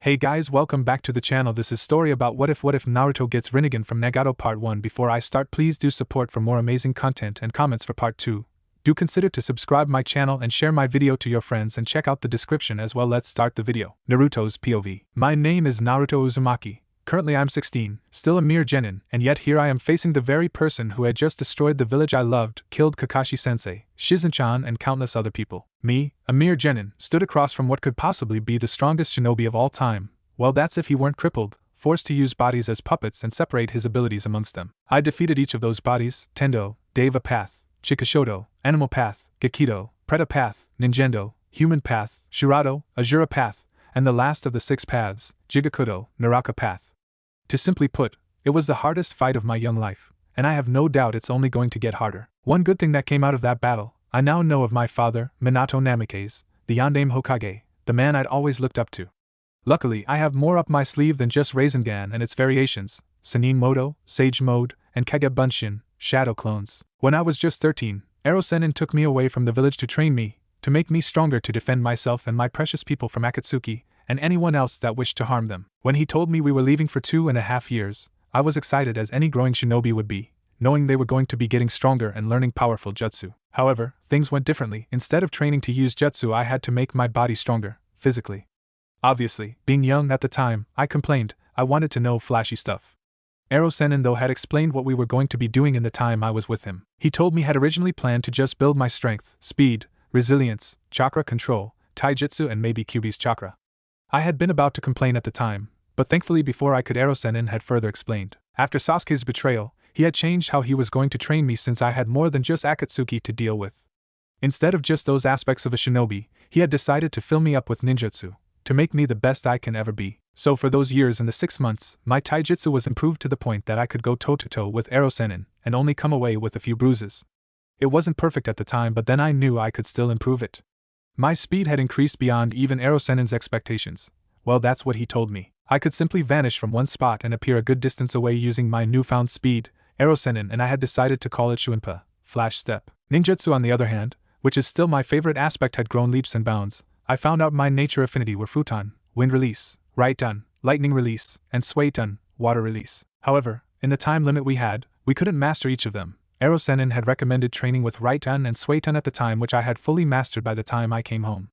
Hey guys, welcome back to the channel. This is story about what if Naruto gets Rinnegan from Nagato part 1. Before I start, please do support for more amazing content and comments for part 2. Do consider to subscribe my channel and share my video to your friends and check out the description as well. Let's start the video. Naruto's POV. My name is Naruto Uzumaki. Currently I'm 16, still a mere genin, and yet here I am facing the very person who had just destroyed the village I loved, killed Kakashi-sensei, Shizen-chan and countless other people. Me, a mere genin, stood across from what could possibly be the strongest shinobi of all time. Well, that's if he weren't crippled, forced to use bodies as puppets and separate his abilities amongst them. I defeated each of those bodies: Tendo, Deva Path, Chikashoto, Animal Path, Gekido, Preta Path, Ninjendo, Human Path, Shirato, Azura Path, and the last of the 6 paths, Jigakudo, Naraka Path. To simply put, it was the hardest fight of my young life, and I have no doubt it's only going to get harder. One good thing that came out of that battle, I now know of my father, Minato Namikaze, the Yondaime Hokage, the man I'd always looked up to. Luckily, I have more up my sleeve than just Rasengan and its variations, Sannin Moto, Sage Mode, and Kage Bunshin, Shadow Clones. When I was just 13, Ero Sennin took me away from the village to train me, to make me stronger to defend myself and my precious people from Akatsuki and anyone else that wished to harm them. When he told me we were leaving for 2.5 years, I was excited as any growing shinobi would be, knowing they were going to be getting stronger and learning powerful jutsu. However, things went differently. Instead of training to use jutsu, I had to make my body stronger, physically. Obviously, being young at the time, I complained. I wanted to know flashy stuff. Ero Sennin, though, had explained what we were going to be doing in the time I was with him. He told me had originally planned to just build my strength, speed, resilience, chakra control, taijutsu and maybe Kyuubi's chakra. I had been about to complain at the time, but thankfully before I could, Ero Sennin had further explained. After Sasuke's betrayal, he had changed how he was going to train me, since I had more than just Akatsuki to deal with. Instead of just those aspects of a shinobi, he had decided to fill me up with ninjutsu, to make me the best I can ever be. So for those years and the 6 months, my taijutsu was improved to the point that I could go toe-to-toe with Ero Sennin and only come away with a few bruises. It wasn't perfect at the time, but then I knew I could still improve it. My speed had increased beyond even Ero Sennin's expectations. Well, that's what he told me. I could simply vanish from one spot and appear a good distance away using my newfound speed, Ero Sennin, and I had decided to call it Shuinpa, Flash Step. Ninjutsu, on the other hand, which is still my favorite aspect, had grown leaps and bounds. I found out my nature affinity were Futon, Wind Release, Right-Dun, Lightning Release, and Sway-Dun, Water Release. However, in the time limit we had, we couldn't master each of them. Ero Sennin had recommended training with Right-Dun and Sway-Dun at the time, which I had fully mastered by the time I came home.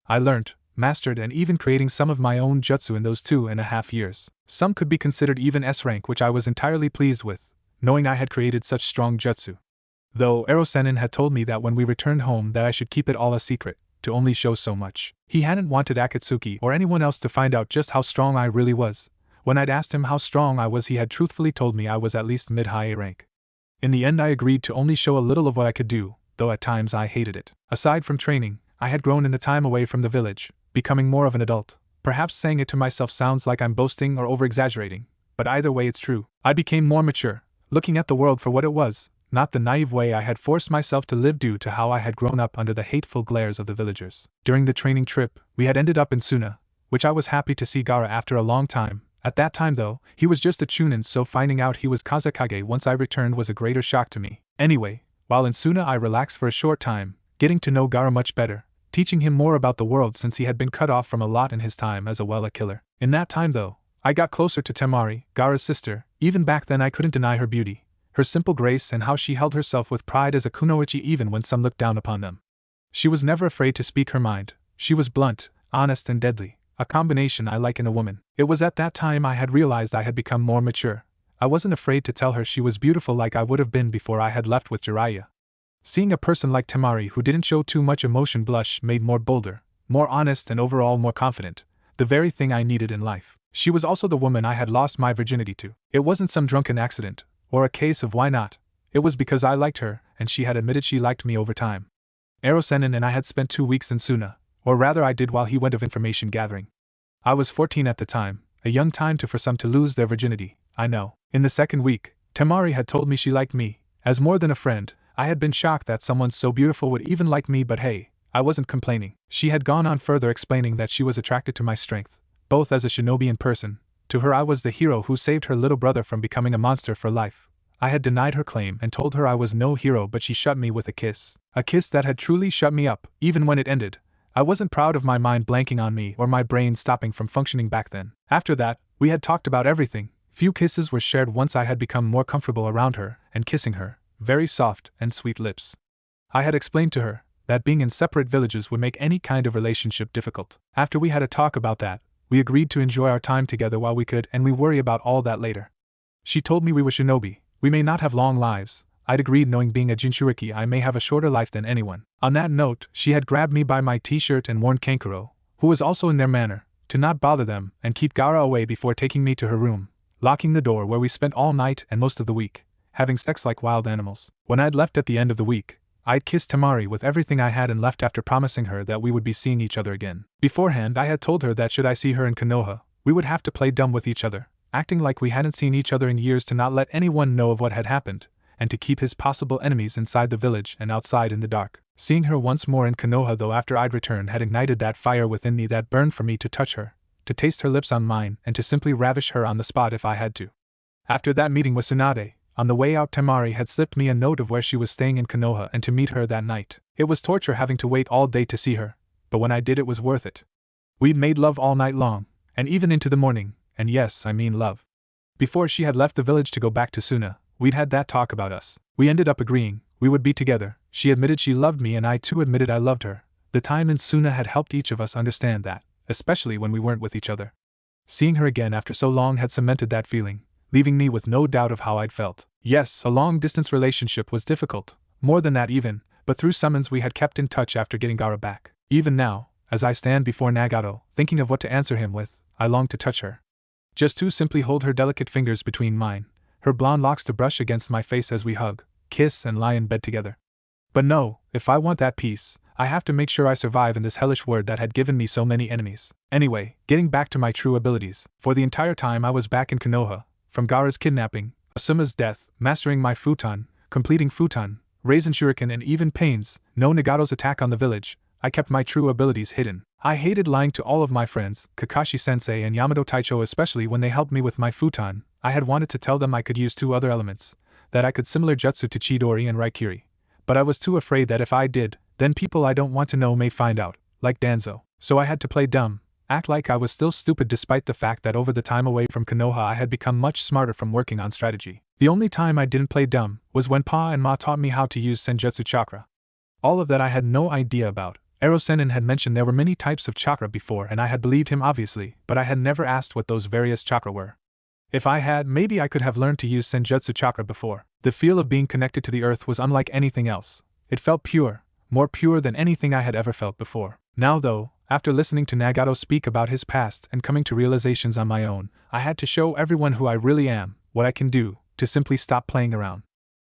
I learned, mastered, and even creating some of my own jutsu in those 2.5 years. Some could be considered even S rank, which I was entirely pleased with, knowing I had created such strong jutsu. Though Ero Sennin had told me that when we returned home that I should keep it all a secret, to only show so much. He hadn't wanted Akatsuki or anyone else to find out just how strong I really was. When I'd asked him how strong I was, he had truthfully told me I was at least mid-high A rank. In the end, I agreed to only show a little of what I could do, though at times I hated it. Aside from training, I had grown in the time away from the village, becoming more of an adult. Perhaps saying it to myself sounds like I'm boasting or over-exaggerating, but either way it's true. I became more mature, looking at the world for what it was, not the naive way I had forced myself to live due to how I had grown up under the hateful glares of the villagers. During the training trip, we had ended up in Suna, which I was happy to see Gaara after a long time. At that time though, he was just a chunin, so finding out he was Kazekage once I returned was a greater shock to me. Anyway, while in Suna I relaxed for a short time, getting to know Gaara much better, teaching him more about the world since he had been cut off from a lot in his time as a killer. In that time though, I got closer to Temari, Gaara's sister. Even back then I couldn't deny her beauty, her simple grace, and how she held herself with pride as a kunoichi even when some looked down upon them. She was never afraid to speak her mind. She was blunt, honest, and deadly, a combination I like in a woman. It was at that time I had realized I had become more mature. I wasn't afraid to tell her she was beautiful like I would have been before I had left with Jiraiya. Seeing a person like Temari who didn't show too much emotion blush made more bolder, more honest, and overall more confident, the very thing I needed in life. She was also the woman I had lost my virginity to. It wasn't some drunken accident, or a case of why not. It was because I liked her, and she had admitted she liked me over time. Ero Sennin and I had spent 2 weeks in Suna, or rather I did while he went of information gathering. I was 14 at the time, a young time for some to lose their virginity, I know. In the second week, Temari had told me she liked me. As more than a friend, I had been shocked that someone so beautiful would even like me, but hey, I wasn't complaining. She had gone on further, explaining that she was attracted to my strength, both as a shinobi in person. To her I was the hero who saved her little brother from becoming a monster for life. I had denied her claim and told her I was no hero, but she shut me with a kiss. A kiss that had truly shut me up. Even when it ended, I wasn't proud of my mind blanking on me or my brain stopping from functioning back then. After that, we had talked about everything. Few kisses were shared once I had become more comfortable around her and kissing her very soft and sweet lips. I had explained to her that being in separate villages would make any kind of relationship difficult. After we had a talk about that, we agreed to enjoy our time together while we could and we worry about all that later. She told me we were shinobi, we may not have long lives. I'd agreed, knowing being a Jinchuriki I may have a shorter life than anyone. On that note, she had grabbed me by my t-shirt and warned Kankuro, who was also in their manner, to not bother them and keep Gaara away before taking me to her room, locking the door where we spent all night and most of the week, having sex like wild animals. When I'd left at the end of the week, I'd kissed Tamari with everything I had and left after promising her that we would be seeing each other again. Beforehand, I had told her that should I see her in Konoha, we would have to play dumb with each other, acting like we hadn't seen each other in years to not let anyone know of what had happened, and to keep his possible enemies inside the village and outside in the dark. Seeing her once more in Konoha, though, after I'd returned, had ignited that fire within me that burned for me to touch her, to taste her lips on mine, and to simply ravish her on the spot if I had to. After that meeting with Tsunade, on the way out Tamari had slipped me a note of where she was staying in Konoha and to meet her that night. It was torture having to wait all day to see her, but when I did it was worth it. We'd made love all night long, and even into the morning, and yes, I mean love. Before she had left the village to go back to Suna, we'd had that talk about us. We ended up agreeing we would be together. She admitted she loved me and I too admitted I loved her. The time in Suna had helped each of us understand that, especially when we weren't with each other. Seeing her again after so long had cemented that feeling, leaving me with no doubt of how I'd felt. Yes, a long-distance relationship was difficult, more than that even, but through summons we had kept in touch after getting Gaara back. Even now, as I stand before Nagato, thinking of what to answer him with, I long to touch her. Just to simply hold her delicate fingers between mine, her blonde locks to brush against my face as we hug, kiss and lie in bed together. But no, if I want that peace, I have to make sure I survive in this hellish world that had given me so many enemies. Anyway, getting back to my true abilities, for the entire time I was back in Konoha, from Gaara's kidnapping, Asuma's death, mastering my futon, completing futon, Raisin Shuriken and even Pains, no Nagato's attack on the village, I kept my true abilities hidden. I hated lying to all of my friends, Kakashi-sensei and Yamato Taicho, especially when they helped me with my futon. I had wanted to tell them I could use 2 other elements, that I could similar jutsu to Chidori and Raikiri. But I was too afraid that if I did, then people I don't want to know may find out, like Danzo. So I had to play dumb, act like I was still stupid despite the fact that over the time away from Konoha I had become much smarter from working on strategy. The only time I didn't play dumb was when Pa and Ma taught me how to use Senjutsu chakra. All of that I had no idea about. Ero-Sennin had mentioned there were many types of chakra before and I had believed him obviously, but I had never asked what those various chakra were. If I had, maybe I could have learned to use Senjutsu chakra before. The feel of being connected to the earth was unlike anything else. It felt pure, more pure than anything I had ever felt before. Now though, after listening to Nagato speak about his past and coming to realizations on my own, I had to show everyone who I really am, what I can do, to simply stop playing around.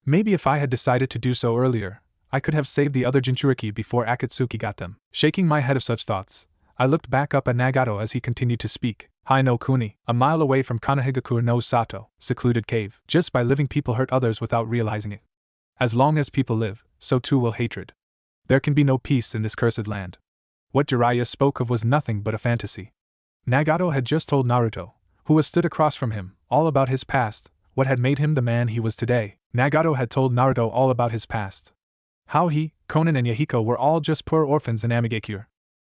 Maybe if I had decided to do so earlier, I could have saved the other Jinchuriki before Akatsuki got them. Shaking my head of such thoughts, I looked back up at Nagato as he continued to speak. Hai no Kuni, a mile away from Kanohigaku no Sato, secluded cave. Just by living people hurt others without realizing it. As long as people live, so too will hatred. There can be no peace in this cursed land. What Jiraiya spoke of was nothing but a fantasy. Nagato had just told Naruto, who was stood across from him, all about his past, what had made him the man he was today. Nagato had told Naruto all about his past. How he, Konan and Yahiko were all just poor orphans in Amigakure.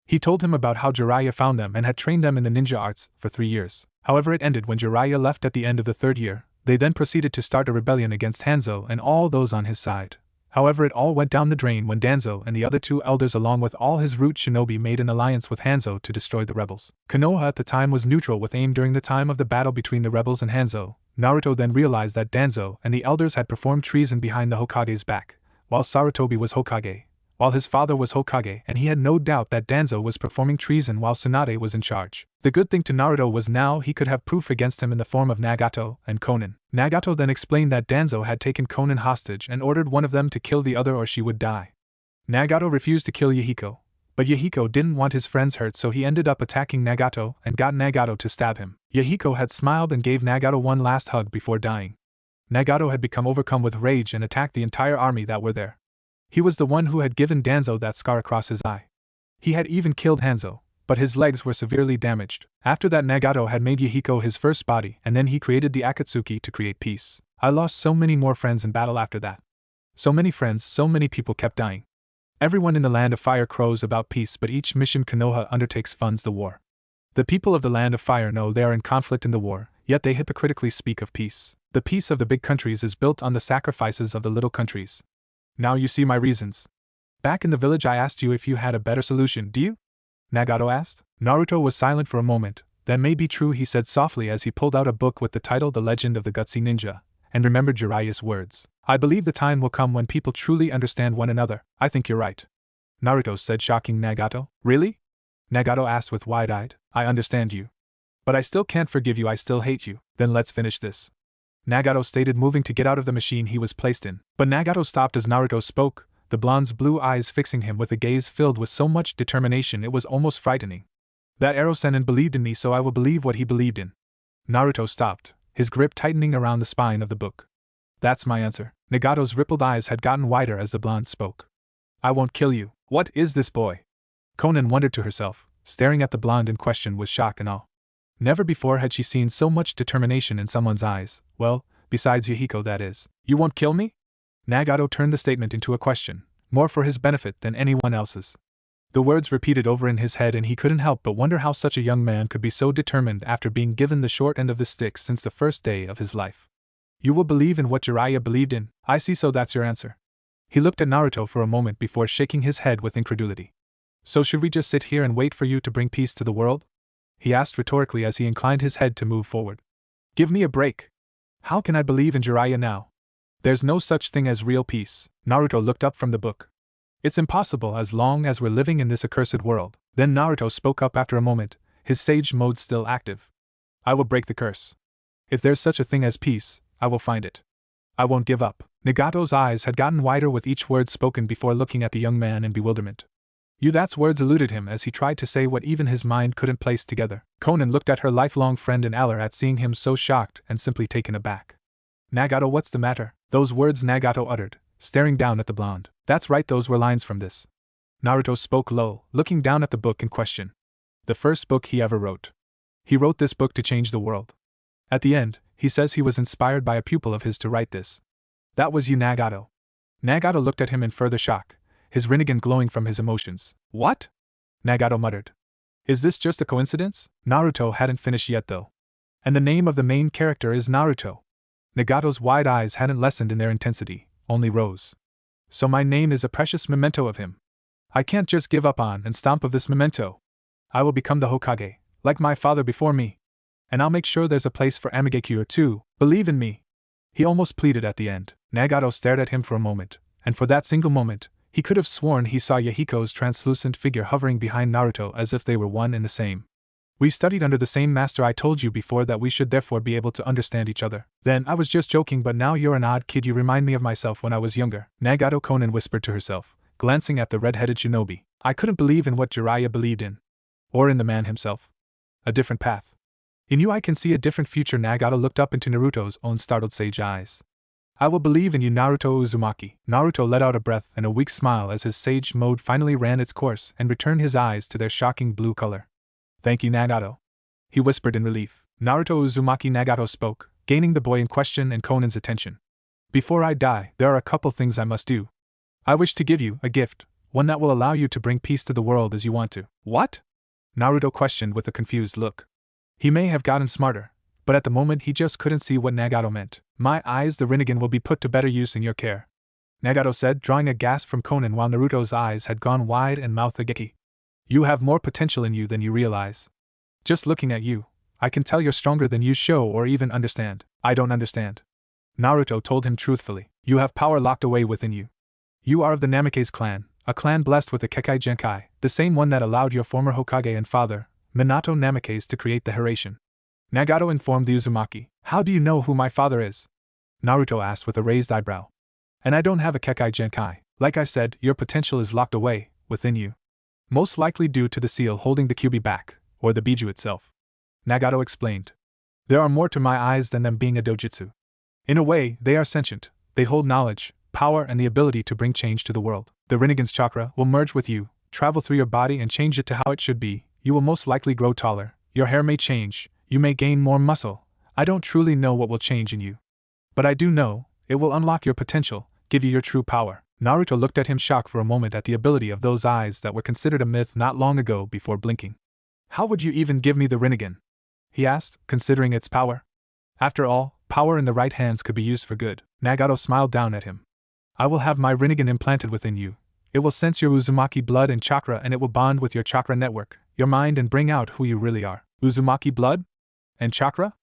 He told him about how Jiraiya found them and had trained them in the ninja arts for 3 years. However, it ended when Jiraiya left at the end of the 3rd year. They then proceeded to start a rebellion against Hanzo and all those on his side. However, it all went down the drain when Danzo and the other 2 elders along with all his root shinobi made an alliance with Hanzo to destroy the rebels. Konoha at the time was neutral with aim during the time of the battle between the rebels and Hanzo. Naruto then realized that Danzo and the elders had performed treason behind the Hokage's back, while Sarutobi was Hokage, while his father was Hokage, and he had no doubt that Danzo was performing treason while Tsunade was in charge. The good thing to Naruto was now he could have proof against him in the form of Nagato and Konan. Nagato then explained that Danzo had taken Konan hostage and ordered one of them to kill the other or she would die. Nagato refused to kill Yahiko, but Yahiko didn't want his friends hurt, so he ended up attacking Nagato and got Nagato to stab him. Yahiko had smiled and gave Nagato one last hug before dying. Nagato had become overcome with rage and attacked the entire army that were there. He was the one who had given Danzo that scar across his eye. He had even killed Hanzo, but his legs were severely damaged. After that, Nagato had made Yahiko his first body, and then he created the Akatsuki to create peace. I lost so many more friends in battle after that. So many friends, so many people kept dying. Everyone in the Land of Fire crows about peace, but each mission Konoha undertakes funds the war. The people of the Land of Fire know they are in conflict in the war, yet they hypocritically speak of peace. The peace of the big countries is built on the sacrifices of the little countries. Now you see my reasons. Back in the village I asked you if you had a better solution, do you? Nagato asked. Naruto was silent for a moment. That may be true, he said softly as he pulled out a book with the title The Legend of the Gutsy Ninja, and remembered Jiraiya's words. I believe the time will come when people truly understand one another. I think you're right. Naruto said, shocking Nagato. Really? Nagato asked with wide-eyed. I understand you. But I still can't forgive you, I still hate you. Then let's finish this. Nagato stated, moving to get out of the machine he was placed in. But Nagato stopped as Naruto spoke, the blonde's blue eyes fixing him with a gaze filled with so much determination it was almost frightening. That Ero-sennin believed in me, so I will believe what he believed in. Naruto stopped, his grip tightening around the spine of the book. That's my answer. Nagato's rippled eyes had gotten wider as the blonde spoke. I won't kill you. What is this boy? Konan wondered to herself, staring at the blonde in question with shock and awe. Never before had she seen so much determination in someone's eyes. Well, besides Yahiko, that is. You won't kill me? Nagato turned the statement into a question, more for his benefit than anyone else's. The words repeated over in his head, and he couldn't help but wonder how such a young man could be so determined after being given the short end of the stick since the first day of his life. You will believe in what Jiraiya believed in. I see, so that's your answer. He looked at Naruto for a moment before shaking his head with incredulity. So should we just sit here and wait for you to bring peace to the world? He asked rhetorically as he inclined his head to move forward. Give me a break. How can I believe in Jiraiya now? There's no such thing as real peace. Naruto looked up from the book. It's impossible as long as we're living in this accursed world. Then Naruto spoke up after a moment, his sage mode still active. I will break the curse. If there's such a thing as peace, I will find it. I won't give up. Nagato's eyes had gotten wider with each word spoken before looking at the young man in bewilderment. That's words eluded him as he tried to say what even his mind couldn't place together. Konan looked at her lifelong friend in Aller at seeing him so shocked and simply taken aback. Nagato, what's the matter? Those words Nagato uttered, staring down at the blonde. That's right, those were lines from this. Naruto spoke low, looking down at the book in question. The first book he ever wrote. He wrote this book to change the world. At the end, he says he was inspired by a pupil of his to write this. That was you, Nagato. Nagato looked at him in further shock, his Rinnegan glowing from his emotions. What? Nagato muttered. Is this just a coincidence? Naruto hadn't finished yet though. And the name of the main character is Naruto. Nagato's wide eyes hadn't lessened in their intensity, only rose. So my name is a precious memento of him. I can't just give up on and stomp of this memento. I will become the Hokage, like my father before me. And I'll make sure there's a place for Amigakure too. Believe in me. He almost pleaded at the end. Nagato stared at him for a moment, and for that single moment, he could have sworn he saw Yahiko's translucent figure hovering behind Naruto as if they were one and the same. We studied under the same master. I told you before that we should therefore be able to understand each other. Then I was just joking, but now you're an odd kid. You remind me of myself when I was younger. Nagato, Konan whispered to herself, glancing at the red-headed shinobi. I couldn't believe in what Jiraiya believed in. Or in the man himself. A different path. In you I can see a different future. Nagato looked up into Naruto's own startled sage eyes. I will believe in you, Naruto Uzumaki. Naruto let out a breath and a weak smile as his sage mode finally ran its course and returned his eyes to their shocking blue color. Thank you, Nagato. He whispered in relief. Naruto Uzumaki. Nagato spoke, gaining the boy in question and Konan's attention. Before I die, there are a couple things I must do. I wish to give you a gift, one that will allow you to bring peace to the world as you want to. What? Naruto questioned with a confused look. He may have gotten smarter, but at the moment he just couldn't see what Nagato meant. My eyes, the Rinnegan will be put to better use in your care, Nagato said, drawing a gasp from Konan while Naruto's eyes had gone wide and mouthed agape. You have more potential in you than you realize. Just looking at you, I can tell you're stronger than you show or even understand. I don't understand. Naruto told him truthfully. You have power locked away within you. You are of the Namikaze clan, a clan blessed with the Kekkei Genkai, the same one that allowed your former Hokage and father, Minato Namikaze, to create the Hiraishin. Nagato informed the Uzumaki. How do you know who my father is? Naruto asked with a raised eyebrow. And I don't have a Kekkei Genkai. Like I said, your potential is locked away within you. Most likely due to the seal holding the Kyuubi back, or the Biju itself. Nagato explained. There are more to my eyes than them being a dojutsu. In a way, they are sentient. They hold knowledge, power, and the ability to bring change to the world. The Rinnegan's chakra will merge with you, travel through your body and change it to how it should be. You will most likely grow taller, your hair may change, you may gain more muscle. I don't truly know what will change in you. But I do know, it will unlock your potential, give you your true power. Naruto looked at him shocked for a moment at the ability of those eyes that were considered a myth not long ago before blinking. How would you even give me the Rinnegan? He asked, considering its power. After all, power in the right hands could be used for good. Nagato smiled down at him. I will have my Rinnegan implanted within you. It will sense your Uzumaki blood and chakra, and it will bond with your chakra network, your mind, and bring out who you really are. Uzumaki blood? And chakra?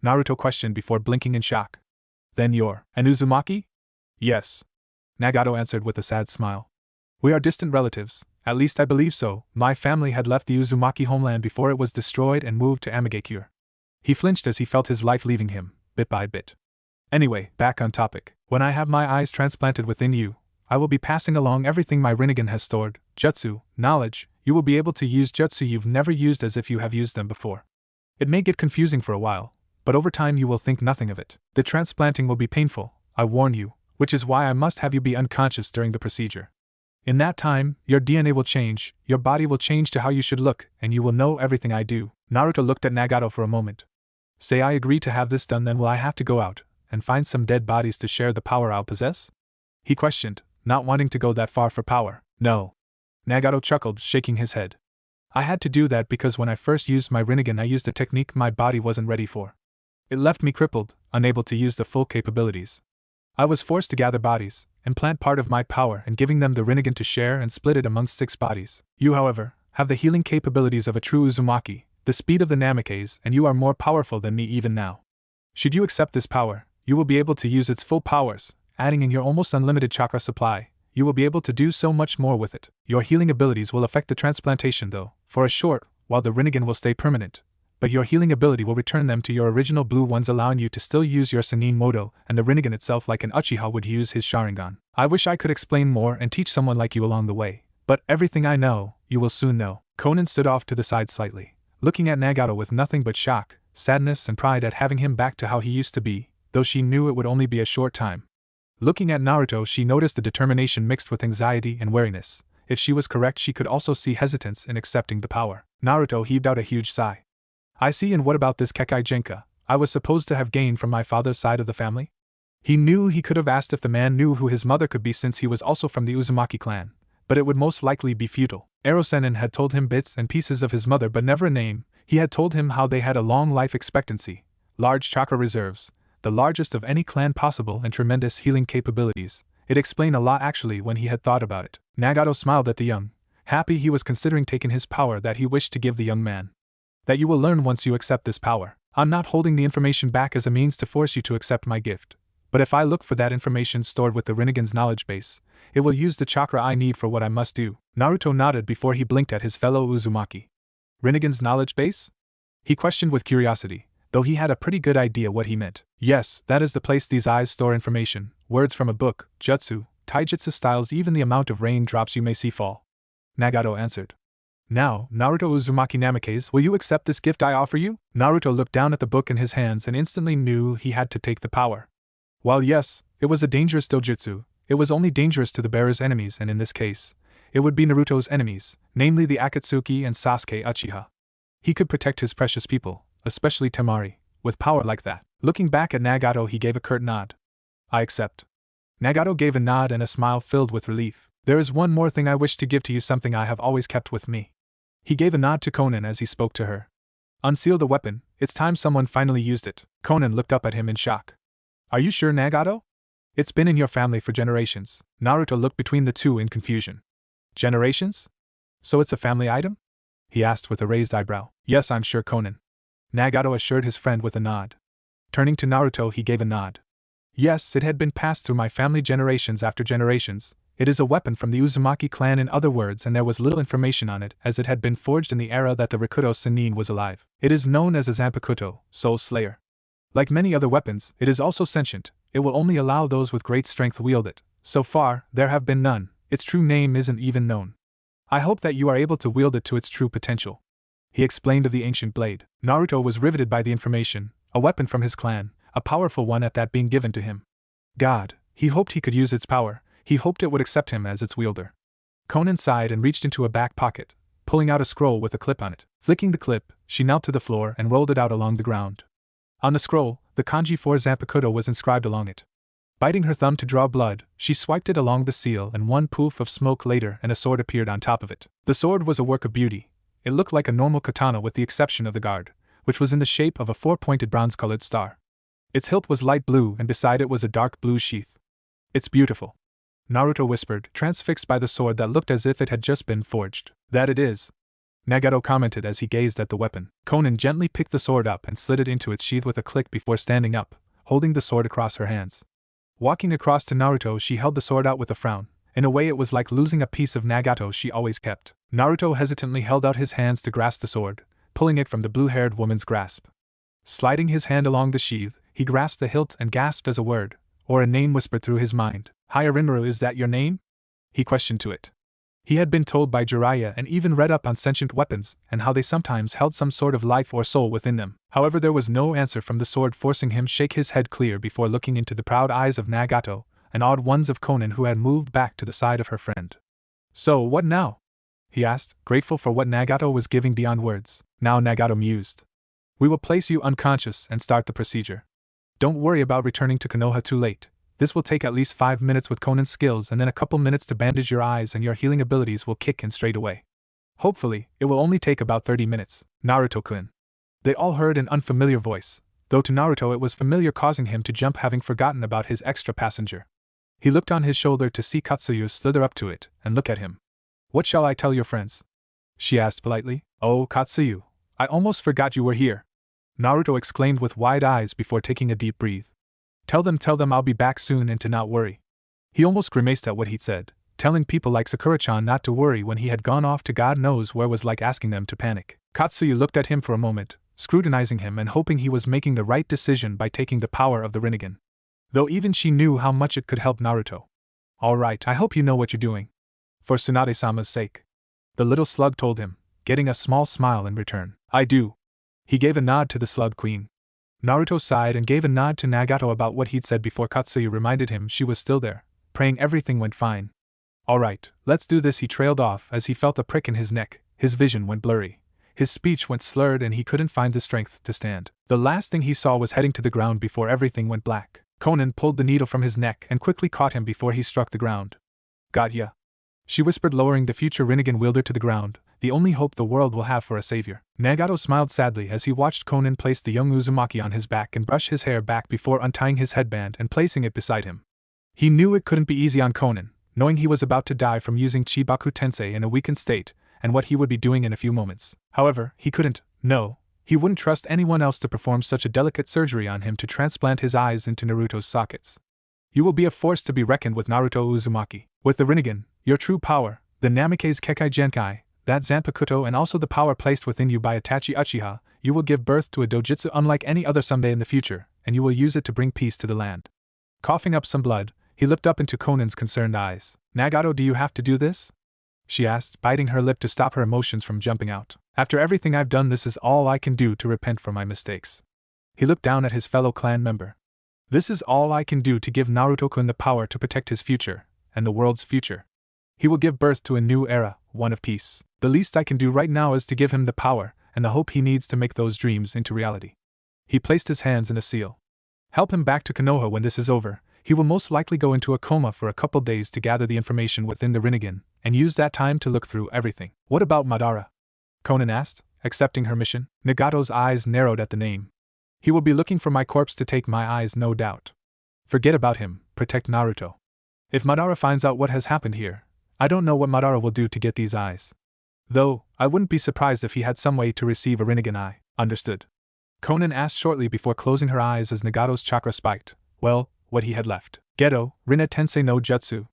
Naruto questioned before blinking in shock. Then you're an Uzumaki? Yes. Nagato answered with a sad smile. We are distant relatives, at least I believe so. My family had left the Uzumaki homeland before it was destroyed and moved to Amigakure. He flinched as he felt his life leaving him, bit by bit. Anyway, back on topic. When I have my eyes transplanted within you, I will be passing along everything my Rinnegan has stored, jutsu, knowledge. You will be able to use jutsu you've never used as if you have used them before. It may get confusing for a while, but over time you will think nothing of it. The transplanting will be painful, I warn you, which is why I must have you be unconscious during the procedure. In that time, your DNA will change, your body will change to how you should look, and you will know everything I do. Naruto looked at Nagato for a moment. Say I agree to have this done, then will I have to go out and find some dead bodies to share the power I'll possess? He questioned, not wanting to go that far for power. No. Nagato chuckled, shaking his head. I had to do that because when I first used my Rinnegan I used a technique my body wasn't ready for. It left me crippled, unable to use the full capabilities. I was forced to gather bodies, implant part of my power and giving them the Rinnegan to share and split it amongst 6 bodies. You, however, have the healing capabilities of a true Uzumaki, the speed of the Namikaze, and you are more powerful than me even now. Should you accept this power, you will be able to use its full powers, adding in your almost unlimited chakra supply. You will be able to do so much more with it. Your healing abilities will affect the transplantation though, for a short while the Rinnegan will stay permanent, but your healing ability will return them to your original blue ones, allowing you to still use your Sannin Moto and the Rinnegan itself like an Uchiha would use his Sharingan. I wish I could explain more and teach someone like you along the way, but everything I know, you will soon know. Konan stood off to the side slightly, looking at Nagato with nothing but shock, sadness and pride at having him back to how he used to be, though she knew it would only be a short time. Looking at Naruto, she noticed the determination mixed with anxiety and wariness. If she was correct, she could also see hesitance in accepting the power. Naruto heaved out a huge sigh. I see, and what about this Kekkei Genka I was supposed to have gained from my father's side of the family? He knew he could have asked if the man knew who his mother could be since he was also from the Uzumaki clan, but it would most likely be futile. Erosenin had told him bits and pieces of his mother but never a name. He had told him how they had a long life expectancy, large chakra reserves, the largest of any clan possible, and tremendous healing capabilities. It explained a lot actually when he had thought about it. Nagato smiled at the young, happy he was considering taking his power that he wished to give the young man. That you will learn once you accept this power. I'm not holding the information back as a means to force you to accept my gift, but if I look for that information stored with the Rinnegan's knowledge base, it will use the chakra I need for what I must do. Naruto nodded before he blinked at his fellow Uzumaki. Rinnegan's knowledge base? He questioned with curiosity, though he had a pretty good idea what he meant. Yes, that is the place these eyes store information, words from a book, jutsu, taijutsu styles, even the amount of raindrops you may see fall. Nagato answered. Now, Naruto Uzumaki Namikaze, will you accept this gift I offer you? Naruto looked down at the book in his hands and instantly knew he had to take the power. While yes, it was a dangerous dojutsu, it was only dangerous to the bearer's enemies, and in this case, it would be Naruto's enemies, namely the Akatsuki and Sasuke Uchiha. He could protect his precious people, especially Temari, with power like that. Looking back at Nagato, he gave a curt nod. I accept. Nagato gave a nod and a smile filled with relief. There is one more thing I wish to give to you, something I have always kept with me. He gave a nod to Konan as he spoke to her. Unseal the weapon, it's time someone finally used it. Konan looked up at him in shock. Are you sure, Nagato? It's been in your family for generations. Naruto looked between the two in confusion. Generations? So it's a family item? He asked with a raised eyebrow. Yes, I'm sure, Konan. Nagato assured his friend with a nod. Turning to Naruto, he gave a nod. Yes, it had been passed through my family generations after generations. It is a weapon from the Uzumaki clan, in other words, and there was little information on it as it had been forged in the era that the Rikudo Sannin was alive. It is known as a Zanpakuto, Soul Slayer. Like many other weapons, it is also sentient. It will only allow those with great strength wield it. So far, there have been none. Its true name isn't even known. I hope that you are able to wield it to its true potential. He explained of the ancient blade. Naruto was riveted by the information, a weapon from his clan, a powerful one at that, being given to him. God, he hoped he could use its power. He hoped it would accept him as its wielder. Konan sighed and reached into a back pocket, pulling out a scroll with a clip on it. Flicking the clip, she knelt to the floor and rolled it out along the ground. On the scroll, the kanji for Zanpakuto was inscribed along it. Biting her thumb to draw blood, she swiped it along the seal, and one poof of smoke later and a sword appeared on top of it. The sword was a work of beauty. It looked like a normal katana with the exception of the guard, which was in the shape of a four-pointed bronze-colored star. Its hilt was light blue and beside it was a dark blue sheath. "It's beautiful," Naruto whispered, transfixed by the sword that looked as if it had just been forged. "That it is," Nagato commented as he gazed at the weapon. Konan gently picked the sword up and slid it into its sheath with a click before standing up, holding the sword across her hands. Walking across to Naruto, she held the sword out with a frown. In a way it was like losing a piece of Nagato she always kept. Naruto hesitantly held out his hands to grasp the sword, pulling it from the blue-haired woman's grasp. Sliding his hand along the sheath, he grasped the hilt and gasped as a word, or a name whispered through his mind. "Rinnegan, is that your name?" he questioned to it. He had been told by Jiraiya and even read up on sentient weapons and how they sometimes held some sort of life or soul within them. However, there was no answer from the sword, forcing him shake his head clear before looking into the proud eyes of Nagato and odd ones of Konan, who had moved back to the side of her friend. "So, what now?" he asked, grateful for what Nagato was giving beyond words. "Now," Nagato mused, "we will place you unconscious and start the procedure. Don't worry about returning to Konoha too late. This will take at least 5 minutes with Konan's skills and then a couple minutes to bandage your eyes, and your healing abilities will kick in straight away. Hopefully, it will only take about 30 minutes, Naruto-kun." They all heard an unfamiliar voice, though to Naruto it was familiar, causing him to jump, having forgotten about his extra passenger. He looked on his shoulder to see Katsuyu slither up to it and look at him. "What shall I tell your friends?" she asked politely. "Oh, Katsuyu, I almost forgot you were here," Naruto exclaimed with wide eyes before taking a deep breath. Tell them I'll be back soon and to not worry." He almost grimaced at what he'd said. Telling people like Sakura-chan not to worry when he had gone off to God knows where was like asking them to panic. Katsuyu looked at him for a moment, scrutinizing him and hoping he was making the right decision by taking the power of the Rinnegan. Though even she knew how much it could help Naruto. "All right, I hope you know what you're doing. For Tsunade-sama's sake," the little slug told him, getting a small smile in return. "I do." He gave a nod to the slug queen. Naruto sighed and gave a nod to Nagato about what he'd said before Katsuyu reminded him she was still there, praying everything went fine. "All right, let's do this," he trailed off as he felt a prick in his neck. His vision went blurry. His speech went slurred and he couldn't find the strength to stand. The last thing he saw was heading to the ground before everything went black. Konan pulled the needle from his neck and quickly caught him before he struck the ground. "Got ya," she whispered, lowering the future Rinnegan wielder to the ground, the only hope the world will have for a savior. Nagato smiled sadly as he watched Konan place the young Uzumaki on his back and brush his hair back before untying his headband and placing it beside him. He knew it couldn't be easy on Konan, knowing he was about to die from using Chibaku Tensei in a weakened state, and what he would be doing in a few moments. However, he couldn't, no, he wouldn't trust anyone else to perform such a delicate surgery on him to transplant his eyes into Naruto's sockets. "You will be a force to be reckoned with, Naruto Uzumaki. With the Rinnegan, your true power, the Namikaze Kekkai Genkai, that Zanpakuto, and also the power placed within you by Itachi Uchiha, you will give birth to a dojutsu unlike any other someday in the future, and you will use it to bring peace to the land." Coughing up some blood, he looked up into Konan's concerned eyes. "Nagato, do you have to do this?" she asked, biting her lip to stop her emotions from jumping out. "After everything I've done, this is all I can do to repent for my mistakes." He looked down at his fellow clan member. "This is all I can do to give Naruto-kun the power to protect his future, and the world's future. He will give birth to a new era, one of peace. The least I can do right now is to give him the power and the hope he needs to make those dreams into reality." He placed his hands in a seal. "Help him back to Konoha when this is over. He will most likely go into a coma for a couple days to gather the information within the Rinnegan, and use that time to look through everything." "What about Madara?" Konan asked, accepting her mission. Nagato's eyes narrowed at the name. "He will be looking for my corpse to take my eyes, no doubt. Forget about him, protect Naruto. If Madara finds out what has happened here, I don't know what Madara will do to get these eyes. Though, I wouldn't be surprised if he had some way to receive a Rinnegan eye." "Understood?" Konan asked shortly before closing her eyes as Nagato's chakra spiked. Well, what he had left. Geto, Rinne Tensei no Jutsu.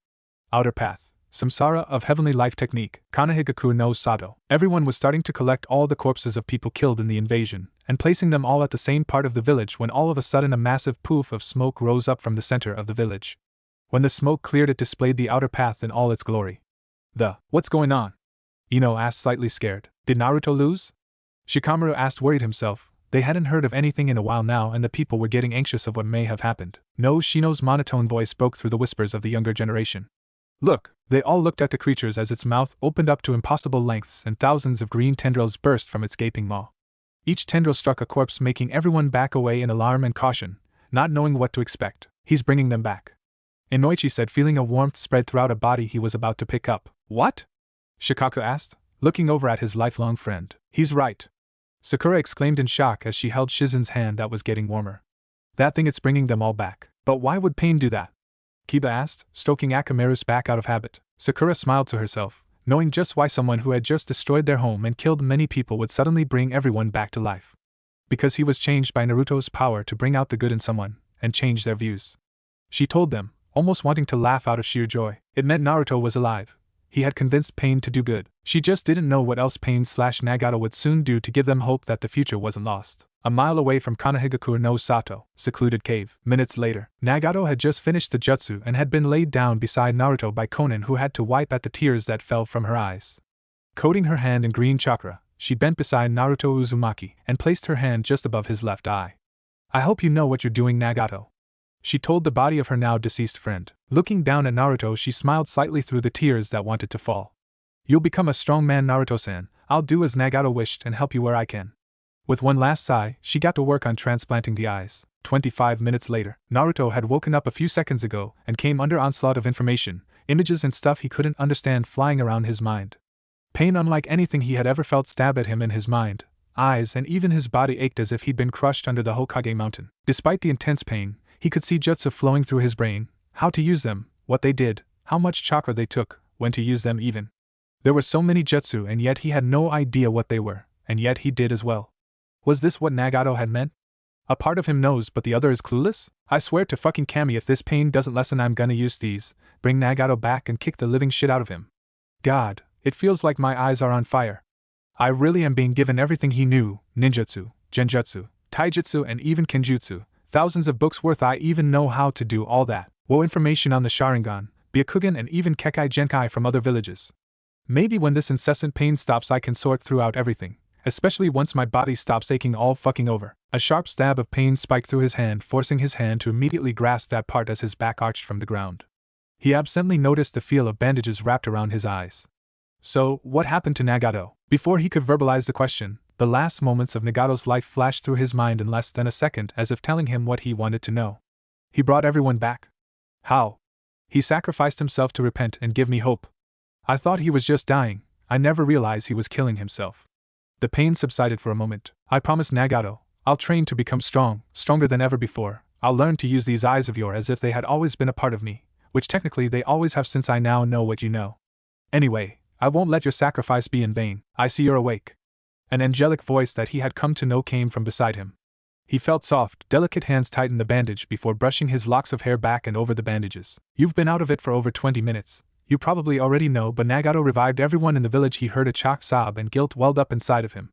Outer Path. Samsara of Heavenly Life Technique. Kanahigaku no Sato. Everyone was starting to collect all the corpses of people killed in the invasion, and placing them all at the same part of the village when all of a sudden a massive poof of smoke rose up from the center of the village. When the smoke cleared, it displayed the outer path in all its glory. What's going on?" Ino asked, slightly scared. "Did Naruto lose?" Shikamaru asked, worried himself. They hadn't heard of anything in a while now, and the people were getting anxious of what may have happened. No, Shino's monotone voice broke through the whispers of the younger generation. "Look!" They all looked at the creatures as its mouth opened up to impossible lengths and thousands of green tendrils burst from its gaping maw. Each tendril struck a corpse, making everyone back away in alarm and caution, not knowing what to expect. He's bringing them back, Inoichi said, feeling a warmth spread throughout a body he was about to pick up. What? Shikaku asked, looking over at his lifelong friend. He's right, Sakura exclaimed in shock as she held Shizen's hand that was getting warmer. That thing, it's bringing them all back. But why would Pain do that? Kiba asked, stroking Akamaru's back out of habit. Sakura smiled to herself, knowing just why someone who had just destroyed their home and killed many people would suddenly bring everyone back to life. Because he was changed by Naruto's power to bring out the good in someone, and change their views. She told them, almost wanting to laugh out of sheer joy. It meant Naruto was alive. He had convinced Pain to do good. She just didn't know what else Pain/Nagato would soon do to give them hope that the future wasn't lost. A mile away from Konohagakure no Sato, secluded cave. Minutes later, Nagato had just finished the jutsu and had been laid down beside Naruto by Konan, who had to wipe at the tears that fell from her eyes. Coating her hand in green chakra, she bent beside Naruto Uzumaki and placed her hand just above his left eye. I hope you know what you're doing, Nagato, she told the body of her now deceased friend. Looking down at Naruto, she smiled slightly through the tears that wanted to fall. You'll become a strong man, Naruto-san. I'll do as Nagato wished and help you where I can. With one last sigh, she got to work on transplanting the eyes. 25 minutes later, Naruto had woken up a few seconds ago and came under onslaught of information, images and stuff he couldn't understand flying around his mind. Pain unlike anything he had ever felt stabbed at him in his mind, eyes, and even his body ached as if he'd been crushed under the Hokage mountain. Despite the intense pain, he could see jutsu flowing through his brain, how to use them, what they did, how much chakra they took, when to use them even. There were so many jutsu and yet he had no idea what they were, and yet he did as well. Was this what Nagato had meant? A part of him knows but the other is clueless? I swear to fucking Kami, if this pain doesn't lessen, I'm gonna use these, bring Nagato back and kick the living shit out of him. God, it feels like my eyes are on fire. I really am being given everything he knew, ninjutsu, genjutsu, taijutsu and even kenjutsu, thousands of books worth. I even know how to do all that. Woe information on the Sharingan, Byakugan and even Kekai Genkai from other villages. Maybe when this incessant pain stops I can sort throughout everything, especially once my body stops aching all fucking over. A sharp stab of pain spiked through his hand, forcing his hand to immediately grasp that part as his back arched from the ground. He absently noticed the feel of bandages wrapped around his eyes. So, what happened to Nagato? Before he could verbalize the question, the last moments of Nagato's life flashed through his mind in less than a second, as if telling him what he wanted to know. He brought everyone back. How? He sacrificed himself to repent and give me hope. I thought he was just dying. I never realized he was killing himself. The pain subsided for a moment. I promised Nagato, I'll train to become strong, stronger than ever before. I'll learn to use these eyes of yours as if they had always been a part of me, which technically they always have since I now know what you know. Anyway, I won't let your sacrifice be in vain. I see you're awake. An angelic voice that he had come to know came from beside him. He felt soft, delicate hands tighten the bandage before brushing his locks of hair back and over the bandages. You've been out of it for over 20 minutes. You probably already know, but Nagato revived everyone in the village. He heard a chock sob and guilt welled up inside of him.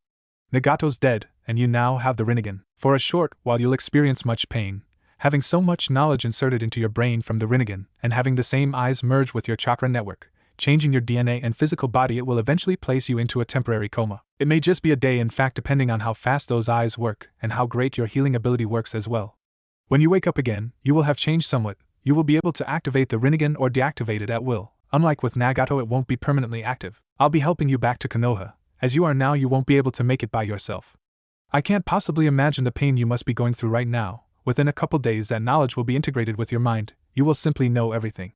Nagato's dead, and you now have the Rinnegan. For a short while you'll experience much pain, having so much knowledge inserted into your brain from the Rinnegan, and having the same eyes merge with your chakra network, changing your DNA and physical body. It will eventually place you into a temporary coma. It may just be a day, in fact, depending on how fast those eyes work, and how great your healing ability works as well. When you wake up again, you will have changed somewhat. You will be able to activate the Rinnegan or deactivate it at will. Unlike with Nagato, it won't be permanently active. I'll be helping you back to Konoha. As you are now, you won't be able to make it by yourself. I can't possibly imagine the pain you must be going through right now. Within a couple days that knowledge will be integrated with your mind. You will simply know everything.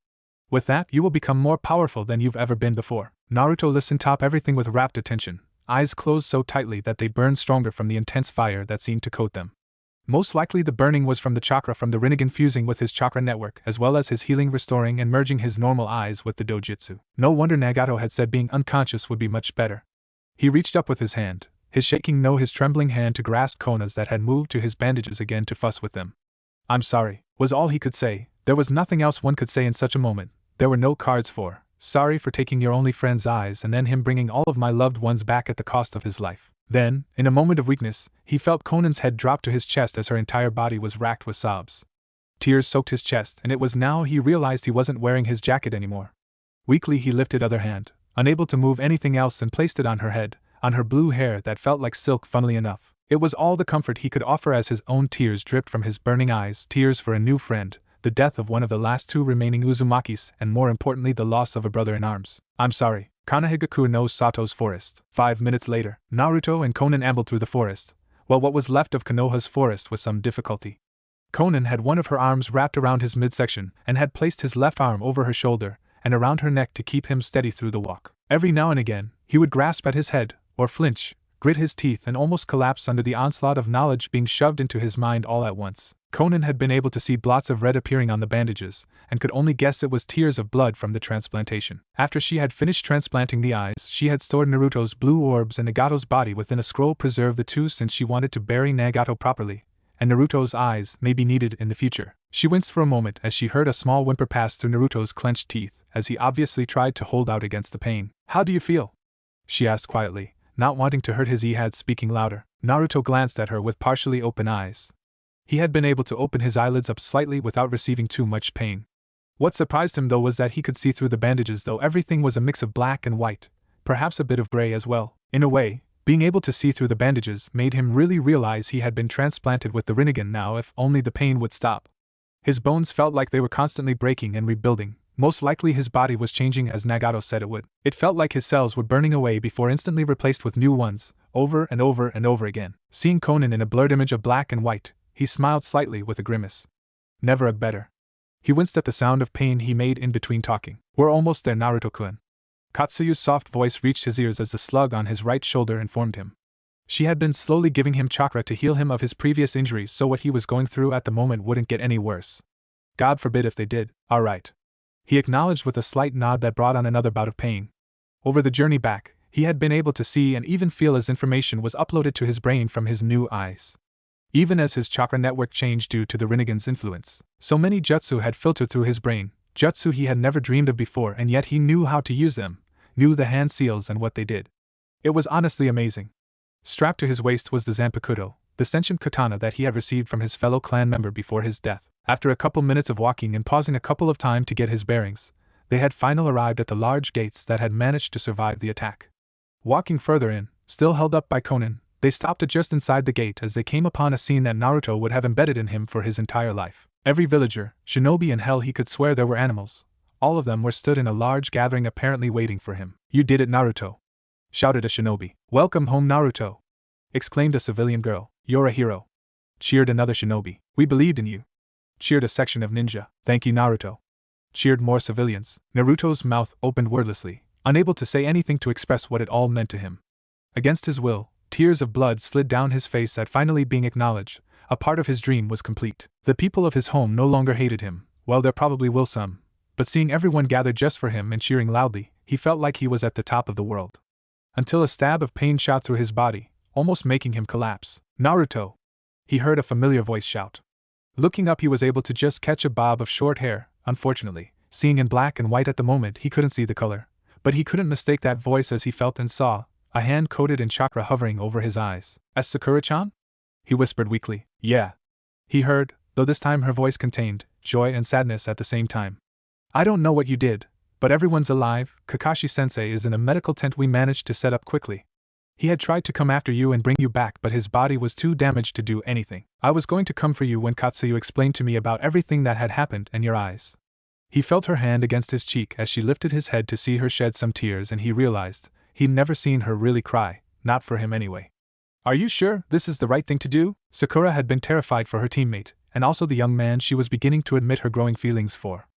With that, you will become more powerful than you've ever been before. Naruto listened to everything with rapt attention, eyes closed so tightly that they burned stronger from the intense fire that seemed to coat them. Most likely the burning was from the chakra from the Rinnegan fusing with his chakra network, as well as his healing restoring and merging his normal eyes with the dojutsu. No wonder Nagato had said being unconscious would be much better. He reached up with his hand, his shaking no his trembling hand to grasp Kona's that had moved to his bandages again to fuss with them. I'm sorry, was all he could say. There was nothing else one could say in such a moment. There were no cards for sorry for taking your only friend's eyes and then him bringing all of my loved ones back at the cost of his life. Then, in a moment of weakness, he felt Conan's head drop to his chest as her entire body was racked with sobs. Tears soaked his chest, and it was now he realized he wasn't wearing his jacket anymore. Weakly he lifted other hand, unable to move anything else, and placed it on her head, on her blue hair that felt like silk. Funnily enough, it was all the comfort he could offer as his own tears dripped from his burning eyes, tears for a new friend, the death of one of the last two remaining Uzumakis, and more importantly the loss of a brother in arms. I'm sorry. Konohagakure no Sato's forest. 5 minutes later, Naruto and Konan ambled through the forest, well, what was left of Konoha's forest with some difficulty. Conan had one of her arms wrapped around his midsection and had placed his left arm over her shoulder and around her neck to keep him steady through the walk. Every now and again, he would grasp at his head, or flinch, grit his teeth and almost collapse under the onslaught of knowledge being shoved into his mind all at once. Conan had been able to see blots of red appearing on the bandages, and could only guess it was tears of blood from the transplantation. After she had finished transplanting the eyes, she had stored Naruto's blue orbs and Nagato's body within a scroll preserve the two since she wanted to bury Nagato properly, and Naruto's eyes may be needed in the future. She winced for a moment as she heard a small whimper pass through Naruto's clenched teeth, as he obviously tried to hold out against the pain. "How do you feel?" she asked quietly, not wanting to hurt his Ehad speaking louder. Naruto glanced at her with partially open eyes. He had been able to open his eyelids up slightly without receiving too much pain. What surprised him though was that he could see through the bandages, though everything was a mix of black and white, perhaps a bit of gray as well. In a way, being able to see through the bandages made him really realize he had been transplanted with the Rinnegan. Now if only the pain would stop. His bones felt like they were constantly breaking and rebuilding. Most likely his body was changing as Nagato said it would. It felt like his cells were burning away before instantly replaced with new ones, over and over and over again. Seeing Conan in a blurred image of black and white, he smiled slightly with a grimace. Never a better. He winced at the sound of pain he made in between talking. "We're almost there, Naruto-kun." Katsuyu's soft voice reached his ears as the slug on his right shoulder informed him. She had been slowly giving him chakra to heal him of his previous injuries, so what he was going through at the moment wouldn't get any worse. God forbid if they did. "All right," he acknowledged with a slight nod that brought on another bout of pain. Over the journey back, he had been able to see and even feel as information was uploaded to his brain from his new eyes. Even as his chakra network changed due to the Rinnegan's influence, so many jutsu had filtered through his brain, jutsu he had never dreamed of before, and yet he knew how to use them, knew the hand seals and what they did. It was honestly amazing. Strapped to his waist was the Zanpakuto, the sentient katana that he had received from his fellow clan member before his death. After a couple minutes of walking and pausing a couple of times to get his bearings, they had finally arrived at the large gates that had managed to survive the attack. Walking further in, still held up by Conan, they stopped just inside the gate as they came upon a scene that Naruto would have embedded in him for his entire life. Every villager, shinobi in hell he could swear there were animals. All of them were stood in a large gathering apparently waiting for him. "You did it, Naruto!" shouted a shinobi. "Welcome home, Naruto!" exclaimed a civilian girl. "You're a hero!" cheered another shinobi. "We believed in you!" cheered a section of ninja. "Thank you, Naruto!" cheered more civilians. Naruto's mouth opened wordlessly, unable to say anything to express what it all meant to him. Against his will, tears of blood slid down his face at finally being acknowledged. A part of his dream was complete. The people of his home no longer hated him. Well, there probably will some, but seeing everyone gathered just for him and cheering loudly, he felt like he was at the top of the world. Until a stab of pain shot through his body, almost making him collapse. "Naruto!" he heard a familiar voice shout. Looking up, he was able to just catch a bob of short hair. Unfortunately, seeing in black and white at the moment, he couldn't see the color, but he couldn't mistake that voice as he felt and saw a hand coated in chakra hovering over his eyes. "As Sakura-chan?" he whispered weakly. "Yeah," he heard, though this time her voice contained joy and sadness at the same time. "I don't know what you did, but everyone's alive. Kakashi-sensei is in a medical tent we managed to set up quickly. He had tried to come after you and bring you back, but his body was too damaged to do anything. I was going to come for you when Katsuyu explained to me about everything that had happened and your eyes." He felt her hand against his cheek as she lifted his head to see her shed some tears, and he realized he'd never seen her really cry, not for him anyway. "Are you sure this is the right thing to do?" Sakura had been terrified for her teammate, and also the young man she was beginning to admit her growing feelings for.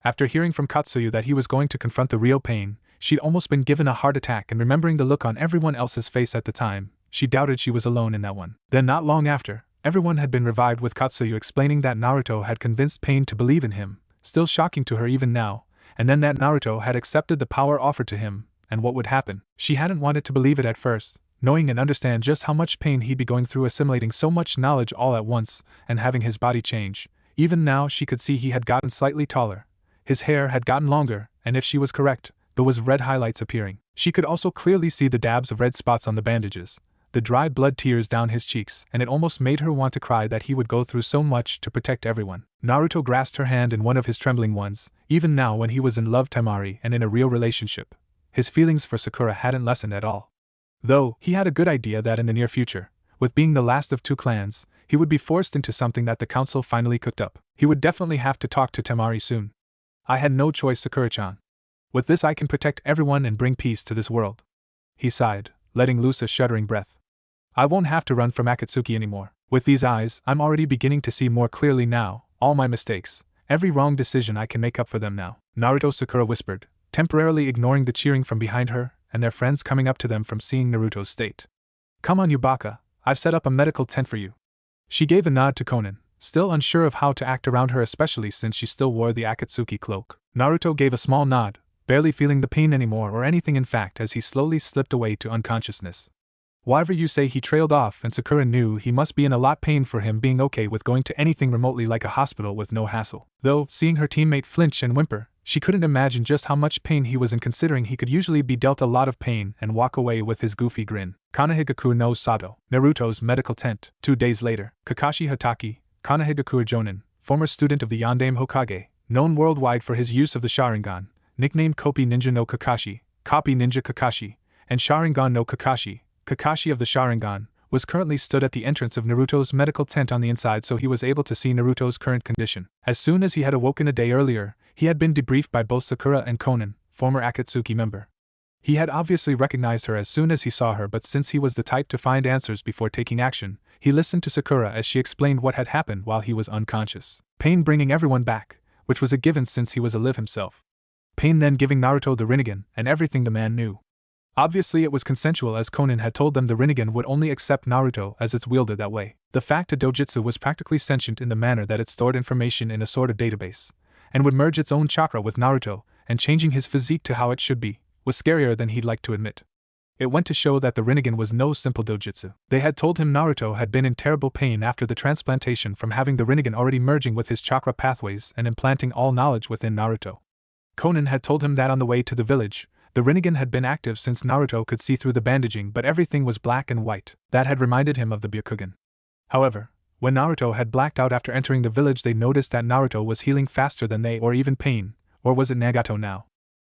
After hearing from Katsuyu that he was going to confront the real pain, she'd almost been given a heart attack, and remembering the look on everyone else's face at the time, she doubted she was alone in that one. Then not long after, everyone had been revived with Katsuyu explaining that Naruto had convinced Pain to believe in him, still shocking to her even now, and then that Naruto had accepted the power offered to him, and what would happen. She hadn't wanted to believe it at first, knowing and understand just how much pain he'd be going through assimilating so much knowledge all at once, and having his body change. Even now she could see he had gotten slightly taller. His hair had gotten longer, and if she was correct, there was red highlights appearing. She could also clearly see the dabs of red spots on the bandages, the dry blood tears down his cheeks, and it almost made her want to cry that he would go through so much to protect everyone. Naruto grasped her hand in one of his trembling ones. Even now, when he was in love Temari and in a real relationship, his feelings for Sakura hadn't lessened at all. Though, he had a good idea that in the near future, with being the last of two clans, he would be forced into something that the council finally cooked up. He would definitely have to talk to Temari soon. "I had no choice, Sakura-chan. With this I can protect everyone and bring peace to this world," he sighed, letting loose a shuddering breath. I won't have to run from Akatsuki anymore. With these eyes, I'm already beginning to see more clearly now, all my mistakes, every wrong decision. I can make up for them now," Naruto Sakura whispered, temporarily ignoring the cheering from behind her and their friends coming up to them from seeing Naruto's state. "Come on, you baka, I've set up a medical tent for you." She gave a nod to Konan, still unsure of how to act around her, especially since she still wore the Akatsuki cloak. Naruto gave a small nod, barely feeling the pain anymore or anything in fact as he slowly slipped away to unconsciousness. Whatever you say, he trailed off, and Sakura knew he must be in a lot of pain for him being okay with going to anything remotely like a hospital with no hassle. Though, seeing her teammate flinch and whimper, she couldn't imagine just how much pain he was in, considering he could usually be dealt a lot of pain and walk away with his goofy grin. Kanahigaku no Sato, Naruto's medical tent. 2 days later, Kakashi Hatake, Kanahigaku Jonin, former student of the Yondaime Hokage, known worldwide for his use of the Sharingan, nicknamed Kopi Ninja no Kakashi, Copy Ninja Kakashi, and Sharingan no Kakashi, Kakashi of the Sharingan, was currently stood at the entrance of Naruto's medical tent on the inside, so he was able to see Naruto's current condition. As soon as he had awoken a day earlier, he had been debriefed by both Sakura and Konan, former Akatsuki member. He had obviously recognized her as soon as he saw her, but since he was the type to find answers before taking action, he listened to Sakura as she explained what had happened while he was unconscious. Pain bringing everyone back, which was a given since he was alive himself. Pain then giving Naruto the Rinnegan, and everything the man knew. Obviously it was consensual, as Konan had told them the Rinnegan would only accept Naruto as its wielder that way. The fact that dojutsu was practically sentient in the manner that it stored information in a sort of database, and would merge its own chakra with Naruto, and changing his physique to how it should be, was scarier than he'd like to admit. It went to show that the Rinnegan was no simple dojutsu. They had told him Naruto had been in terrible pain after the transplantation from having the Rinnegan already merging with his chakra pathways and implanting all knowledge within Naruto. Konan had told him that on the way to the village, the Rinnegan had been active since Naruto could see through the bandaging, but everything was black and white. That had reminded him of the Byakugan. However, when Naruto had blacked out after entering the village, they noticed that Naruto was healing faster than they, or even pain, or was it Nagato now?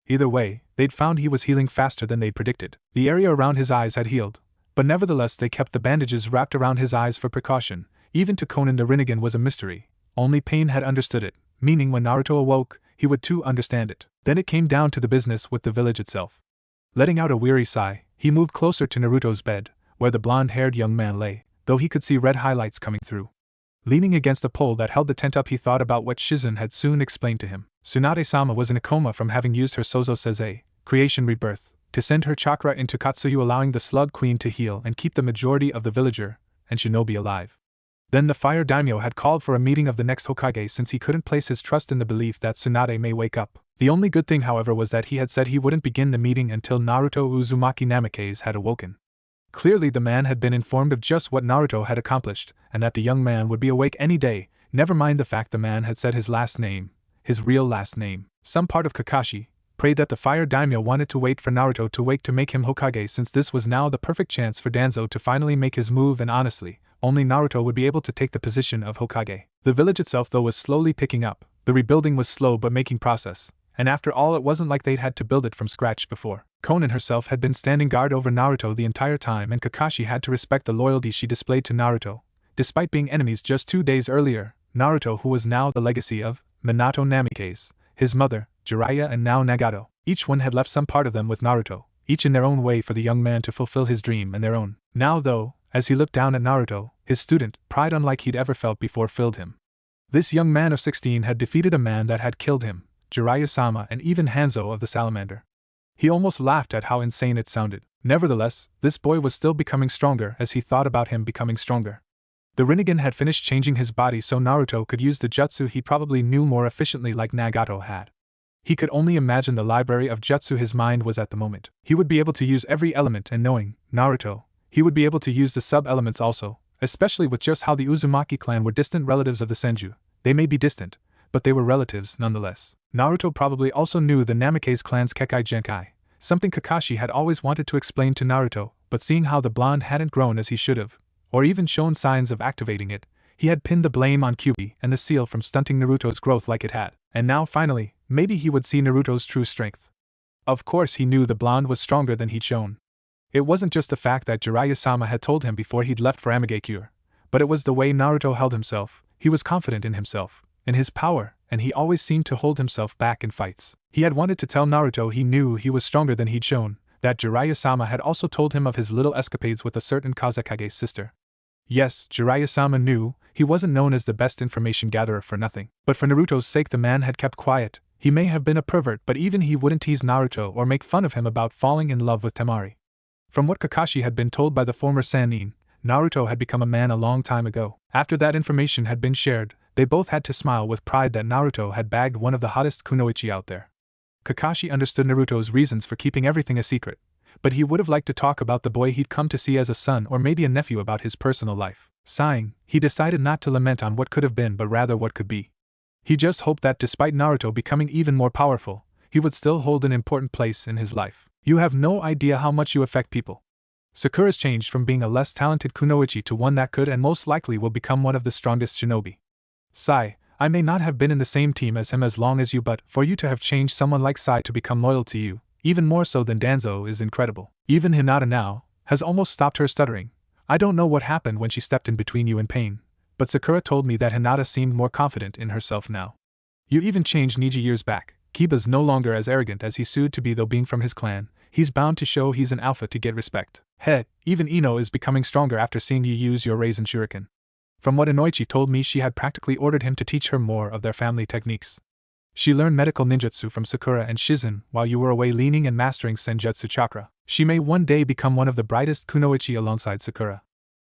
Either way, they'd found he was healing faster than they'd predicted. The area around his eyes had healed, but nevertheless they kept the bandages wrapped around his eyes for precaution. Even to Konan the Rinnegan was a mystery. Only Pain had understood it, meaning when Naruto awoke, he would too understand it. Then it came down to the business with the village itself. Letting out a weary sigh, he moved closer to Naruto's bed, where the blonde-haired young man lay, though he could see red highlights coming through. Leaning against a pole that held the tent up, he thought about what Shizen had soon explained to him. Tsunade-sama was in a coma from having used her Sozo Seize, creation rebirth, to send her chakra into Katsuyu, allowing the Slug Queen to heal and keep the majority of the villager and shinobi alive. Then the Fire Daimyo had called for a meeting of the next Hokage since he couldn't place his trust in the belief that Tsunade may wake up. The only good thing, however, was that he had said he wouldn't begin the meeting until Naruto Uzumaki Namikaze had awoken. Clearly the man had been informed of just what Naruto had accomplished, and that the young man would be awake any day, never mind the fact the man had said his last name, his real last name. Some part of Kakashi prayed that the Fire Daimyo wanted to wait for Naruto to wake to make him Hokage, since this was now the perfect chance for Danzo to finally make his move, and honestly, only Naruto would be able to take the position of Hokage. The village itself, though, was slowly picking up. The rebuilding was slow but making process, and after all it wasn't like they'd had to build it from scratch before. Konan herself had been standing guard over Naruto the entire time, and Kakashi had to respect the loyalty she displayed to Naruto. Despite being enemies just 2 days earlier, Naruto, who was now the legacy of Minato Namikaze, his mother, Jiraiya, and now Nagato, each one had left some part of them with Naruto, each in their own way for the young man to fulfill his dream and their own. Now though, as he looked down at Naruto, his student, pride unlike he'd ever felt before filled him. This young man of 16 had defeated a man that had killed him, Jiraiya-sama, and even Hanzo of the Salamander. He almost laughed at how insane it sounded. Nevertheless, this boy was still becoming stronger as he thought about him becoming stronger. The Rinnegan had finished changing his body so Naruto could use the jutsu he probably knew more efficiently like Nagato had. He could only imagine the library of jutsu his mind was at the moment. He would be able to use every element, and knowing Naruto, he would be able to use the sub-elements also, especially with just how the Uzumaki clan were distant relatives of the Senju. They may be distant, but they were relatives nonetheless. Naruto probably also knew the Namikaze clan's Kekkei Genkai, something Kakashi had always wanted to explain to Naruto, but seeing how the blonde hadn't grown as he should have, or even shown signs of activating it, he had pinned the blame on Kyuubi and the seal from stunting Naruto's growth like it had. And now finally, maybe he would see Naruto's true strength. Of course he knew the blonde was stronger than he'd shown. It wasn't just the fact that Jiraiya-sama had told him before he'd left for Amigakure, but it was the way Naruto held himself. He was confident in himself, in his power, and he always seemed to hold himself back in fights. He had wanted to tell Naruto he knew he was stronger than he'd shown, That Jiraiya-sama had also told him of his little escapades with a certain Kazekage's sister. Yes, Jiraiya-sama knew he wasn't known as the best information gatherer for nothing. But for Naruto's sake the man had kept quiet. He may have been a pervert, but even he wouldn't tease Naruto or make fun of him about falling in love with Temari. From what Kakashi had been told by the former Sannin, Naruto had become a man a long time ago. After that information had been shared, they both had to smile with pride that Naruto had bagged one of the hottest kunoichi out there. Kakashi understood Naruto's reasons for keeping everything a secret, but he would have liked to talk about the boy he'd come to see as a son or maybe a nephew about his personal life. Sighing, he decided not to lament on what could have been but rather what could be. He just hoped that despite Naruto becoming even more powerful, he would still hold an important place in his life. You have no idea how much you affect people. Sakura's changed from being a less talented kunoichi to one that could and most likely will become one of the strongest shinobi. Sai, I may not have been in the same team as him as long as you, but for you to have changed someone like Sai to become loyal to you, even more so than Danzo, is incredible. Even Hinata now has almost stopped her stuttering. I don't know what happened when she stepped in between you in pain, but Sakura told me that Hinata seemed more confident in herself now. You even changed Niji years back. Kiba's no longer as arrogant as he sued to be, though being from his clan, he's bound to show he's an alpha to get respect. Heck, even Ino is becoming stronger after seeing you use your Raisin Shuriken. From what Inoichi told me, she had practically ordered him to teach her more of their family techniques. She learned medical ninjutsu from Sakura and Shizen while you were away leaning and mastering Senjutsu chakra. She may one day become one of the brightest kunoichi alongside Sakura.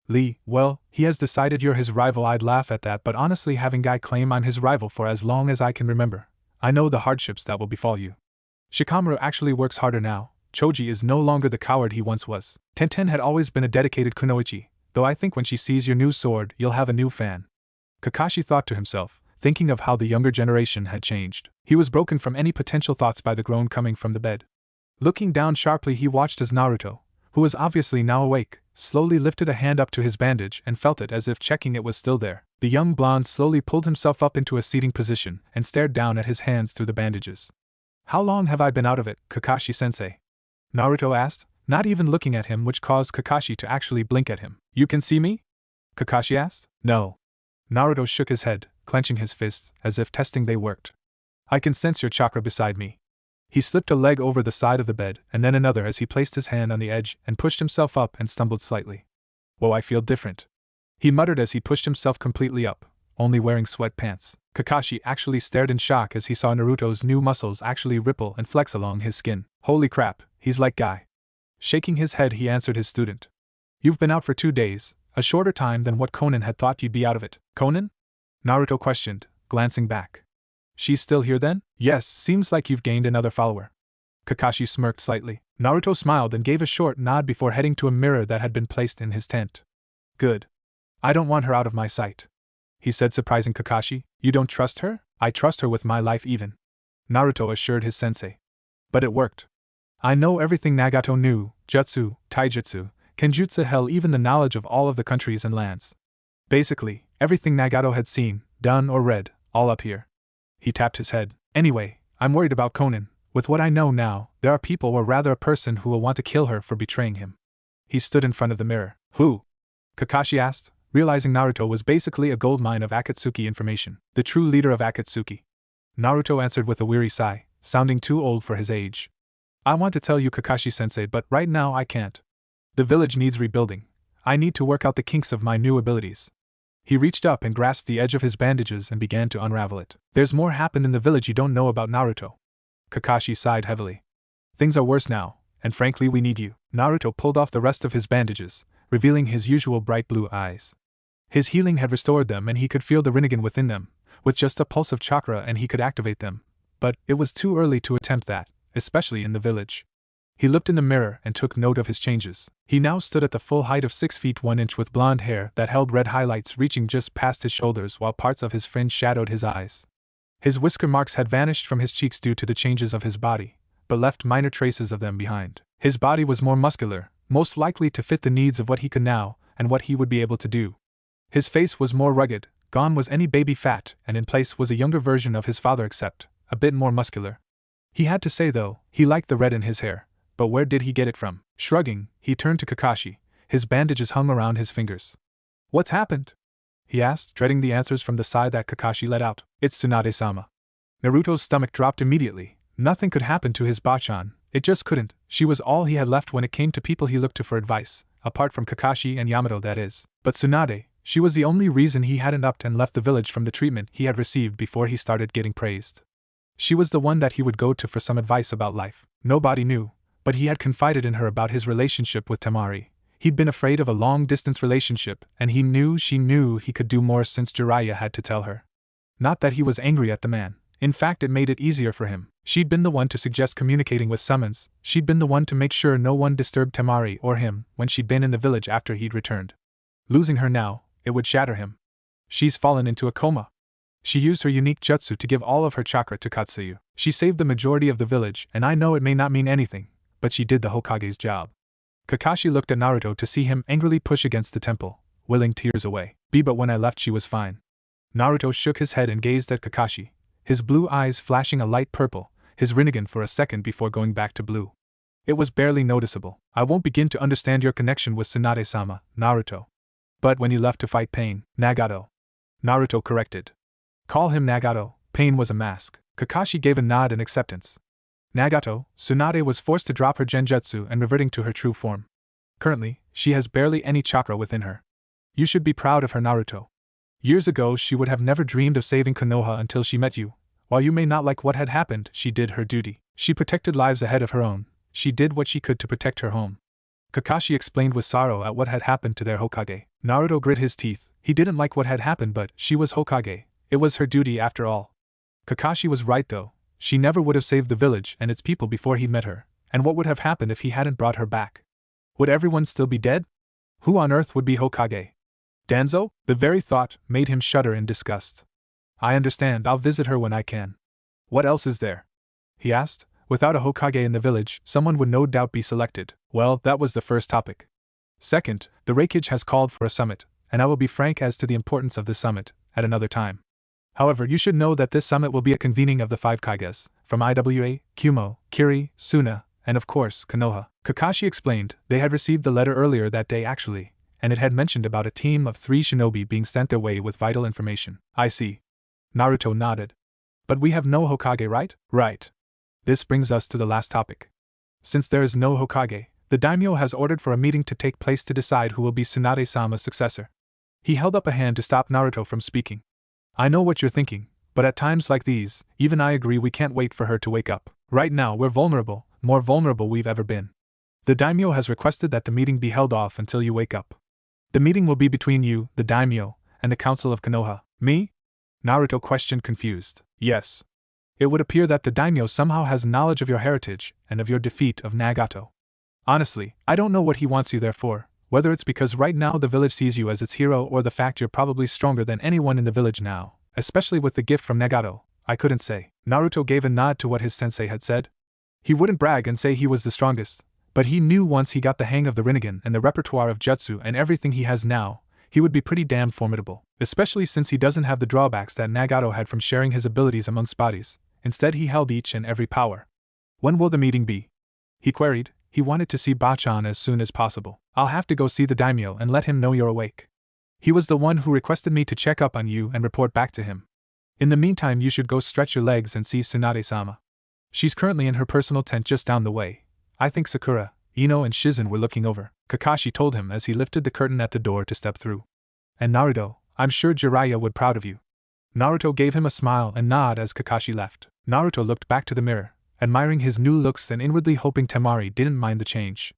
Lee, well, he has decided you're his rival. I'd laugh at that, but honestly, having Guy claim I'm his rival for as long as I can remember, I know the hardships that will befall you. Shikamaru actually works harder now. Choji is no longer the coward he once was. Tenten had always been a dedicated kunoichi, though I think when she sees your new sword, you'll have a new fan. Kakashi thought to himself, thinking of how the younger generation had changed. He was broken from any potential thoughts by the groan coming from the bed. Looking down sharply, he watched as Naruto, who was obviously now awake, slowly lifted a hand up to his bandage and felt it as if checking it was still there. The young blonde slowly pulled himself up into a seating position and stared down at his hands through the bandages. How long have I been out of it, Kakashi-sensei? Naruto asked, not even looking at him, which caused Kakashi to actually blink at him. You can see me? Kakashi asked. No. Naruto shook his head, clenching his fists, as if testing they worked. I can sense your chakra beside me. He slipped a leg over the side of the bed, and then another as he placed his hand on the edge and pushed himself up and stumbled slightly. Whoa, I feel different. He muttered as he pushed himself completely up, only wearing sweatpants. Kakashi actually stared in shock as he saw Naruto's new muscles actually ripple and flex along his skin. Holy crap, he's like Guy. Shaking his head, he answered his student. You've been out for 2 days, a shorter time than what Konan had thought you'd be out of it. Konan? Naruto questioned, glancing back. She's still here then? Yes, seems like you've gained another follower. Kakashi smirked slightly. Naruto smiled and gave a short nod before heading to a mirror that had been placed in his tent. Good. I don't want her out of my sight, he said, surprising Kakashi. You don't trust her? I trust her with my life even, Naruto assured his sensei. But it worked. I know everything Nagato knew, jutsu, taijutsu, kenjutsu, hell, even the knowledge of all of the countries and lands. Basically, everything Nagato had seen, done or read, all up here. He tapped his head. Anyway, I'm worried about Konan. With what I know now, there are people, or rather a person, who will want to kill her for betraying him. He stood in front of the mirror. Who? Kakashi asked, realizing Naruto was basically a goldmine of Akatsuki information. The true leader of Akatsuki. Naruto answered with a weary sigh, sounding too old for his age. I want to tell you, Kakashi-sensei, but right now I can't. The village needs rebuilding. I need to work out the kinks of my new abilities. He reached up and grasped the edge of his bandages and began to unravel it. There's more happened in the village you don't know about, Naruto. Kakashi sighed heavily. Things are worse now, and frankly we need you. Naruto pulled off the rest of his bandages, revealing his usual bright blue eyes. His healing had restored them and he could feel the Rinnegan within them. With just a pulse of chakra and he could activate them. But it was too early to attempt that, especially in the village. He looked in the mirror and took note of his changes. He now stood at the full height of 6 feet 1 inch with blonde hair that held red highlights reaching just past his shoulders, while parts of his fringe shadowed his eyes. His whisker marks had vanished from his cheeks due to the changes of his body, but left minor traces of them behind. His body was more muscular, most likely to fit the needs of what he could now and what he would be able to do. His face was more rugged, gone was any baby fat, and in place was a younger version of his father, except a bit more muscular. He had to say, though, he liked the red in his hair. But where did he get it from? Shrugging, he turned to Kakashi. His bandages hung around his fingers. What's happened? He asked, dreading the answers from the sigh that Kakashi let out. It's Tsunade-sama. Naruto's stomach dropped immediately. Nothing could happen to his Bachan, It just couldn't. She was all he had left when it came to people he looked to for advice, apart from Kakashi and Yamato, that is. But Tsunade, she was the only reason he hadn't upped and left the village from the treatment he had received before he started getting praised. She was the one that he would go to for some advice about life. Nobody knew, but he had confided in her about his relationship with Temari. He'd been afraid of a long-distance relationship, and she knew he could do more since Jiraiya had to tell her. Not that he was angry at the man. In fact, it made it easier for him. She'd been the one to suggest communicating with summons. She'd been the one to make sure no one disturbed Temari or him when she'd been in the village after he'd returned. Losing her now, it would shatter him. She's fallen into a coma. She used her unique jutsu to give all of her chakra to Katsuyu. She saved the majority of the village, and I know it may not mean anything, but she did the Hokage's job. Kakashi looked at Naruto to see him angrily push against the temple, willing tears away. But when I left she was fine. Naruto shook his head and gazed at Kakashi, his blue eyes flashing a light purple, his Rinnegan for a second before going back to blue. It was barely noticeable. I won't begin to understand your connection with Tsunade-sama, Naruto. But when you left to fight Pain, Nagato. Naruto corrected. Call him Nagato. Pain was a mask. Kakashi gave a nod in acceptance. Nagato, Tsunade was forced to drop her genjutsu and reverting to her true form. Currently, she has barely any chakra within her. You should be proud of her, Naruto. Years ago she would have never dreamed of saving Konoha until she met you. While you may not like what had happened, she did her duty. She protected lives ahead of her own. She did what she could to protect her home. Kakashi explained with sorrow at what had happened to their Hokage. Naruto grit his teeth. He didn't like what had happened, but she was Hokage. It was her duty after all. Kakashi was right though. She never would have saved the village and its people before he met her. And what would have happened if he hadn't brought her back? Would everyone still be dead? Who on earth would be Hokage? Danzo? The very thought made him shudder in disgust. I understand, I'll visit her when I can. What else is there? He asked. Without a Hokage in the village, someone would no doubt be selected. Well, that was the first topic. Second, the Hokage has called for a summit, and I will be frank as to the importance of this summit, at another time. However, you should know that this summit will be a convening of the 5 Kages, from Iwa, Kumo, Kiri, Suna, and of course, Konoha. Kakashi explained, they had received the letter earlier that day actually, and it had mentioned about a team of 3 shinobi being sent their way with vital information. I see. Naruto nodded. But we have no Hokage, right? Right. This brings us to the last topic. Since there is no Hokage, the daimyo has ordered for a meeting to take place to decide who will be Tsunade-sama's successor. He held up a hand to stop Naruto from speaking. I know what you're thinking, but at times like these, even I agree we can't wait for her to wake up. Right now we're vulnerable, more vulnerable we've ever been. The daimyo has requested that the meeting be held off until you wake up. The meeting will be between you, the daimyo, and the council of Konoha. Me? Naruto questioned confused. Yes. It would appear that the daimyo somehow has knowledge of your heritage and of your defeat of Nagato. Honestly, I don't know what he wants you there for, whether it's because right now the village sees you as its hero or the fact you're probably stronger than anyone in the village now, especially with the gift from Nagato. I couldn't say. Naruto gave a nod to what his sensei had said. He wouldn't brag and say he was the strongest, but he knew once he got the hang of the Rinnegan and the repertoire of jutsu and everything he has now, he would be pretty damn formidable, especially since he doesn't have the drawbacks that Nagato had from sharing his abilities amongst bodies. Instead he held each and every power. When will the meeting be? He queried. He wanted to see Bachan as soon as possible. I'll have to go see the daimyo and let him know you're awake. He was the one who requested me to check up on you and report back to him. In the meantime you should go stretch your legs and see Tsunade-sama. She's currently in her personal tent just down the way. I think Sakura, Ino and Shizen were looking over, Kakashi told him as he lifted the curtain at the door to step through. And Naruto, I'm sure Jiraiya would proud of you. Naruto gave him a smile and nod as Kakashi left. Naruto looked back to the mirror, admiring his new looks and inwardly hoping Temari didn't mind the change.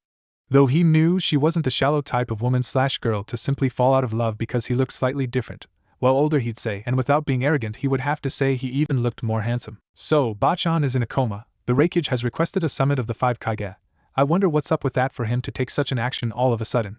Though he knew she wasn't the shallow type of woman/girl to simply fall out of love because he looked slightly different. Well, older he'd say, and without being arrogant he would have to say he even looked more handsome. So, Bachan is in a coma. The Hokage has requested a summit of the 5 Kage. I wonder what's up with that for him to take such an action all of a sudden.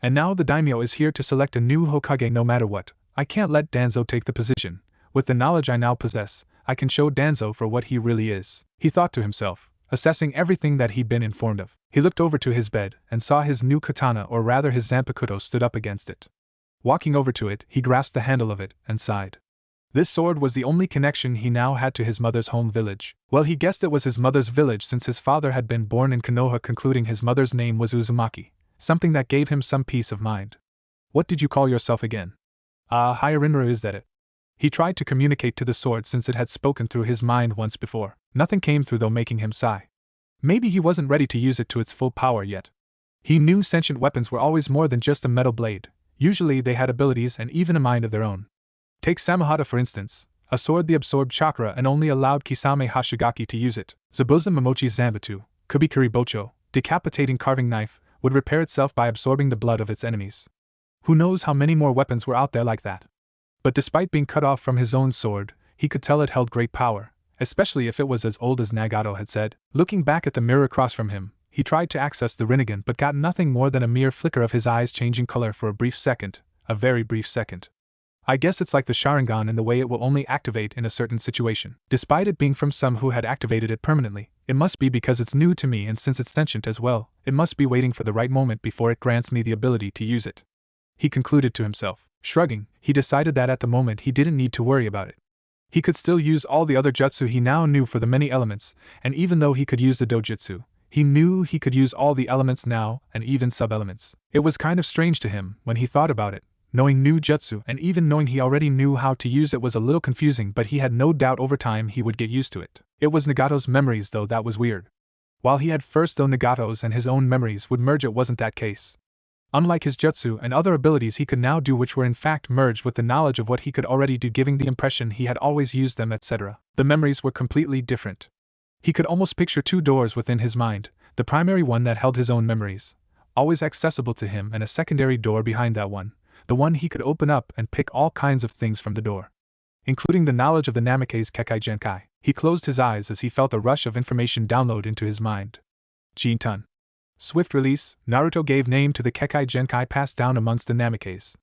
And now the daimyo is here to select a new Hokage no matter what. I can't let Danzo take the position. With the knowledge I now possess, I can show Danzo for what he really is. He thought to himself, assessing everything that he'd been informed of. He looked over to his bed and saw his new katana, or rather his zanpakuto, stood up against it. Walking over to it, he grasped the handle of it and sighed. This sword was the only connection he now had to his mother's home village. Well, he guessed it was his mother's village since his father had been born in Konoha, concluding his mother's name was Uzumaki, something that gave him some peace of mind. What did you call yourself again? Hyarinmaru, is that it? He tried to communicate to the sword since it had spoken through his mind once before. Nothing came through though, making him sigh. Maybe he wasn't ready to use it to its full power yet. He knew sentient weapons were always more than just a metal blade. Usually they had abilities and even a mind of their own. Take Samahata for instance, a sword that absorbed chakra and only allowed Kisame Hashigaki to use it. Zabuza Momochi's Zanbatsu, Kubikuri Bocho, decapitating carving knife, would repair itself by absorbing the blood of its enemies. Who knows how many more weapons were out there like that? But despite being cut off from his own sword, he could tell it held great power, especially if it was as old as Nagato had said. Looking back at the mirror across from him, he tried to access the Rinnegan but got nothing more than a mere flicker of his eyes changing color for a brief second, a very brief second. I guess it's like the Sharingan in the way it will only activate in a certain situation. Despite it being from some who had activated it permanently, it must be because it's new to me, and since it's sentient as well, it must be waiting for the right moment before it grants me the ability to use it. He concluded to himself. Shrugging, he decided that at the moment he didn't need to worry about it. He could still use all the other jutsu he now knew for the many elements, and even though he could use the dojutsu, he knew he could use all the elements now, and even sub-elements. It was kind of strange to him, when he thought about it. Knowing new jutsu and even knowing he already knew how to use it was a little confusing, but he had no doubt over time he would get used to it. It was Nagato's memories though that was weird. While he had first though Nagato's and his own memories would merge, it wasn't that case. Unlike his jutsu and other abilities he could now do, which were in fact merged with the knowledge of what he could already do, giving the impression he had always used them, etc. The memories were completely different. He could almost picture two doors within his mind, the primary one that held his own memories, always accessible to him, and a secondary door behind that one, the one he could open up and pick all kinds of things from the door, including the knowledge of the Namikaze Kekkei Genkai. He closed his eyes as he felt a rush of information download into his mind. Jintan. Swift release, Naruto gave name to the Kekkei Genkai passed down amongst the Namikaze.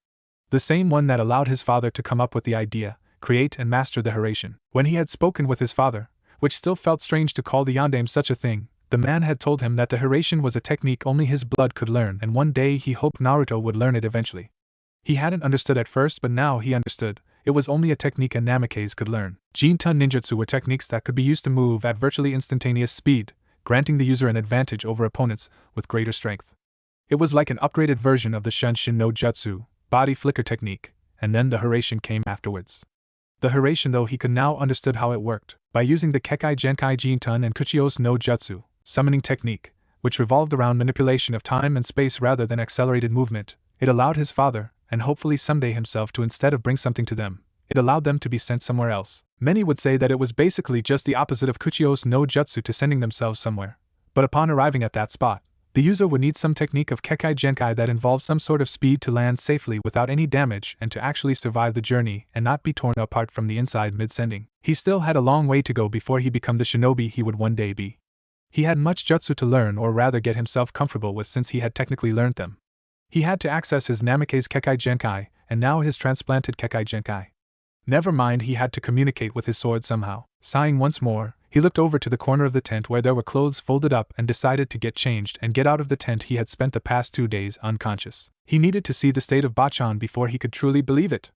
The same one that allowed his father to come up with the idea, create and master the Hiraishin. When he had spoken with his father, which still felt strange to call the Yondaime such a thing, the man had told him that the Hiraishin was a technique only his blood could learn, and one day he hoped Naruto would learn it eventually. He hadn't understood at first, but now he understood. It was only a technique a Namikaze could learn. Jintan ninjutsu were techniques that could be used to move at virtually instantaneous speed, granting the user an advantage over opponents with greater strength. It was like an upgraded version of the Shunshin no Jutsu, body flicker technique, and then the Hiraishin came afterwards. The Hiraishin, though he could now understood how it worked, by using the Kekkei Genkai Jintan and Kuchios no Jutsu, summoning technique, which revolved around manipulation of time and space rather than accelerated movement, it allowed his father, and hopefully someday himself, to instead of bring something to them, it allowed them to be sent somewhere else. Many would say that it was basically just the opposite of Kuchios no Jutsu to sending themselves somewhere. But upon arriving at that spot, the user would need some technique of Kekkei Genkai that involved some sort of speed to land safely without any damage and to actually survive the journey and not be torn apart from the inside mid-sending. He still had a long way to go before he became the shinobi he would one day be. He had much jutsu to learn, or rather get himself comfortable with, since he had technically learned them. He had to access his Namikaze Kekkei Genkai, and now his transplanted Kekkei Genkai. Never mind, he had to communicate with his sword somehow. Sighing once more, he looked over to the corner of the tent where there were clothes folded up and decided to get changed and get out of the tent. He had spent the past 2 days unconscious. He needed to see the state of Bachan before he could truly believe it.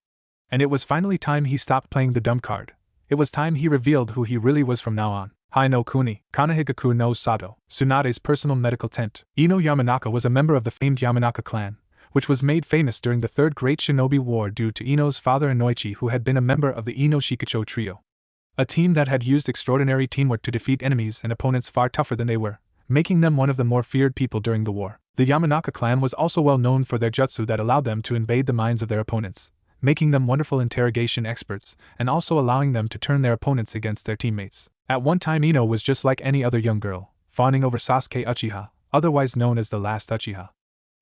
And it was finally time he stopped playing the dumb card. It was time he revealed who he really was from now on. Hai no Kuni, Kanahigaku no Sato, Tsunade's personal medical tent. Ino Yamanaka was a member of the famed Yamanaka clan, which was made famous during the Third Great Shinobi War due to Ino's father Inoichi, who had been a member of the Ino Shikacho trio. A team that had used extraordinary teamwork to defeat enemies and opponents far tougher than they were, making them one of the more feared people during the war. The Yamanaka clan was also well known for their jutsu that allowed them to invade the minds of their opponents, making them wonderful interrogation experts, and also allowing them to turn their opponents against their teammates. At one time Ino was just like any other young girl, fawning over Sasuke Uchiha, otherwise known as the last Uchiha.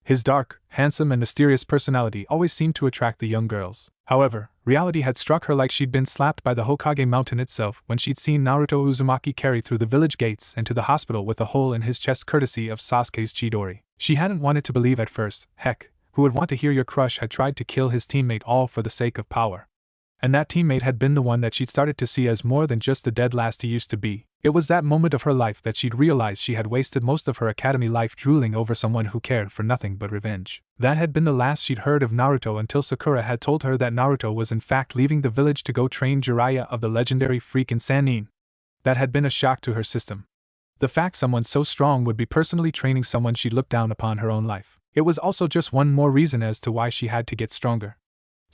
His dark, handsome, and mysterious personality always seemed to attract the young girls. However, reality had struck her like she'd been slapped by the Hokage mountain itself when she'd seen Naruto Uzumaki carried through the village gates and to the hospital with a hole in his chest courtesy of Sasuke's Chidori. She hadn't wanted to believe at first. Heck, who would want to hear your crush had tried to kill his teammate all for the sake of power? And that teammate had been the one that she'd started to see as more than just the dead last he used to be. It was that moment of her life that she'd realized she had wasted most of her academy life drooling over someone who cared for nothing but revenge. That had been the last she'd heard of Naruto until Sakura had told her that Naruto was in fact leaving the village to go train Jiraiya of the legendary freak in Sannin. That had been a shock to her system. The fact someone so strong would be personally training someone she'd looked down upon her own life. It was also just one more reason as to why she had to get stronger.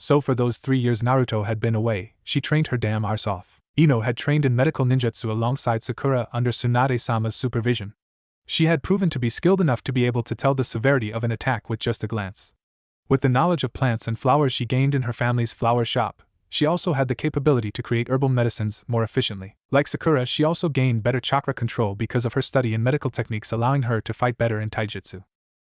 So for those 3 years Naruto had been away, she trained her damn arse off. Ino had trained in medical ninjutsu alongside Sakura under Tsunade-sama's supervision. She had proven to be skilled enough to be able to tell the severity of an attack with just a glance. With the knowledge of plants and flowers she gained in her family's flower shop, she also had the capability to create herbal medicines more efficiently. Like Sakura, she also gained better chakra control because of her study in medical techniques, allowing her to fight better in taijutsu.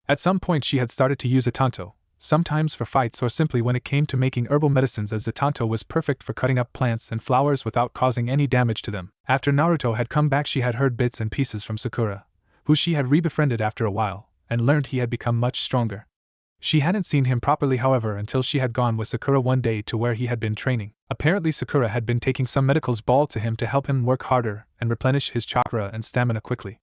At some point she had started to use a tanto, sometimes for fights or simply when it came to making herbal medicines, as the tanto was perfect for cutting up plants and flowers without causing any damage to them. After Naruto had come back, she had heard bits and pieces from Sakura, who she had re-befriended after a while, and learned he had become much stronger. She hadn't seen him properly, however, until she had gone with Sakura one day to where he had been training. Apparently Sakura had been taking some medicals ball to him to help him work harder and replenish his chakra and stamina quickly.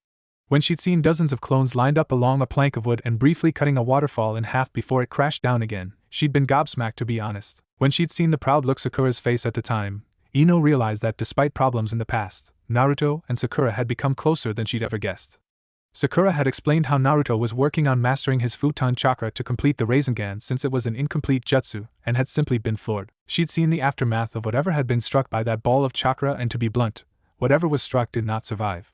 When she'd seen dozens of clones lined up along a plank of wood and briefly cutting a waterfall in half before it crashed down again, she'd been gobsmacked, to be honest. When she'd seen the proud look Sakura's face at the time, Ino realized that despite problems in the past, Naruto and Sakura had become closer than she'd ever guessed. Sakura had explained how Naruto was working on mastering his Futon chakra to complete the Rasengan since it was an incomplete jutsu and had simply been floored. She'd seen the aftermath of whatever had been struck by that ball of chakra, and to be blunt, whatever was struck did not survive.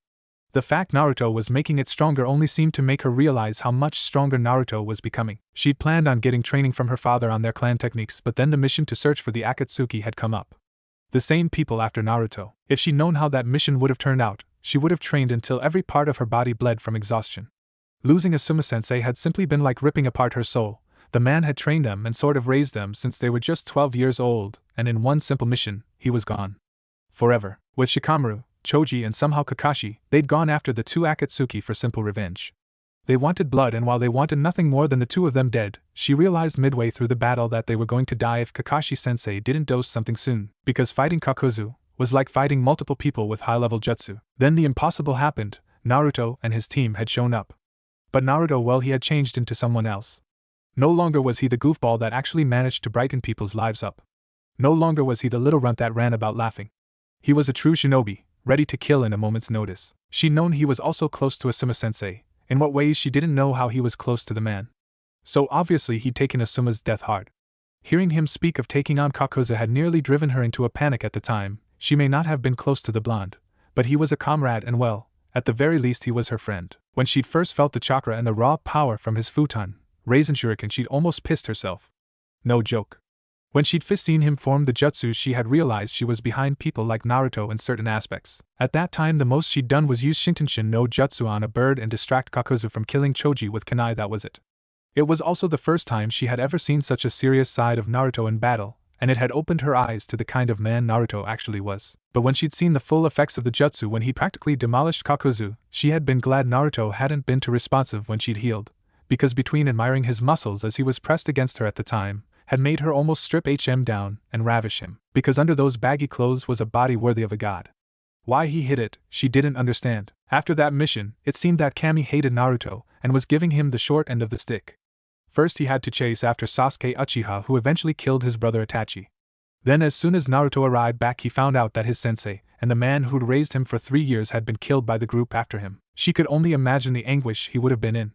The fact Naruto was making it stronger only seemed to make her realize how much stronger Naruto was becoming. She'd planned on getting training from her father on their clan techniques, but then the mission to search for the Akatsuki had come up. The same people after Naruto. If she'd known how that mission would have turned out, she would have trained until every part of her body bled from exhaustion. Losing Asuma-sensei had simply been like ripping apart her soul. The man had trained them and sort of raised them since they were just 12 years old, and in one simple mission, he was gone. Forever. With Shikamaru, Choji and somehow Kakashi, they'd gone after the two Akatsuki for simple revenge. They wanted blood, and while they wanted nothing more than the two of them dead, she realized midway through the battle that they were going to die if Kakashi-sensei didn't do something soon, because fighting Kakuzu was like fighting multiple people with high-level jutsu. Then the impossible happened. Naruto and his team had shown up. But Naruto, well, he had changed into someone else. No longer was he the goofball that actually managed to brighten people's lives up. No longer was he the little runt that ran about laughing. He was a true shinobi, ready to kill in a moment's notice. She'd known he was also close to Asuma-sensei. In what ways she didn't know how he was close to the man. So obviously he'd taken Asuma's death hard. Hearing him speak of taking on Kakuzu had nearly driven her into a panic at the time. She may not have been close to the blonde, but he was a comrade and, well, at the very least he was her friend. When she'd first felt the chakra and the raw power from his futon, Raisin Shuriken, she'd almost pissed herself. No joke. When she'd first seen him form the jutsu, she had realized she was behind people like Naruto in certain aspects. At that time the most she'd done was use Shintenshin no Jutsu on a bird and distract Kakuzu from killing Choji with kunai, that was it. It was also the first time she had ever seen such a serious side of Naruto in battle, and it had opened her eyes to the kind of man Naruto actually was. But when she'd seen the full effects of the jutsu when he practically demolished Kakuzu, she had been glad Naruto hadn't been too responsive when she'd healed, because between admiring his muscles as he was pressed against her at the time, had made her almost strip him down and ravish him, because under those baggy clothes was a body worthy of a god. Why he hid it, she didn't understand. After that mission, it seemed that Kami hated Naruto and was giving him the short end of the stick. First he had to chase after Sasuke Uchiha, who eventually killed his brother Itachi. Then as soon as Naruto arrived back, he found out that his sensei, and the man who'd raised him for 3 years, had been killed by the group after him. She could only imagine the anguish he would have been in.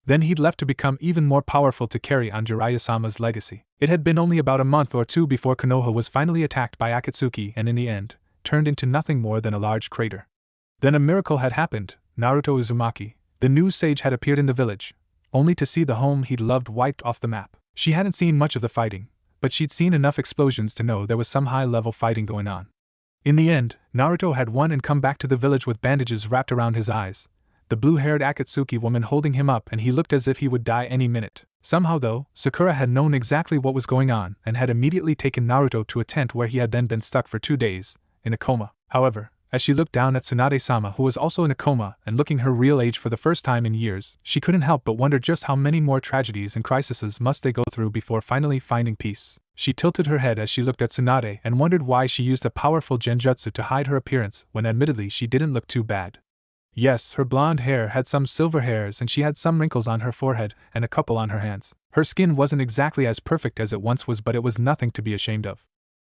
Then he'd left to become even more powerful to carry on Jiraiya-sama's legacy. It had been only about a month or two before Konoha was finally attacked by Akatsuki and in the end, turned into nothing more than a large crater. Then a miracle had happened. Naruto Uzumaki, the new sage, had appeared in the village, only to see the home he'd loved wiped off the map. She hadn't seen much of the fighting, but she'd seen enough explosions to know there was some high-level fighting going on. In the end, Naruto had won and come back to the village with bandages wrapped around his eyes, the blue-haired Akatsuki woman holding him up, and he looked as if he would die any minute. Somehow though, Sakura had known exactly what was going on and had immediately taken Naruto to a tent where he had then been stuck for 2 days, in a coma. However, as she looked down at Tsunade-sama, who was also in a coma and looking her real age for the first time in years, she couldn't help but wonder just how many more tragedies and crises must they go through before finally finding peace. She tilted her head as she looked at Tsunade and wondered why she used a powerful genjutsu to hide her appearance when admittedly she didn't look too bad. Yes, her blonde hair had some silver hairs and she had some wrinkles on her forehead and a couple on her hands. Her skin wasn't exactly as perfect as it once was, but it was nothing to be ashamed of.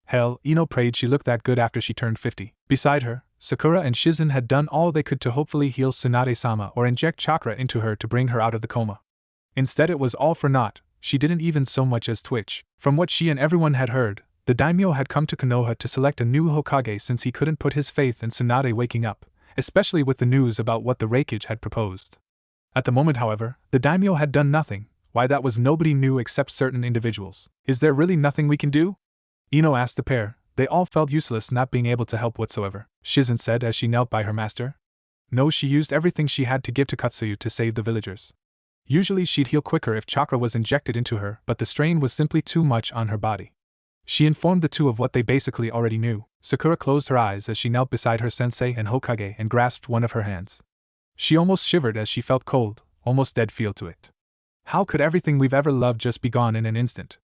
Hell, Ino prayed she looked that good after she turned 50. Beside her, Sakura and Shizen had done all they could to hopefully heal Tsunade-sama or inject chakra into her to bring her out of the coma. Instead it was all for naught. She didn't even so much as twitch. From what she and everyone had heard, the daimyo had come to Konoha to select a new Hokage since he couldn't put his faith in Tsunade waking up, especially with the news about what the Hokage had proposed. At the moment, however, the daimyo had done nothing. Why, that was nobody knew except certain individuals. Is there really nothing we can do? Ino asked the pair. They all felt useless, not being able to help whatsoever, Shizen said as she knelt by her master. No, she used everything she had to give to Katsuyu to save the villagers. Usually she'd heal quicker if chakra was injected into her, but the strain was simply too much on her body. She informed the two of what they basically already knew. Sakura closed her eyes as she knelt beside her sensei and Hokage and grasped one of her hands. She almost shivered as she felt cold, almost dead feel to it. How could everything we've ever loved just be gone in an instant?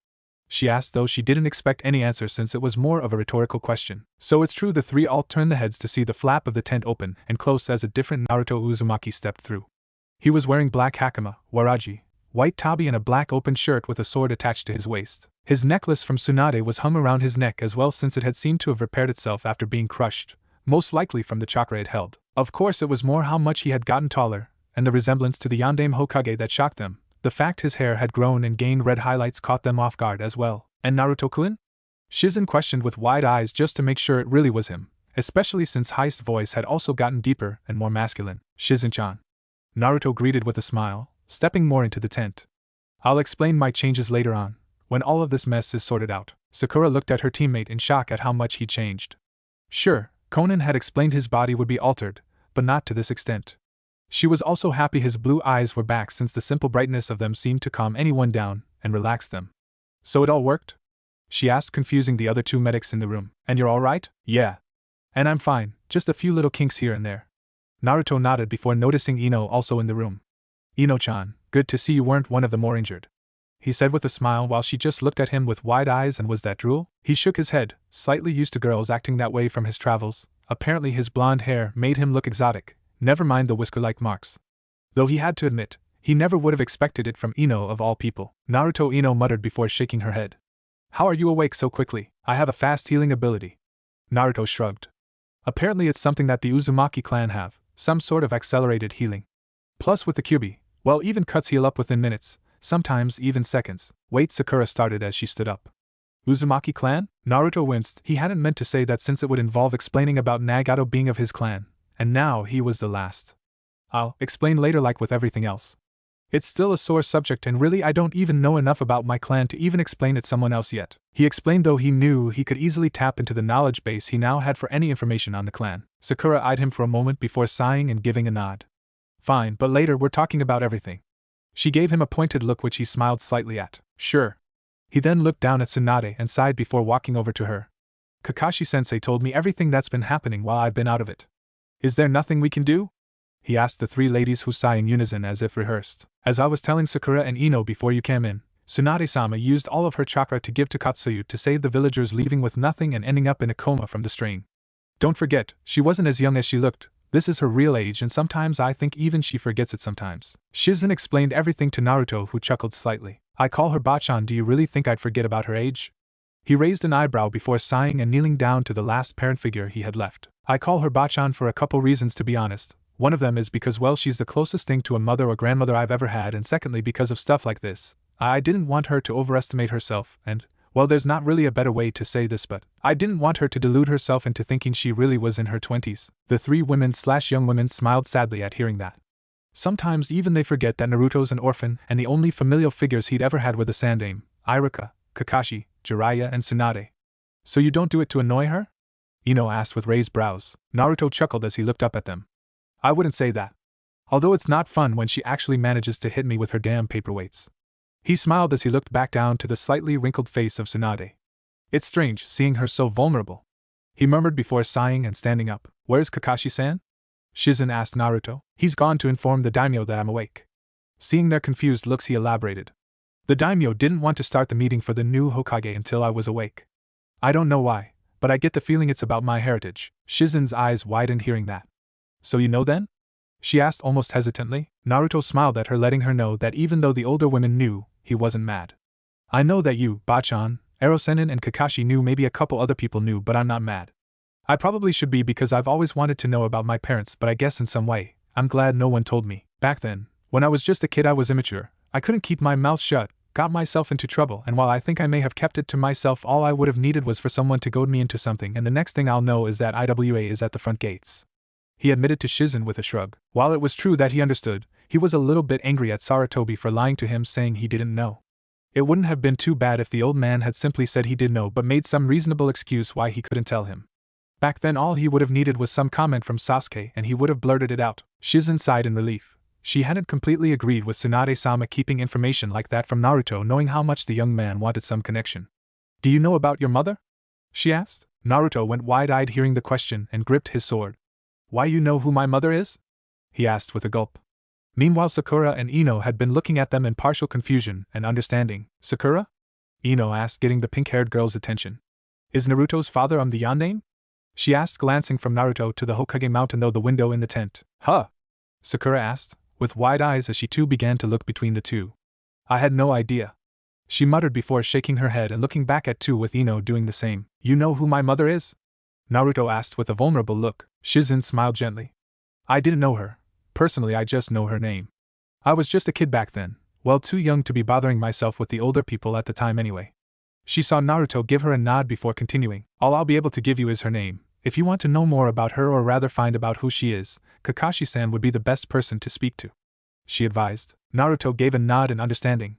She asked, though she didn't expect any answer since it was more of a rhetorical question. So it's true. The three all turned their heads to see the flap of the tent open and close as a different Naruto Uzumaki stepped through. He was wearing black hakama, waraji, white tabi and a black open shirt with a sword attached to his waist. His necklace from Tsunade was hung around his neck as well, since it had seemed to have repaired itself after being crushed, most likely from the chakra it held. Of course, it was more how much he had gotten taller, and the resemblance to the Yondaime Hokage that shocked them. The fact his hair had grown and gained red highlights caught them off guard as well. And Naruto-kun? Shizen questioned with wide eyes just to make sure it really was him, especially since Heist's voice had also gotten deeper and more masculine. Shizen-chan. Naruto greeted with a smile, stepping more into the tent. I'll explain my changes later on, when all of this mess is sorted out. Sakura looked at her teammate in shock at how much he'd changed. Sure, Conan had explained his body would be altered, but not to this extent. She was also happy his blue eyes were back, since the simple brightness of them seemed to calm anyone down and relax them. So it all worked? She asked, confusing the other two medics in the room. And you're alright? Yeah. And I'm fine, just a few little kinks here and there. Naruto nodded before noticing Ino also in the room. Ino-chan, good to see you weren't one of the more injured, he said with a smile while she just looked at him with wide eyes. And was that drool? He shook his head, slightly used to girls acting that way from his travels. Apparently his blonde hair made him look exotic, never mind the whisker-like marks. Though he had to admit, he never would have expected it from Ino of all people. Naruto, Ino muttered before shaking her head. How are you awake so quickly? I have a fast healing ability. Naruto shrugged. Apparently it's something that the Uzumaki clan have, some sort of accelerated healing. Plus with the Kyuubi, well, even cuts heal up within minutes, sometimes even seconds. Wait, Sakura started as she stood up. Uzumaki clan? Naruto winced. He hadn't meant to say that since it would involve explaining about Nagato being of his clan, and now he was the last. I'll explain later, like with everything else. It's still a sore subject, and really I don't even know enough about my clan to even explain it someone else yet. He explained, though he knew he could easily tap into the knowledge base he now had for any information on the clan. Sakura eyed him for a moment before sighing and giving a nod. Fine, but later we're talking about everything. She gave him a pointed look which he smiled slightly at. Sure. He then looked down at Tsunade and sighed before walking over to her. Kakashi-sensei told me everything that's been happening while I've been out of it. Is there nothing we can do? He asked the three ladies, who sighed in unison as if rehearsed. As I was telling Sakura and Ino before you came in, Tsunade-sama used all of her chakra to give to Katsuyu to save the villagers, leaving with nothing and ending up in a coma from the strain. Don't forget, she wasn't as young as she looked. This is her real age, and sometimes I think even she forgets it sometimes. Shizen explained everything to Naruto, who chuckled slightly. I call her Bachan. Do you really think I'd forget about her age? He raised an eyebrow before sighing and kneeling down to the last parent figure he had left. I call her Bachan for a couple reasons, to be honest. One of them is because, well, she's the closest thing to a mother or grandmother I've ever had, and secondly because of stuff like this. I didn't want her to overestimate herself, and, well, there's not really a better way to say this, but I didn't want her to delude herself into thinking she really was in her 20s. The three women/young women smiled sadly at hearing that. Sometimes even they forget that Naruto's an orphan, and the only familial figures he'd ever had were the Sandaime, Iruka, Kakashi, Jiraiya, and Tsunade. So you don't do it to annoy her? Ino asked with raised brows. Naruto chuckled as he looked up at them. I wouldn't say that. Although it's not fun when she actually manages to hit me with her damn paperweights. He smiled as he looked back down to the slightly wrinkled face of Tsunade. It's strange seeing her so vulnerable, he murmured before sighing and standing up. Where's Kakashi-san? Shizen asked Naruto. He's gone to inform the daimyo that I'm awake. Seeing their confused looks, he elaborated. The daimyo didn't want to start the meeting for the new Hokage until I was awake. I don't know why, but I get the feeling it's about my heritage. Shizen's eyes widened hearing that. So you know then? She asked almost hesitantly. Naruto smiled at her, letting her know that even though the older women knew, he wasn't mad. I know that you, Bachan, Erosenin, and Kakashi knew, maybe a couple other people knew, but I'm not mad. I probably should be because I've always wanted to know about my parents, but I guess in some way, I'm glad no one told me. Back then, when I was just a kid, I was immature. I couldn't keep my mouth shut, got myself into trouble, and while I think I may have kept it to myself, all I would have needed was for someone to goad me into something, and the next thing I'll know is that IWA is at the front gates. he admitted to Shizen with a shrug. While it was true that he understood, he was a little bit angry at Sarutobi for lying to him saying he didn't know. It wouldn't have been too bad if the old man had simply said he did know but made some reasonable excuse why he couldn't tell him. Back then all he would have needed was some comment from Sasuke and he would have blurted it out. Shizen sighed in relief. She hadn't completely agreed with Tsunade-sama keeping information like that from Naruto, knowing how much the young man wanted some connection. "Do you know about your mother?" she asked. Naruto went wide-eyed hearing the question and gripped his sword. "Why, you know who my mother is?" he asked with a gulp. Meanwhile Sakura and Ino had been looking at them in partial confusion and understanding. "Sakura?" Ino asked, getting the pink-haired girl's attention. "Is Naruto's father the Yondaime?" she asked, glancing from Naruto to the Hokage mountain through the window in the tent. "Huh?" Sakura asked, with wide eyes as she too began to look between the two. "I had no idea," she muttered before shaking her head and looking back at two with Ino doing the same. "You know who my mother is?" Naruto asked with a vulnerable look. Shizen smiled gently. "I didn't know her. Personally, I just know her name. I was just a kid back then, well, too young to be bothering myself with the older people at the time anyway." She saw Naruto give her a nod before continuing. "All I'll be able to give you is her name. If you want to know more about her or rather find about who she is, Kakashi-san would be the best person to speak to," she advised. Naruto gave a nod in understanding.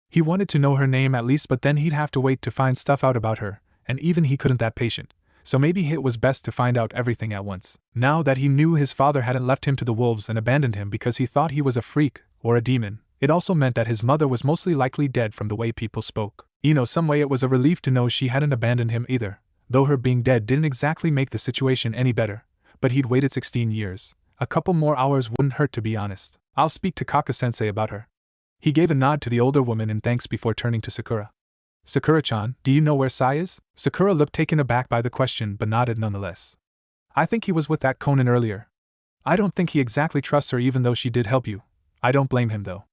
He wanted to know her name at least, but then he'd have to wait to find stuff out about her, and even he couldn't that patient. So maybe it was best to find out everything at once. Now that he knew his father hadn't left him to the wolves and abandoned him because he thought he was a freak or a demon, it also meant that his mother was mostly likely dead from the way people spoke. Some way it was a relief to know she hadn't abandoned him either, though her being dead didn't exactly make the situation any better. But he'd waited 16 years. A couple more hours wouldn't hurt, to be honest. "I'll speak to Kaka-sensei about her." He gave a nod to the older woman in thanks before turning to Sakura. "Sakura-chan, do you know where Sai is?" Sakura looked taken aback by the question but nodded nonetheless. "I think he was with that Konan earlier. I don't think he exactly trusts her even though she did help you. I don't blame him though,"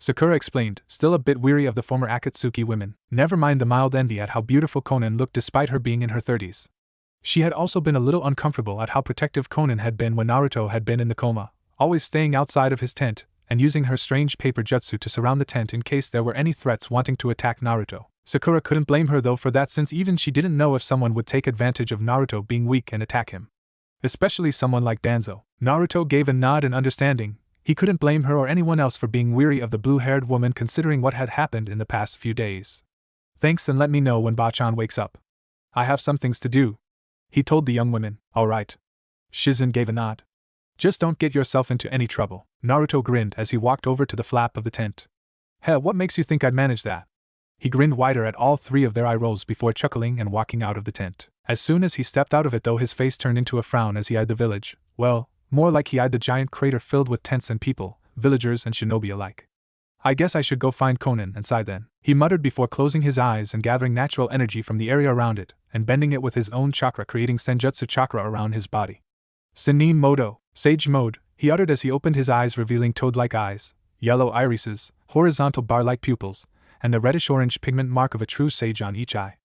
Sakura explained, still a bit weary of the former Akatsuki women. Never mind the mild envy at how beautiful Konan looked despite her being in her 30s. She had also been a little uncomfortable at how protective Konan had been when Naruto had been in the coma, always staying outside of his tent and using her strange paper jutsu to surround the tent in case there were any threats wanting to attack Naruto. Sakura couldn't blame her though for that, since even she didn't know if someone would take advantage of Naruto being weak and attack him. Especially someone like Danzo. Naruto gave a nod in understanding. He couldn't blame her or anyone else for being weary of the blue-haired woman considering what had happened in the past few days. "Thanks, and let me know when Bachan wakes up. I have some things to do," he told the young women. "All right." Shizen gave a nod. "Just don't get yourself into any trouble." Naruto grinned as he walked over to the flap of the tent. "Heh, what makes you think I'd manage that?" He grinned wider at all three of their eye rolls before chuckling and walking out of the tent. As soon as he stepped out of it though, his face turned into a frown as he eyed the village. Well, more like he eyed the giant crater filled with tents and people, villagers and shinobi alike. "I guess I should go find Konan and Sai then," he muttered before closing his eyes and gathering natural energy from the area around it, and bending it with his own chakra, creating Senjutsu chakra around his body. "Senin Modo, Sage Mode," he uttered as he opened his eyes, revealing toad-like eyes, yellow irises, horizontal bar-like pupils, and the reddish-orange pigment mark of a true sage on each eye.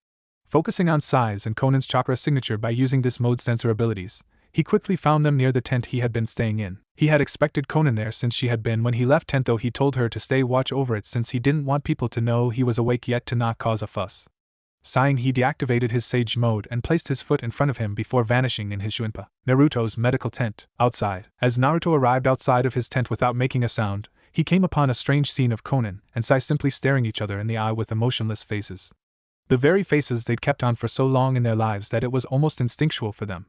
Focusing on Sai's and Konan's chakra signature by using this mode's sensor abilities, he quickly found them near the tent he had been staying in. He had expected Konan there since she had been when he left tent, though he told her to stay watch over it since he didn't want people to know he was awake yet to not cause a fuss. Sighing, he deactivated his sage mode and placed his foot in front of him before vanishing in his Junpa. Naruto's medical tent. Outside. As Naruto arrived outside of his tent without making a sound, he came upon a strange scene of Konan and Sai simply staring each other in the eye with emotionless faces. The very faces they'd kept on for so long in their lives that it was almost instinctual for them.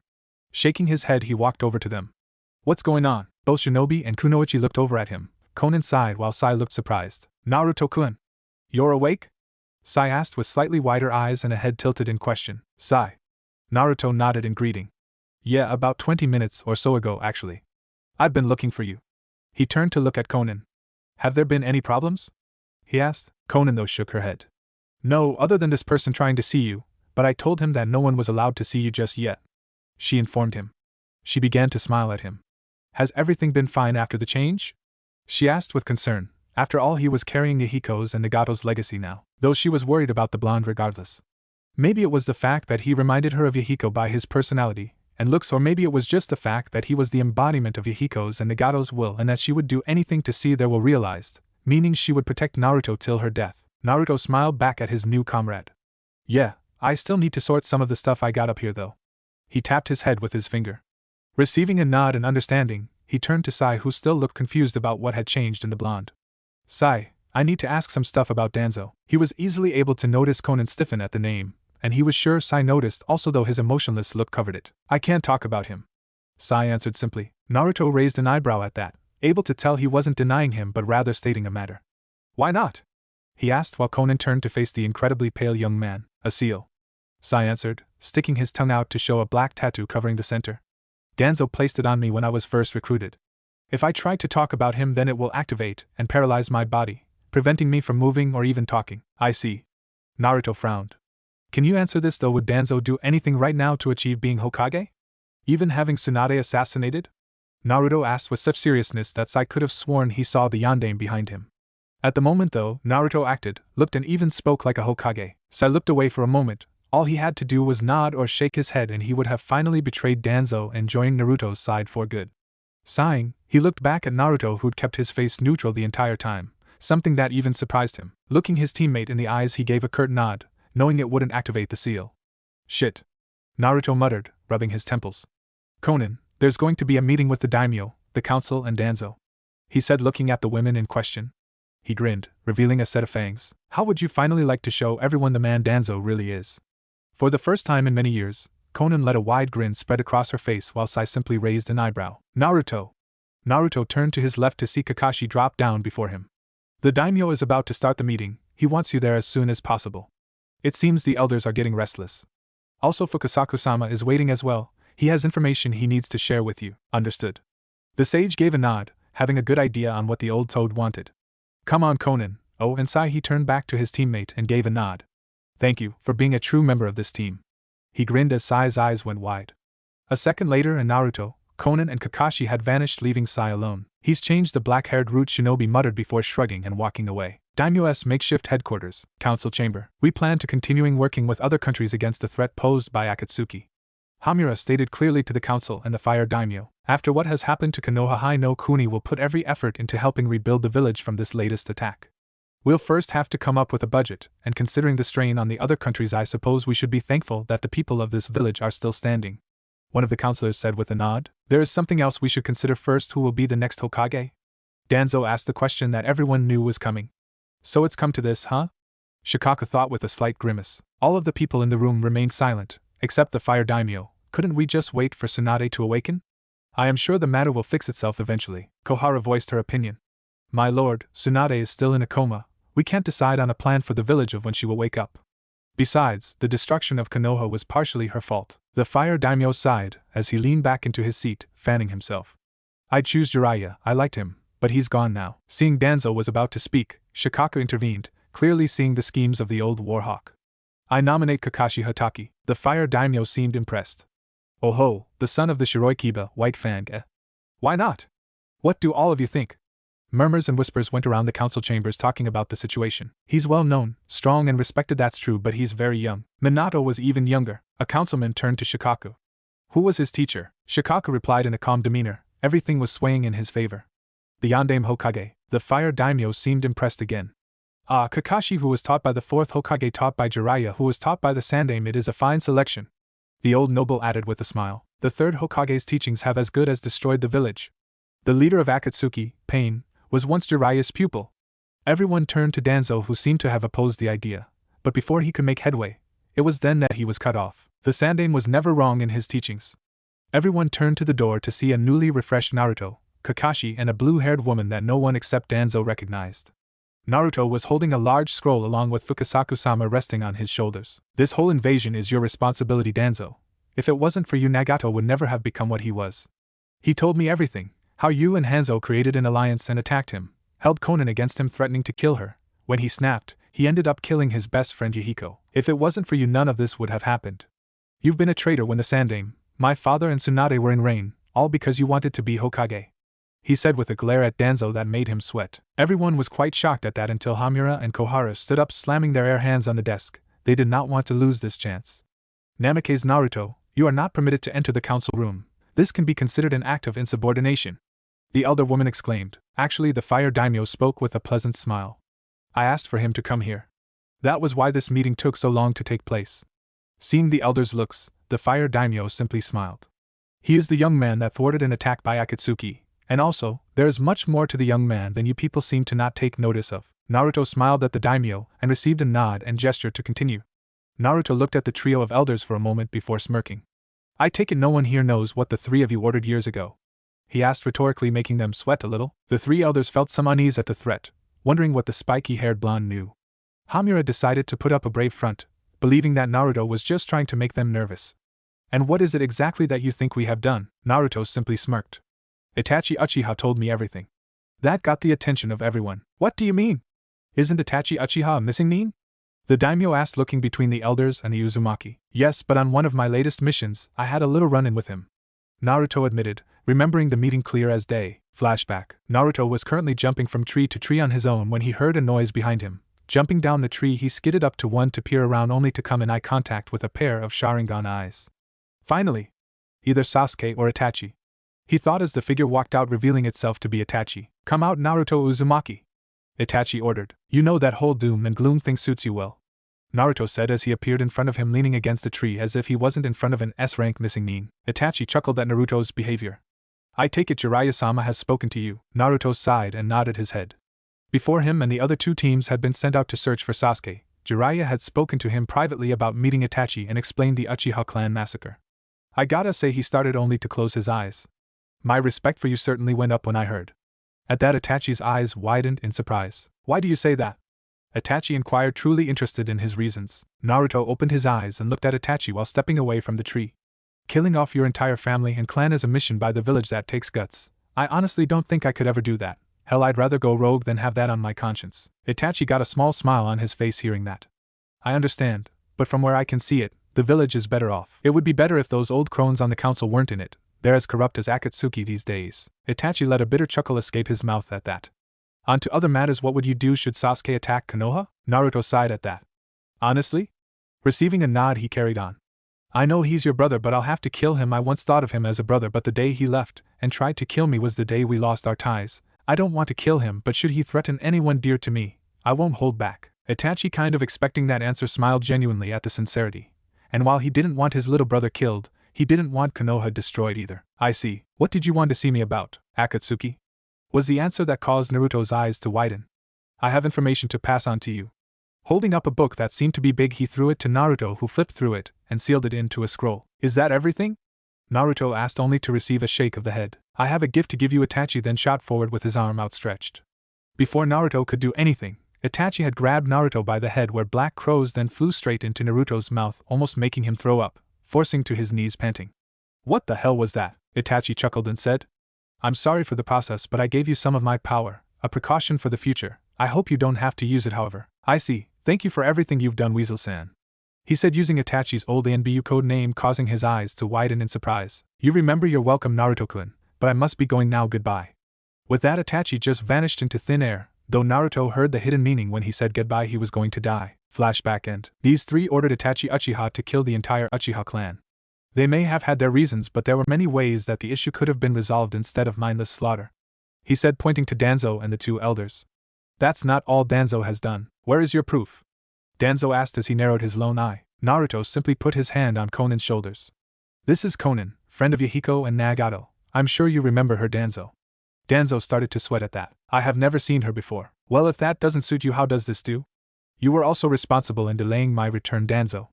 Shaking his head, he walked over to them. "What's going on?" Both Shinobi and Kunoichi looked over at him. Konan sighed while Sai looked surprised. "Naruto-kun, you're awake?" Sai asked with slightly wider eyes and a head tilted in question. "Sai." Naruto nodded in greeting. "Yeah, about 20 minutes or so ago, actually. I've been looking for you." He turned to look at Konan. "Have there been any problems?" he asked. Konan, though, shook her head. "No, other than this person trying to see you, but I told him that no one was allowed to see you just yet," she informed him. She began to smile at him. "Has everything been fine after the change?" she asked with concern. After all, he was carrying Yahiko's and Nagato's legacy now, though she was worried about the blonde regardless. Maybe it was the fact that he reminded her of Yahiko by his personality and looks, or maybe it was just the fact that he was the embodiment of Yahiko's and Nagato's will and that she would do anything to see their will realized, meaning she would protect Naruto till her death. Naruto smiled back at his new comrade. "Yeah, I still need to sort some of the stuff I got up here though." He tapped his head with his finger. Receiving a nod and understanding, he turned to Sai, who still looked confused about what had changed in the blonde. Sai, I need to ask some stuff about Danzo. He was easily able to notice Conan stiffen at the name, and he was sure Sai noticed also, though his emotionless look covered it. I can't talk about him, Sai answered simply. Naruto raised an eyebrow at that, able to tell he wasn't denying him but rather stating a matter. Why not? He asked while Conan turned to face the incredibly pale young man. A seal, Sai answered, sticking his tongue out to show a black tattoo covering the center. Danzo placed it on me when I was first recruited. If I try to talk about him, then it will activate and paralyze my body, preventing me from moving or even talking. I see. Naruto frowned. Can you answer this though? Would Danzo do anything right now to achieve being Hokage? Even having Tsunade assassinated? Naruto asked with such seriousness that Sai could have sworn he saw the yondaime behind him. At the moment though, Naruto acted, looked and even spoke like a Hokage. Sai looked away for a moment. All he had to do was nod or shake his head and he would have finally betrayed Danzo and joined Naruto's side for good. Sighing, he looked back at Naruto, who'd kept his face neutral the entire time, something that even surprised him. Looking his teammate in the eyes, he gave a curt nod, knowing it wouldn't activate the seal. Shit, Naruto muttered, rubbing his temples. Conan, there's going to be a meeting with the daimyo, the council and Danzo, he said, looking at the women in question. He grinned, revealing a set of fangs. How would you finally like to show everyone the man Danzo really is? For the first time in many years, Conan let a wide grin spread across her face while Sai simply raised an eyebrow. Naruto! Naruto turned to his left to see Kakashi drop down before him. The daimyo is about to start the meeting. He wants you there as soon as possible. It seems the elders are getting restless. Also, Fukasaku-sama is waiting as well. He has information he needs to share with you. Understood. The sage gave a nod, having a good idea on what the old toad wanted. Come on, Conan. Oh, and Sai, he turned back to his teammate and gave a nod. Thank you for being a true member of this team. He grinned as Sai's eyes went wide. A second later, and Naruto, Conan and Kakashi had vanished, leaving Sai alone. He's changed, the black-haired root shinobi muttered before shrugging and walking away. Daimyo's makeshift headquarters, council chamber. We plan to continuing working with other countries against the threat posed by Akatsuki. Hamura stated clearly to the council and the fire daimyo. After what has happened to Konoha no Kuni, will put every effort into helping rebuild the village from this latest attack. We'll first have to come up with a budget, and considering the strain on the other countries, I suppose we should be thankful that the people of this village are still standing. One of the councilors said with a nod. There is something else we should consider first. Who will be the next Hokage? Danzo asked the question that everyone knew was coming. So it's come to this, huh? Shikaku thought with a slight grimace. All of the people in the room remained silent, except the fire daimyo. Couldn't we just wait for Tsunade to awaken? I am sure the matter will fix itself eventually. Kohara voiced her opinion. My lord, Tsunade is still in a coma. We can't decide on a plan for the village of when she will wake up. Besides, the destruction of Konoha was partially her fault. The fire daimyo sighed as he leaned back into his seat, fanning himself. I'd choose Jiraiya. I liked him, but he's gone now. Seeing Danzo was about to speak, Shikaku intervened, clearly seeing the schemes of the old warhawk. I nominate Kakashi Hatake. The fire daimyo seemed impressed. Oh ho, the son of the Shiroikiba, White Fang, eh? Why not? What do all of you think? Murmurs and whispers went around the council chambers talking about the situation. He's well known, strong and respected, that's true, but he's very young. Minato was even younger. A councilman turned to Shikaku. Who was his teacher? Shikaku replied in a calm demeanor. Everything was swaying in his favor. The Yondaime Hokage. The fire daimyo seemed impressed again. Ah, Kakashi, who was taught by the fourth Hokage, taught by Jiraiya, who was taught by the Sandaime. It is a fine selection. The old noble added with a smile. The third Hokage's teachings have as good as destroyed the village. The leader of Akatsuki, Pain, was once Jiraiya's pupil. Everyone turned to Danzo, who seemed to have opposed the idea, but before he could make headway, it was then that he was cut off. The Sandaime was never wrong in his teachings. Everyone turned to the door to see a newly refreshed Naruto, Kakashi, and a blue-haired woman that no one except Danzo recognized. Naruto was holding a large scroll along with Fukasaku-sama resting on his shoulders. This whole invasion is your responsibility, Danzo. If it wasn't for you, Nagato would never have become what he was. He told me everything. How you and Hanzo created an alliance and attacked him, held Conan against him, threatening to kill her. When he snapped, he ended up killing his best friend Yahiko. If it wasn't for you, none of this would have happened. You've been a traitor when the Sandaime, my father and Tsunade were in reign, all because you wanted to be Hokage. He said with a glare at Danzo that made him sweat. Everyone was quite shocked at that until Hamura and Kohara stood up, slamming their air hands on the desk. They did not want to lose this chance. Namikaze Naruto, you are not permitted to enter the council room. This can be considered an act of insubordination. The elder woman exclaimed. Actually, the fire daimyo spoke with a pleasant smile. I asked for him to come here. That was why this meeting took so long to take place. Seeing the elder's looks, the fire daimyo simply smiled. He is the young man that thwarted an attack by Akatsuki, and also, there is much more to the young man than you people seem to not take notice of. Naruto smiled at the daimyo and received a nod and gesture to continue. Naruto looked at the trio of elders for a moment before smirking. I take it no one here knows what the three of you ordered years ago? He asked rhetorically, making them sweat a little. The three elders felt some unease at the threat, wondering what the spiky-haired blonde knew. Hamura decided to put up a brave front, believing that Naruto was just trying to make them nervous. And what is it exactly that you think we have done? Naruto simply smirked. Itachi Uchiha told me everything. That got the attention of everyone. What do you mean? Isn't Itachi Uchiha a missing nin? The daimyo asked, looking between the elders and the Uzumaki. Yes, but on one of my latest missions, I had a little run-in with him, Naruto admitted, remembering the meeting clear as day. Flashback. Naruto was currently jumping from tree to tree on his own when he heard a noise behind him. Jumping down the tree, he skidded up to one to peer around, only to come in eye contact with a pair of Sharingan eyes. Finally, either Sasuke or Itachi, he thought as the figure walked out, revealing itself to be Itachi. Come out, Naruto Uzumaki, Itachi ordered. You know that whole doom and gloom thing suits you well, Naruto said as he appeared in front of him, leaning against a tree as if he wasn't in front of an S-rank missing nin. Itachi chuckled at Naruto's behavior. I take it Jiraiya-sama has spoken to you. Naruto sighed and nodded his head. Before him and the other two teams had been sent out to search for Sasuke, Jiraiya had spoken to him privately about meeting Itachi and explained the Uchiha clan massacre. I gotta say, he started only to close his eyes. My respect for you certainly went up when I heard. At that, Itachi's eyes widened in surprise. Why do you say that? Itachi inquired, truly interested in his reasons. Naruto opened his eyes and looked at Itachi while stepping away from the tree. Killing off your entire family and clan is a mission by the village that takes guts. I honestly don't think I could ever do that. Hell, I'd rather go rogue than have that on my conscience. Itachi got a small smile on his face hearing that. I understand, but from where I can see it, the village is better off. It would be better if those old crones on the council weren't in it. They're as corrupt as Akatsuki these days. Itachi let a bitter chuckle escape his mouth at that. On to other matters, what would you do should Sasuke attack Konoha? Naruto sighed at that. Honestly? Receiving a nod, he carried on. I know he's your brother, but I'll have to kill him. I once thought of him as a brother, but the day he left and tried to kill me was the day we lost our ties. I don't want to kill him, but should he threaten anyone dear to me, I won't hold back. Itachi, kind of expecting that answer, smiled genuinely at the sincerity. And while he didn't want his little brother killed, he didn't want Konoha destroyed either. I see. What did you want to see me about, Akatsuki? Was the answer that caused Naruto's eyes to widen. I have information to pass on to you. Holding up a book that seemed to be big, he threw it to Naruto, who flipped through it and sealed it into a scroll. Is that everything? Naruto asked, only to receive a shake of the head. I have a gift to give you. Itachi then shot forward with his arm outstretched. Before Naruto could do anything, Itachi had grabbed Naruto by the head, where black crows then flew straight into Naruto's mouth, almost making him throw up, forcing to his knees, panting. What the hell was that? Itachi chuckled and said. I'm sorry for the process, but I gave you some of my power, a precaution for the future. I hope you don't have to use it, however. I see. Thank you for everything you've done, Weasel-san, he said, using Itachi's old ANBU code name, causing his eyes to widen in surprise. You remember, you're welcome, Naruto-kun, but I must be going now, goodbye. With that, Itachi just vanished into thin air, though Naruto heard the hidden meaning when he said goodbye. He was going to die. Flashback end. These three ordered Itachi Uchiha to kill the entire Uchiha clan. They may have had their reasons, but there were many ways that the issue could have been resolved instead of mindless slaughter, he said, pointing to Danzo and the two elders. That's not all Danzo has done. Where is your proof? Danzo asked as he narrowed his lone eye. Naruto simply put his hand on Konan's shoulders. This is Konan, friend of Yahiko and Nagato. I'm sure you remember her, Danzo. Danzo started to sweat at that. I have never seen her before. Well, if that doesn't suit you, how does this do? You were also responsible in delaying my return, Danzo,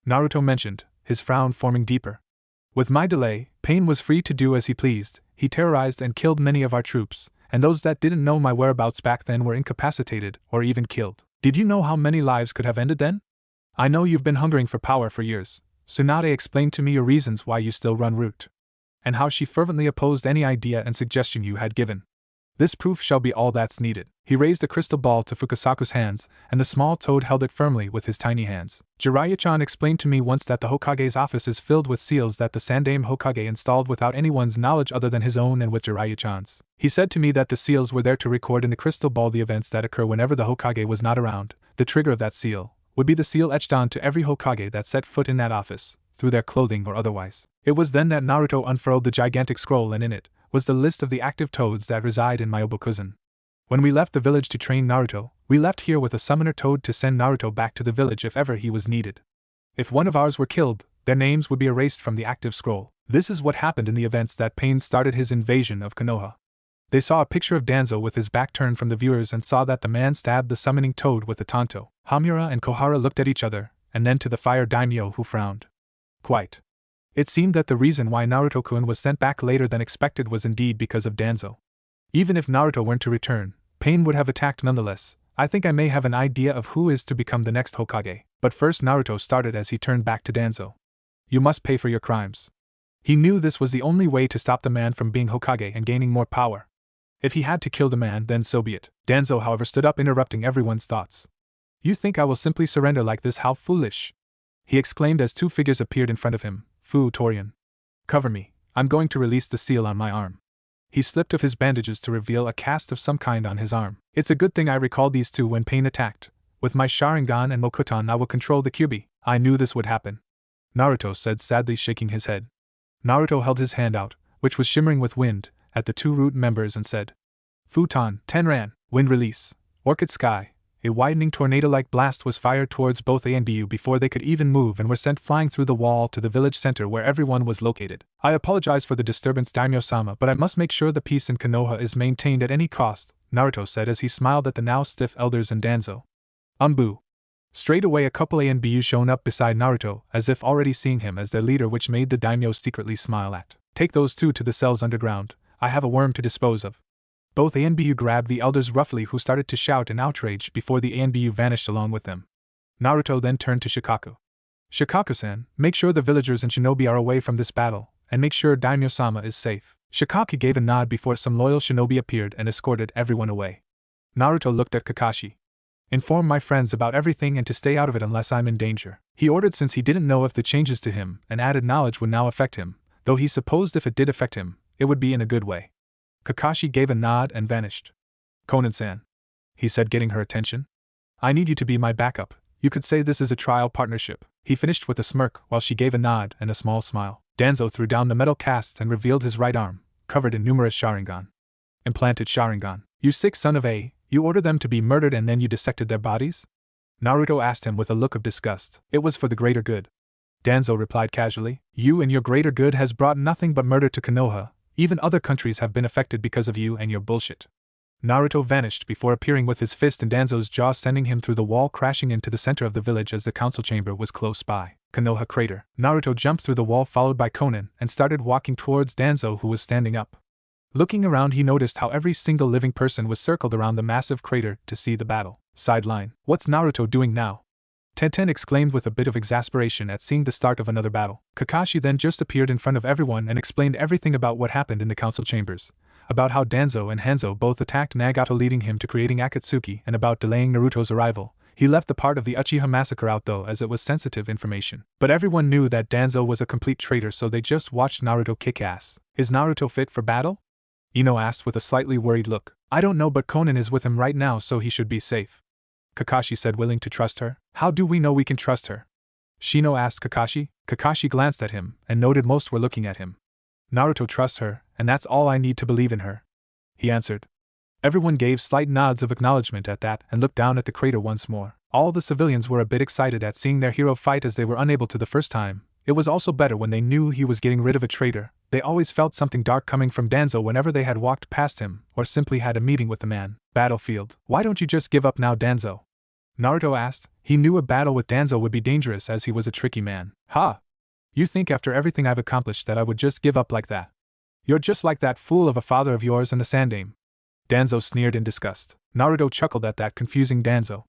Naruto mentioned, his frown forming deeper. With my delay, Pain was free to do as he pleased. He terrorized and killed many of our troops, and those that didn't know my whereabouts back then were incapacitated or even killed. Did you know how many lives could have ended then? I know you've been hungering for power for years. Tsunade explained to me your reasons why you still run Root, and how she fervently opposed any idea and suggestion you had given. This proof shall be all that's needed. He raised a crystal ball to Fukasaku's hands, and the small toad held it firmly with his tiny hands. Jiraiya-chan explained to me once that the Hokage's office is filled with seals that the Sandaime Hokage installed without anyone's knowledge other than his own and with Jiraiya-chan's. He said to me that the seals were there to record in the crystal ball the events that occur whenever the Hokage was not around. The trigger of that seal would be the seal etched onto every Hokage that set foot in that office, through their clothing or otherwise. It was then that Naruto unfurled the gigantic scroll, and in it was the list of the active toads that reside in Myobokuzen. When we left the village to train Naruto, we left here with a summoner toad to send Naruto back to the village if ever he was needed. If one of ours were killed, their names would be erased from the active scroll. This is what happened in the events that Pain started his invasion of Konoha. They saw a picture of Danzo with his back turned from the viewers and saw that the man stabbed the summoning toad with a tanto. Hamura and Kohara looked at each other, and then to the fire daimyo, who frowned. Quite. It seemed that the reason why Naruto-kun was sent back later than expected was indeed because of Danzo. Even if Naruto weren't to return, Pain would have attacked nonetheless. I think I may have an idea of who is to become the next Hokage. But first Naruto started as he turned back to Danzo. You must pay for your crimes. He knew this was the only way to stop the man from being Hokage and gaining more power. If he had to kill the man, then so be it. Danzo, however, stood up, interrupting everyone's thoughts. You think I will simply surrender like this? How foolish! He exclaimed as two figures appeared in front of him. Fu Torian. Cover me, I'm going to release the seal on my arm. He slipped off his bandages to reveal a cast of some kind on his arm. It's a good thing I recalled these two when Pain attacked. With my Sharingan and Mokuton I will control the Kyuubi. I knew this would happen. Naruto said, sadly shaking his head. Naruto held his hand out, which was shimmering with wind, at the two root members and said, Futon, Tenran, wind release, Orchid Sky. A widening tornado-like blast was fired towards both A and BU before they could even move and were sent flying through the wall to the village center where everyone was located. I apologize for the disturbance, Daimyo-sama, but I must make sure the peace in Konoha is maintained at any cost, Naruto said as he smiled at the now stiff elders and Danzo. Boo. Straight away a couple A and BU shown up beside Naruto, as if already seeing him as their leader, which made the daimyo secretly smile at. Take those two to the cells underground, I have a worm to dispose of. Both A and BU grabbed the elders roughly, who started to shout in outrage before the A and BU vanished along with them. Naruto then turned to Shikaku. Shikaku-san, make sure the villagers and shinobi are away from this battle, and make sure Daimyo-sama is safe. Shikaku gave a nod before some loyal shinobi appeared and escorted everyone away. Naruto looked at Kakashi. Inform my friends about everything and to stay out of it unless I'm in danger, he ordered, since he didn't know if the changes to him and added knowledge would now affect him, though he supposed if it did affect him, it would be in a good way. Kakashi gave a nod and vanished. Konan-san, he said, getting her attention. I need you to be my backup. You could say this is a trial partnership. He finished with a smirk while she gave a nod and a small smile. Danzo threw down the metal casts and revealed his right arm, covered in numerous Sharingan. Implanted Sharingan. You sick son of a, you ordered them to be murdered and then you dissected their bodies? Naruto asked him with a look of disgust. It was for the greater good. Danzo replied casually. You and your greater good has brought nothing but murder to Konoha. Even other countries have been affected because of you and your bullshit. Naruto vanished before appearing with his fist in Danzo's jaw, sending him through the wall, crashing into the center of the village as the council chamber was close by. Konoha crater. Naruto jumped through the wall followed by Konan and started walking towards Danzo, who was standing up. Looking around, he noticed how every single living person was circled around the massive crater to see the battle. Sideline. What's Naruto doing now? Tenten exclaimed with a bit of exasperation at seeing the start of another battle. Kakashi then just appeared in front of everyone and explained everything about what happened in the council chambers, about how Danzo and Hanzo both attacked Nagato, leading him to creating Akatsuki, and about delaying Naruto's arrival. He left the part of the Uchiha massacre out though, as it was sensitive information. But everyone knew that Danzo was a complete traitor, so they just watched Naruto kick ass. Is Naruto fit for battle? Ino asked with a slightly worried look. I don't know, but Konan is with him right now, so he should be safe. Kakashi said, willing to trust her. How do we know we can trust her? Shino asked Kakashi. Kakashi glanced at him and noted most were looking at him. Naruto trusts her, and that's all I need to believe in her, he answered. Everyone gave slight nods of acknowledgement at that and looked down at the crater once more. All the civilians were a bit excited at seeing their hero fight, as they were unable to the first time. It was also better when they knew he was getting rid of a traitor. They always felt something dark coming from Danzo whenever they had walked past him or simply had a meeting with the man. Battlefield. Why don't you just give up now, Danzo? Naruto asked. He knew a battle with Danzo would be dangerous as he was a tricky man. Ha! You think after everything I've accomplished that I would just give up like that? You're just like that fool of a father of yours and the Sandame. Danzo sneered in disgust. Naruto chuckled at that, confusing Danzo.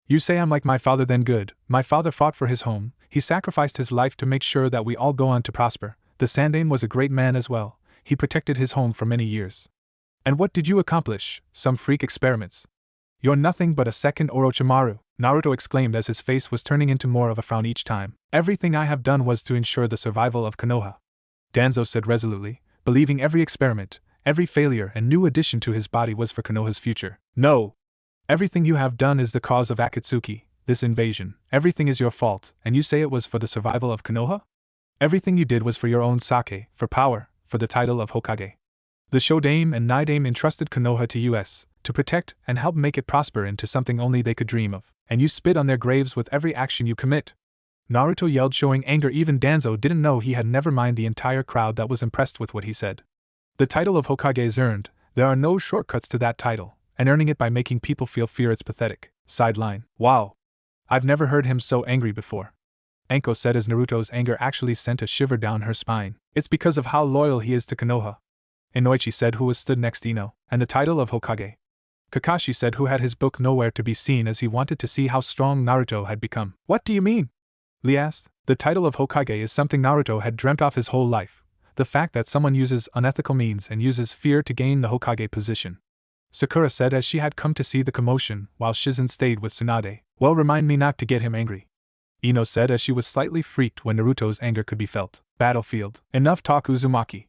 You say I'm like my father, then good. My father fought for his home. He sacrificed his life to make sure that we all go on to prosper. The Sandame was a great man as well. He protected his home for many years. And what did you accomplish? Some freak experiments. You're nothing but a second Orochimaru, Naruto exclaimed as his face was turning into more of a frown each time. Everything I have done was to ensure the survival of Konoha, Danzo said resolutely, believing every experiment, every failure and new addition to his body was for Konoha's future. No! Everything you have done is the cause of Akatsuki, this invasion. Everything is your fault, and you say it was for the survival of Konoha? Everything you did was for your own sake, for power, for the title of Hokage. The Shodame and Nidame entrusted Konoha to us, to protect and help make it prosper into something only they could dream of, and you spit on their graves with every action you commit. Naruto yelled, showing anger. Even Danzo didn't know he had. Never mind the entire crowd that was impressed with what he said. The title of Hokage is earned. There are no shortcuts to that title, and earning it by making people feel fear, it's pathetic. Sideline. Wow. I've never heard him so angry before. Anko said as Naruto's anger actually sent a shiver down her spine. It's because of how loyal he is to Konoha. Inoichi said, who was stood next to Ino, and the title of Hokage. Kakashi said, who had his book nowhere to be seen as he wanted to see how strong Naruto had become. What do you mean? Lee asked. The title of Hokage is something Naruto had dreamt of his whole life. The fact that someone uses unethical means and uses fear to gain the Hokage position. Sakura said as she had come to see the commotion while Shizen stayed with Tsunade. Well, remind me not to get him angry. Ino said as she was slightly freaked when Naruto's anger could be felt. Battlefield. Enough talk, Uzumaki.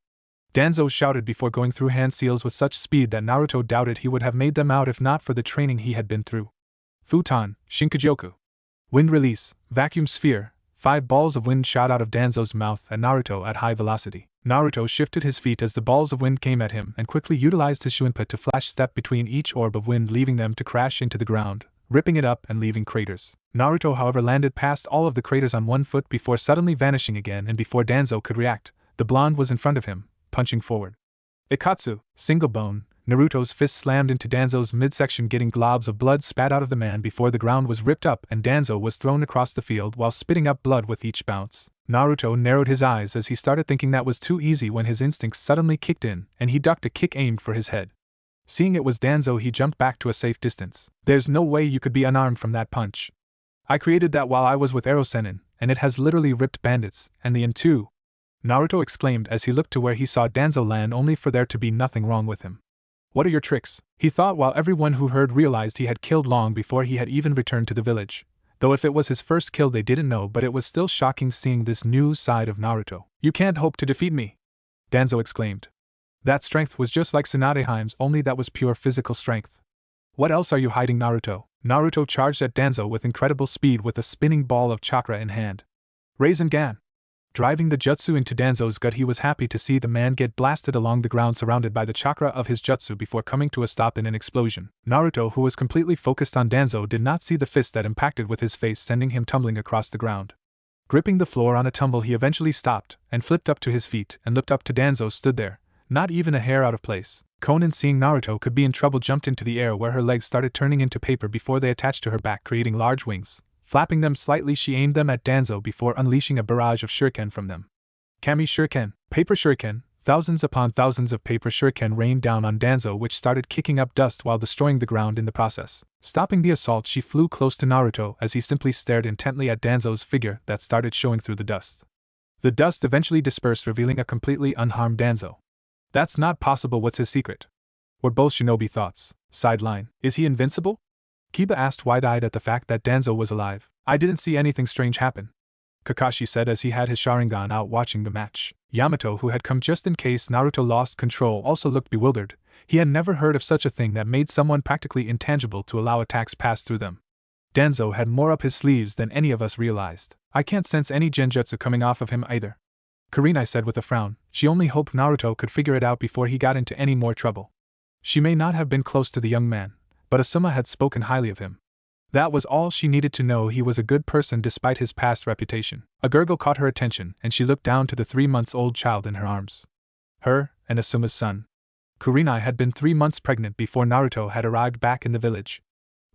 Danzo shouted before going through hand seals with such speed that Naruto doubted he would have made them out if not for the training he had been through. Futon, Shinkajoku. Wind release, vacuum sphere. 5 balls of wind shot out of Danzo's mouth at Naruto at high velocity. Naruto shifted his feet as the balls of wind came at him and quickly utilized his Shuinpa to flash step between each orb of wind, leaving them to crash into the ground, ripping it up and leaving craters. Naruto, however, landed past all of the craters on 1 foot before suddenly vanishing again, and before Danzo could react, the blonde was in front of him, punching forward. Ikatsu, single bone. Naruto's fist slammed into Danzo's midsection, getting globs of blood spat out of the man before the ground was ripped up and Danzo was thrown across the field while spitting up blood with each bounce. Naruto narrowed his eyes as he started thinking that was too easy when his instincts suddenly kicked in and he ducked a kick aimed for his head. Seeing it was Danzo, he jumped back to a safe distance. There's no way you could be unarmed from that punch. I created that while I was with Erosenin, and it has literally ripped bandits, and the in too. Naruto exclaimed as he looked to where he saw Danzo land, only for there to be nothing wrong with him. What are your tricks? He thought, while everyone who heard realized he had killed long before he had even returned to the village. Though if it was his first kill they didn't know, but it was still shocking seeing this new side of Naruto. You can't hope to defeat me, Danzo exclaimed. That strength was just like Tsunade's, only that was pure physical strength. What else are you hiding, Naruto? Naruto charged at Danzo with incredible speed with a spinning ball of chakra in hand. Rinnegan. Driving the jutsu into Danzo's gut, he was happy to see the man get blasted along the ground surrounded by the chakra of his jutsu before coming to a stop in an explosion. Naruto, who was completely focused on Danzo, did not see the fist that impacted with his face, sending him tumbling across the ground. Gripping the floor on a tumble, he eventually stopped and flipped up to his feet and looked up to Danzo, stood there, not even a hair out of place. Konan, seeing Naruto could be in trouble, jumped into the air where her legs started turning into paper before they attached to her back, creating large wings. Flapping them slightly, she aimed them at Danzo before unleashing a barrage of shuriken from them. Kami shuriken, paper shuriken. Thousands upon thousands of paper shuriken rained down on Danzo, which started kicking up dust while destroying the ground in the process. Stopping the assault, she flew close to Naruto as he simply stared intently at Danzo's figure that started showing through the dust. The dust eventually dispersed, revealing a completely unharmed Danzo. That's not possible. What's his secret? Were both shinobi thoughts. Sideline. Is he invincible? Kiba asked, wide-eyed at the fact that Danzo was alive. I didn't see anything strange happen, Kakashi said as he had his Sharingan out watching the match. Yamato, who had come just in case Naruto lost control, also looked bewildered. He had never heard of such a thing that made someone practically intangible to allow attacks pass through them. Danzo had more up his sleeves than any of us realized. I can't sense any genjutsu coming off of him either, Kurenai said with a frown. She only hoped Naruto could figure it out before he got into any more trouble. She may not have been close to the young man, but Asuma had spoken highly of him. That was all she needed to know. He was a good person despite his past reputation. A gurgle caught her attention, and she looked down to the 3-month-old child in her arms. Her and Asuma's son. Kurenai had been 3 months pregnant before Naruto had arrived back in the village.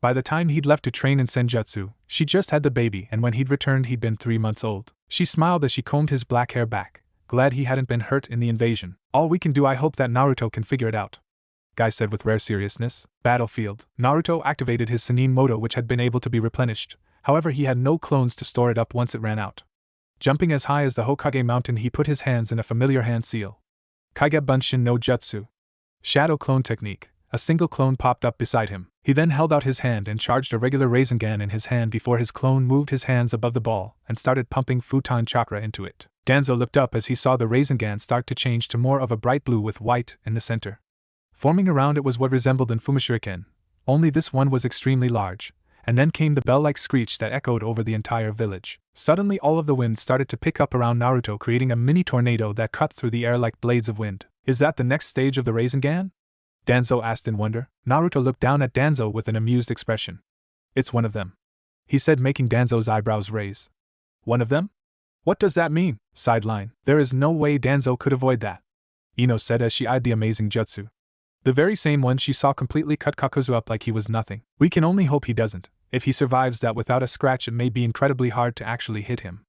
By the time he'd left to train in Senjutsu, she just had the baby, and when he'd returned he'd been 3 months old. She smiled as she combed his black hair back, glad he hadn't been hurt in the invasion. All we can do, I hope that Naruto can figure it out, Guy said with rare seriousness. Battlefield. Naruto activated his Sannin Moto, which had been able to be replenished. However, he had no clones to store it up once it ran out. Jumping as high as the Hokage mountain, he put his hands in a familiar hand seal. Kage Bunshin no Jutsu. Shadow clone technique. A single clone popped up beside him. He then held out his hand and charged a regular Rinnegan in his hand before his clone moved his hands above the ball and started pumping Futon chakra into it. Danzo looked up as he saw the Rinnegan start to change to more of a bright blue with white in the center. Forming around it was what resembled an Fumashuriken, only this one was extremely large, and then came the bell-like screech that echoed over the entire village. Suddenly all of the wind started to pick up around Naruto, creating a mini tornado that cut through the air like blades of wind. Is that the next stage of the Rinnegan? Danzo asked in wonder. Naruto looked down at Danzo with an amused expression. It's one of them, he said, making Danzo's eyebrows raise. One of them? What does that mean? Sideline. There is no way Danzo could avoid that, Ino said as she eyed the amazing jutsu. The very same one she saw completely cut Kakuzu up like he was nothing. We can only hope he doesn't. If he survives that without a scratch, it may be incredibly hard to actually hit him,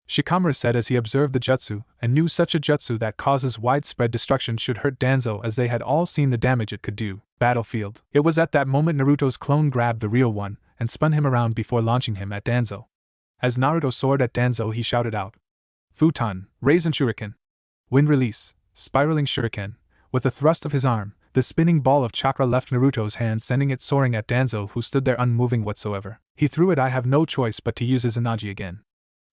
Shikamaru said as he observed the jutsu, and knew such a jutsu that causes widespread destruction should hurt Danzo, as they had all seen the damage it could do. Battlefield. It was at that moment Naruto's clone grabbed the real one and spun him around before launching him at Danzo. As Naruto soared at Danzo, he shouted out, "Futon, Raisin Shuriken!" Wind release, spiraling shuriken. With a thrust of his arm, the spinning ball of chakra left Naruto's hand, sending it soaring at Danzo, who stood there unmoving whatsoever. He threw it. I have no choice but to use his Izanagi again,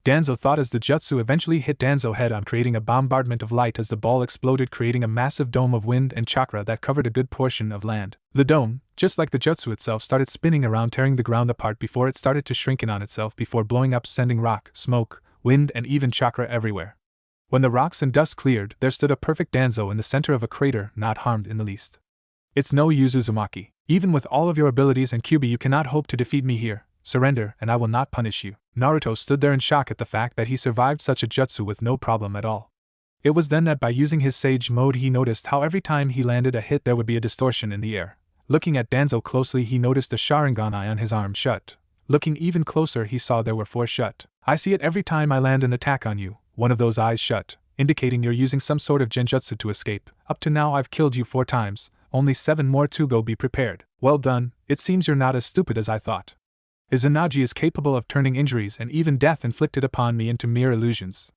Danzo thought as the jutsu eventually hit Danzo head on, creating a bombardment of light as the ball exploded, creating a massive dome of wind and chakra that covered a good portion of land. The dome, just like the jutsu itself, started spinning around, tearing the ground apart before it started to shrink in on itself before blowing up, sending rock, smoke, wind and even chakra everywhere. When the rocks and dust cleared, there stood a perfect Danzo in the center of a crater, not harmed in the least. "It's no use, Uzumaki. Even with all of your abilities and Kyuubi, you cannot hope to defeat me here. Surrender, and I will not punish you." Naruto stood there in shock at the fact that he survived such a jutsu with no problem at all. It was then that by using his Sage mode he noticed how every time he landed a hit there would be a distortion in the air. Looking at Danzo closely, he noticed the Sharingan eye on his arm shut. Looking even closer, he saw there were 4 shut. "I see it every time I land an attack on you, one of those eyes shut, indicating you're using some sort of genjutsu to escape. Up to now I've killed you 4 times, only 7 more to go, be prepared." "Well done, it seems you're not as stupid as I thought. Izanagi is capable of turning injuries and even death inflicted upon me into mere illusions.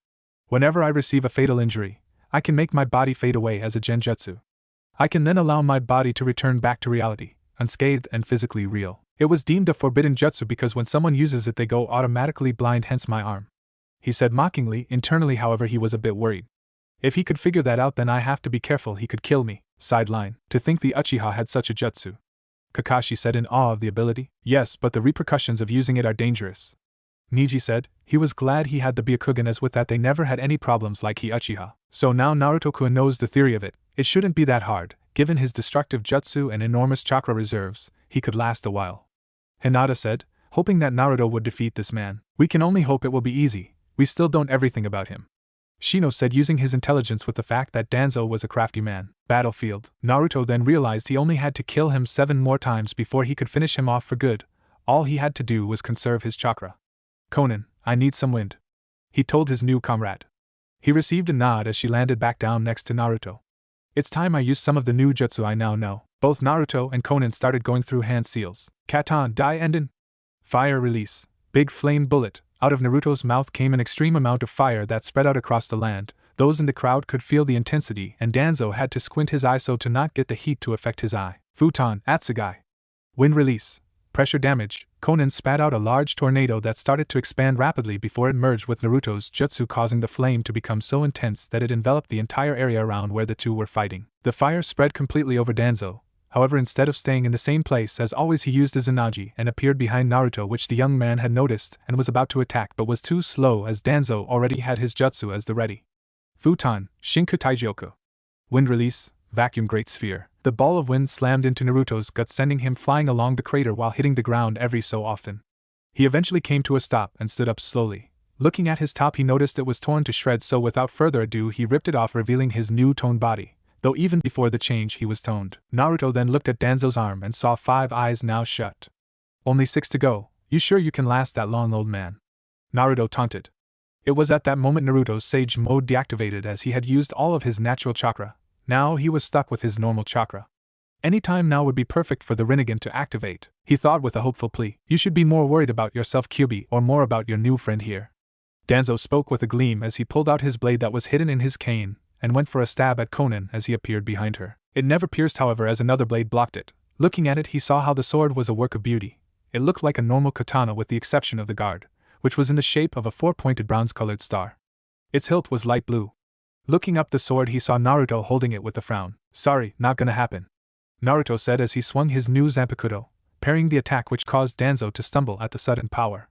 Whenever I receive a fatal injury, I can make my body fade away as a genjutsu. I can then allow my body to return back to reality, unscathed and physically real. It was deemed a forbidden jutsu because when someone uses it they go automatically blind, hence my arm," he said mockingly. Internally, however, he was a bit worried. If he could figure that out, then I have to be careful, he could kill me. Sideline. To think the Uchiha had such a jutsu, Kakashi said in awe of the ability. "Yes, but the repercussions of using it are dangerous," Neji said. He was glad he had the Byakugan, as with that they never had any problems like he Uchiha. So now Naruto-kun knows the theory of it. It shouldn't be that hard. Given his destructive jutsu and enormous chakra reserves, he could last a while. Hinata said, hoping that Naruto would defeat this man. "We can only hope it will be easy. We still don't know everything about him," Shino said, using his intelligence with the fact that Danzo was a crafty man. Battlefield. Naruto then realized he only had to kill him 7 more times before he could finish him off for good. All he had to do was conserve his chakra. "Konan, I need some wind," he told his new comrade. He received a nod as she landed back down next to Naruto. "It's time I used some of the new jutsu I now know." Both Naruto and Konan started going through hand seals. Katan Dai Enden. Fire release. Big flame bullet. Out of Naruto's mouth came an extreme amount of fire that spread out across the land. Those in the crowd could feel the intensity, and Danzo had to squint his eye so to not get the heat to affect his eye. Futon Atsugai. Wind release. Pressure damage. Konan spat out a large tornado that started to expand rapidly before it merged with Naruto's jutsu, causing the flame to become so intense that it enveloped the entire area around where the two were fighting. The fire spread completely over Danzo. However, instead of staying in the same place as always, he used his Izanagi and appeared behind Naruto, which the young man had noticed and was about to attack but was too slow as Danzo already had his jutsu as the ready. Futon Shinku Taijioku. Wind release. Vacuum great sphere. The ball of wind slammed into Naruto's gut, sending him flying along the crater while hitting the ground every so often. He eventually came to a stop and stood up slowly. Looking at his top, he noticed it was torn to shreds, so without further ado he ripped it off, revealing his new toned body. Though even before the change he was toned. Naruto then looked at Danzo's arm and saw 5 eyes now shut. "Only 6 to go. You sure you can last that long, old man?" Naruto taunted. It was at that moment Naruto's Sage mode deactivated, as he had used all of his natural chakra. Now he was stuck with his normal chakra. Any time now would be perfect for the Rinnegan to activate, he thought with a hopeful plea. "You should be more worried about yourself, Kyuubi, or more about your new friend here." Danzo spoke with a gleam as he pulled out his blade that was hidden in his cane and went for a stab at Konan as he appeared behind her. It never pierced, however, as another blade blocked it. Looking at it, he saw how the sword was a work of beauty. It looked like a normal katana with the exception of the guard, which was in the shape of a 4-pointed bronze-colored star. Its hilt was light blue. Looking up the sword, he saw Naruto holding it with a frown. "Sorry, not gonna happen," Naruto said as he swung his new Zanpakuto, parrying the attack, which caused Danzo to stumble at the sudden power.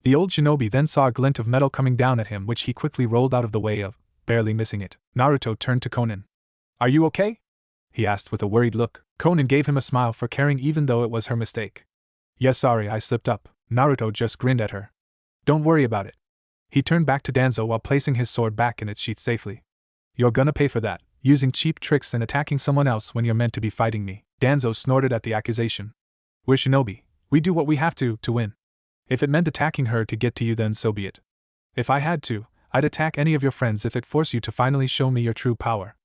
The old shinobi then saw a glint of metal coming down at him, which he quickly rolled out of the way of, barely missing it. Naruto turned to Konan. "Are you okay?" he asked with a worried look. Konan gave him a smile for caring, even though it was her mistake. "Yes, sorry, I slipped up." Naruto just grinned at her. "Don't worry about it. He turned back to Danzo while placing his sword back in its sheath safely. You're gonna pay for that, using cheap tricks and attacking someone else when you're meant to be fighting me. Danzo snorted at the accusation. We're shinobi. We do what we have to win. If it meant attacking her to get to you, then so be it. If I had to, I'd attack any of your friends if it forced you to finally show me your true power.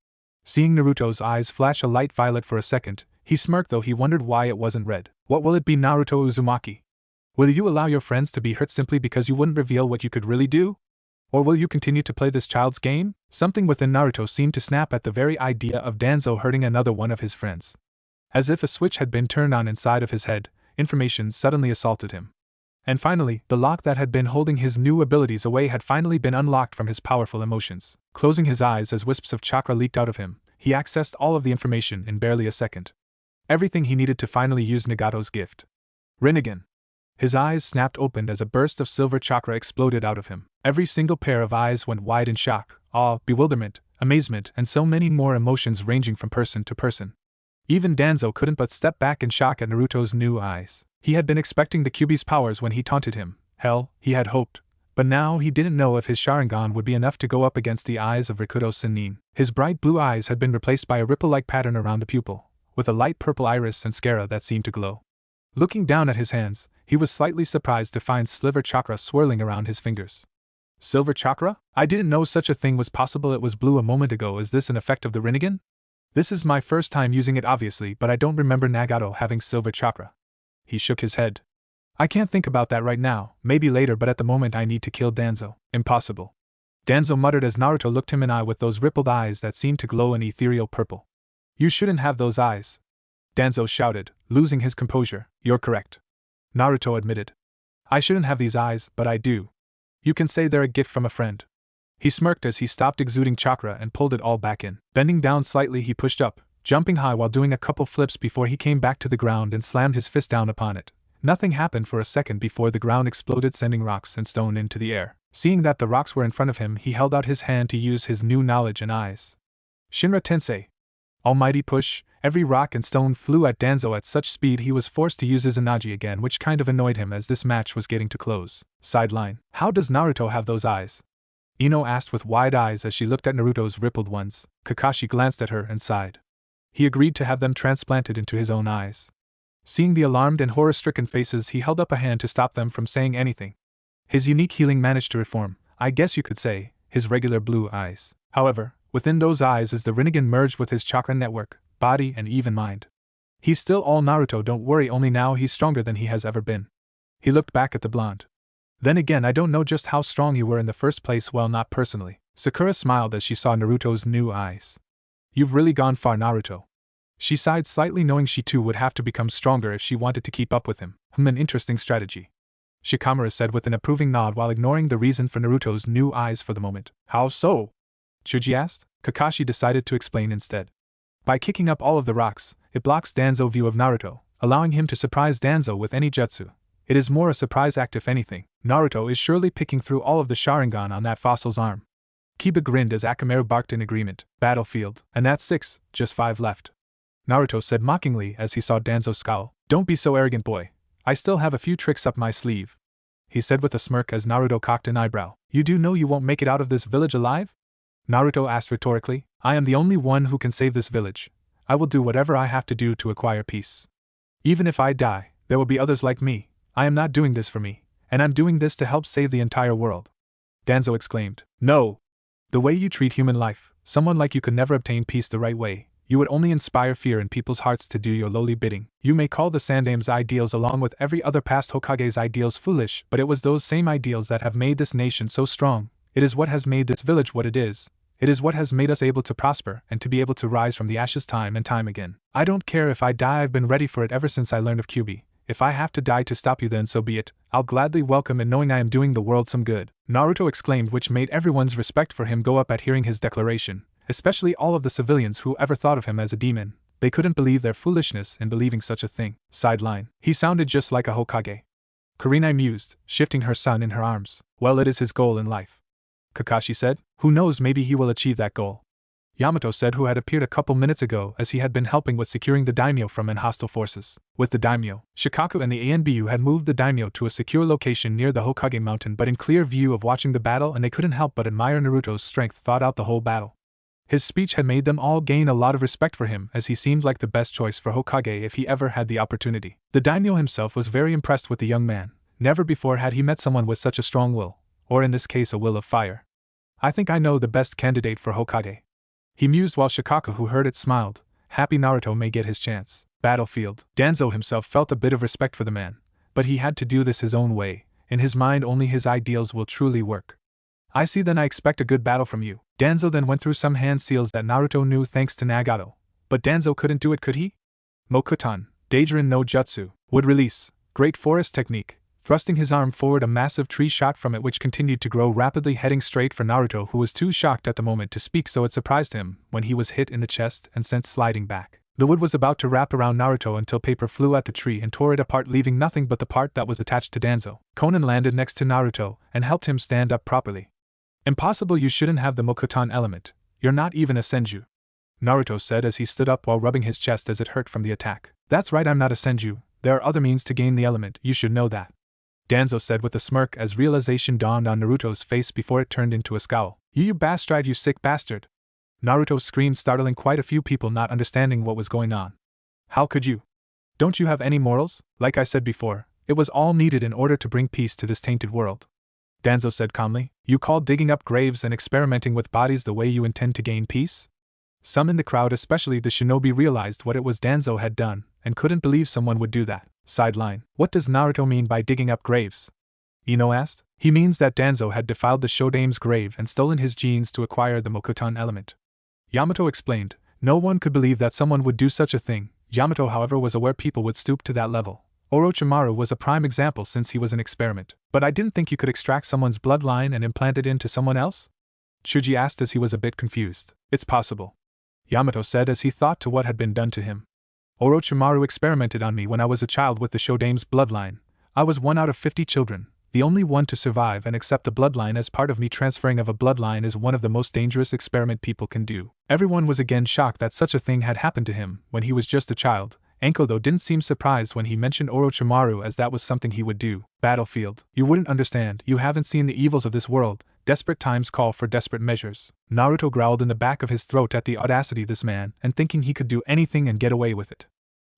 Seeing Naruto's eyes flash a light violet for a second, he smirked, though he wondered why it wasn't red. What will it be, Naruto Uzumaki? Will you allow your friends to be hurt simply because you wouldn't reveal what you could really do? Or will you continue to play this child's game? Something within Naruto seemed to snap at the very idea of Danzo hurting another one of his friends. As if a switch had been turned on inside of his head, information suddenly assaulted him. And finally, the lock that had been holding his new abilities away had finally been unlocked from his powerful emotions. Closing his eyes as wisps of chakra leaked out of him, he accessed all of the information in barely a second. Everything he needed to finally use Nagato's gift. Rinnegan. His eyes snapped open as a burst of silver chakra exploded out of him. Every single pair of eyes went wide in shock, awe, bewilderment, amazement, and so many more emotions ranging from person to person. Even Danzo couldn't but step back in shock at Naruto's new eyes. He had been expecting the Kyuubi's powers when he taunted him. Hell, he had hoped. But now he didn't know if his Sharingan would be enough to go up against the eyes of Rikudo Sennin. His bright blue eyes had been replaced by a ripple-like pattern around the pupil, with a light purple iris and sclera that seemed to glow. Looking down at his hands, he was slightly surprised to find silver chakra swirling around his fingers. Silver chakra? I didn't know such a thing was possible. It was blue a moment ago. Is this an effect of the Rinnegan? This is my first time using it obviously, but I don't remember Nagato having silver chakra. He shook his head. I can't think about that right now, maybe later, but at the moment I need to kill Danzo. Impossible. Danzo muttered as Naruto looked him in the eye with those rippled eyes that seemed to glow an ethereal purple. You shouldn't have those eyes. Danzo shouted, losing his composure. You're correct. Naruto admitted. I shouldn't have these eyes, but I do. You can say they're a gift from a friend. He smirked as he stopped exuding chakra and pulled it all back in. Bending down slightly, he pushed up, jumping high while doing a couple flips before he came back to the ground and slammed his fist down upon it. Nothing happened for a second before the ground exploded, sending rocks and stone into the air. Seeing that the rocks were in front of him, he held out his hand to use his new knowledge and eyes. Shinra Tensei. Almighty push. Every rock and stone flew at Danzo at such speed he was forced to use his Izanagi again, which kind of annoyed him as this match was getting to close. Sideline. How does Naruto have those eyes? Ino asked with wide eyes as she looked at Naruto's rippled ones. Kakashi glanced at her and sighed. He agreed to have them transplanted into his own eyes. Seeing the alarmed and horror-stricken faces, he held up a hand to stop them from saying anything. His unique healing managed to reform, I guess you could say, his regular blue eyes. However, within those eyes is the Rinnegan merged with his chakra network, body, and even mind. He's still all Naruto, don't worry, only now he's stronger than he has ever been. He looked back at the blonde. Then again, I don't know just how strong you were in the first place, well, not personally. Sakura smiled as she saw Naruto's new eyes. You've really gone far, Naruto. She sighed slightly, knowing she too would have to become stronger if she wanted to keep up with him. An interesting strategy. Shikamaru said with an approving nod while ignoring the reason for Naruto's new eyes for the moment. How so? Chuji asked. Kakashi decided to explain instead. By kicking up all of the rocks, it blocks Danzo's view of Naruto, allowing him to surprise Danzo with any jutsu. It is more a surprise act if anything. Naruto is surely picking through all of the Sharingan on that fossil's arm. Kiba grinned as Akamaru barked in agreement. Battlefield, and that's 6, just 5 left. Naruto said mockingly as he saw Danzo scowl. Don't be so arrogant, boy. I still have a few tricks up my sleeve. He said with a smirk as Naruto cocked an eyebrow. You do know you won't make it out of this village alive? Naruto asked rhetorically. I am the only one who can save this village. I will do whatever I have to do to acquire peace. Even if I die, there will be others like me. I am not doing this for me, and I'm doing this to help save the entire world. Danzo exclaimed. No! The way you treat human life, someone like you could never obtain peace the right way. You would only inspire fear in people's hearts to do your lowly bidding. You may call the Sandame's ideals along with every other past Hokage's ideals foolish, but it was those same ideals that have made this nation so strong. It is what has made this village what it is. It is what has made us able to prosper and to be able to rise from the ashes time and time again. I don't care if I die, I've been ready for it ever since I learned of Kyuubi. If I have to die to stop you, then so be it. I'll gladly welcome it, knowing I am doing the world some good. Naruto exclaimed, which made everyone's respect for him go up at hearing his declaration, especially all of the civilians who ever thought of him as a demon. They couldn't believe their foolishness in believing such a thing. Sideline. He sounded just like a Hokage. Kurenai mused, shifting her son in her arms. Well, it is his goal in life. Kakashi said. Who knows, maybe he will achieve that goal. Yamato said, who had appeared a couple minutes ago as he had been helping with securing the daimyo from hostile forces. With the daimyo, Shikaku and the ANBU had moved the daimyo to a secure location near the Hokage mountain, but in clear view of watching the battle, and they couldn't help but admire Naruto's strength throughout the whole battle. His speech had made them all gain a lot of respect for him, as he seemed like the best choice for Hokage if he ever had the opportunity. The daimyo himself was very impressed with the young man. Never before had he met someone with such a strong will, or in this case a will of fire. I think I know the best candidate for Hokage, he mused, while Shikaku, who heard it, smiled. Happy Naruto may get his chance. Battlefield. Danzo himself felt a bit of respect for the man, but he had to do this his own way. In his mind, only his ideals will truly work. I see, then I expect a good battle from you. Danzo then went through some hand seals that Naruto knew thanks to Nagato. But Danzo couldn't do it, could he? Mokutan, Daijirin no Jutsu, would release, great forest technique. Thrusting his arm forward, a massive tree shot from it which continued to grow rapidly, heading straight for Naruto, who was too shocked at the moment to speak, so it surprised him when he was hit in the chest and sent sliding back. The wood was about to wrap around Naruto until paper flew at the tree and tore it apart, leaving nothing but the part that was attached to Danzo. Konan landed next to Naruto and helped him stand up properly. Impossible, you shouldn't have the Mokutan element. You're not even a Senju, Naruto said as he stood up while rubbing his chest as it hurt from the attack. That's right, I'm not a Senju. There are other means to gain the element, you should know that, Danzo said with a smirk as realization dawned on Naruto's face before it turned into a scowl. You bastard, you sick bastard! Naruto screamed, startling quite a few people, not understanding what was going on. How could you? Don't you have any morals? Like I said before, it was all needed in order to bring peace to this tainted world, Danzo said calmly. You call digging up graves and experimenting with bodies the way you intend to gain peace? Some in the crowd, especially the shinobi, realized what it was Danzo had done and couldn't believe someone would do that. Sideline. What does Naruto mean by digging up graves? Ino asked. He means that Danzo had defiled the Shodame's grave and stolen his genes to acquire the Mokutan element, Yamato explained. No one could believe that someone would do such a thing. Yamato, however, was aware people would stoop to that level. Orochimaru was a prime example since he was an experiment. But I didn't think you could extract someone's bloodline and implant it into someone else? Chuji asked as he was a bit confused. It's possible, Yamato said as he thought to what had been done to him. Orochimaru experimented on me when I was a child with the Shodame's bloodline. I was 1 out of 50 children, the only one to survive and accept the bloodline as part of me. Transferring of a bloodline is one of the most dangerous experiment people can do. Everyone was again shocked that such a thing had happened to him when he was just a child. Enko, though, didn't seem surprised when he mentioned Orochimaru, as that was something he would do. Battlefield. You wouldn't understand, you haven't seen the evils of this world. Desperate times call for desperate measures. Naruto growled in the back of his throat at the audacity of this man and thinking he could do anything and get away with it.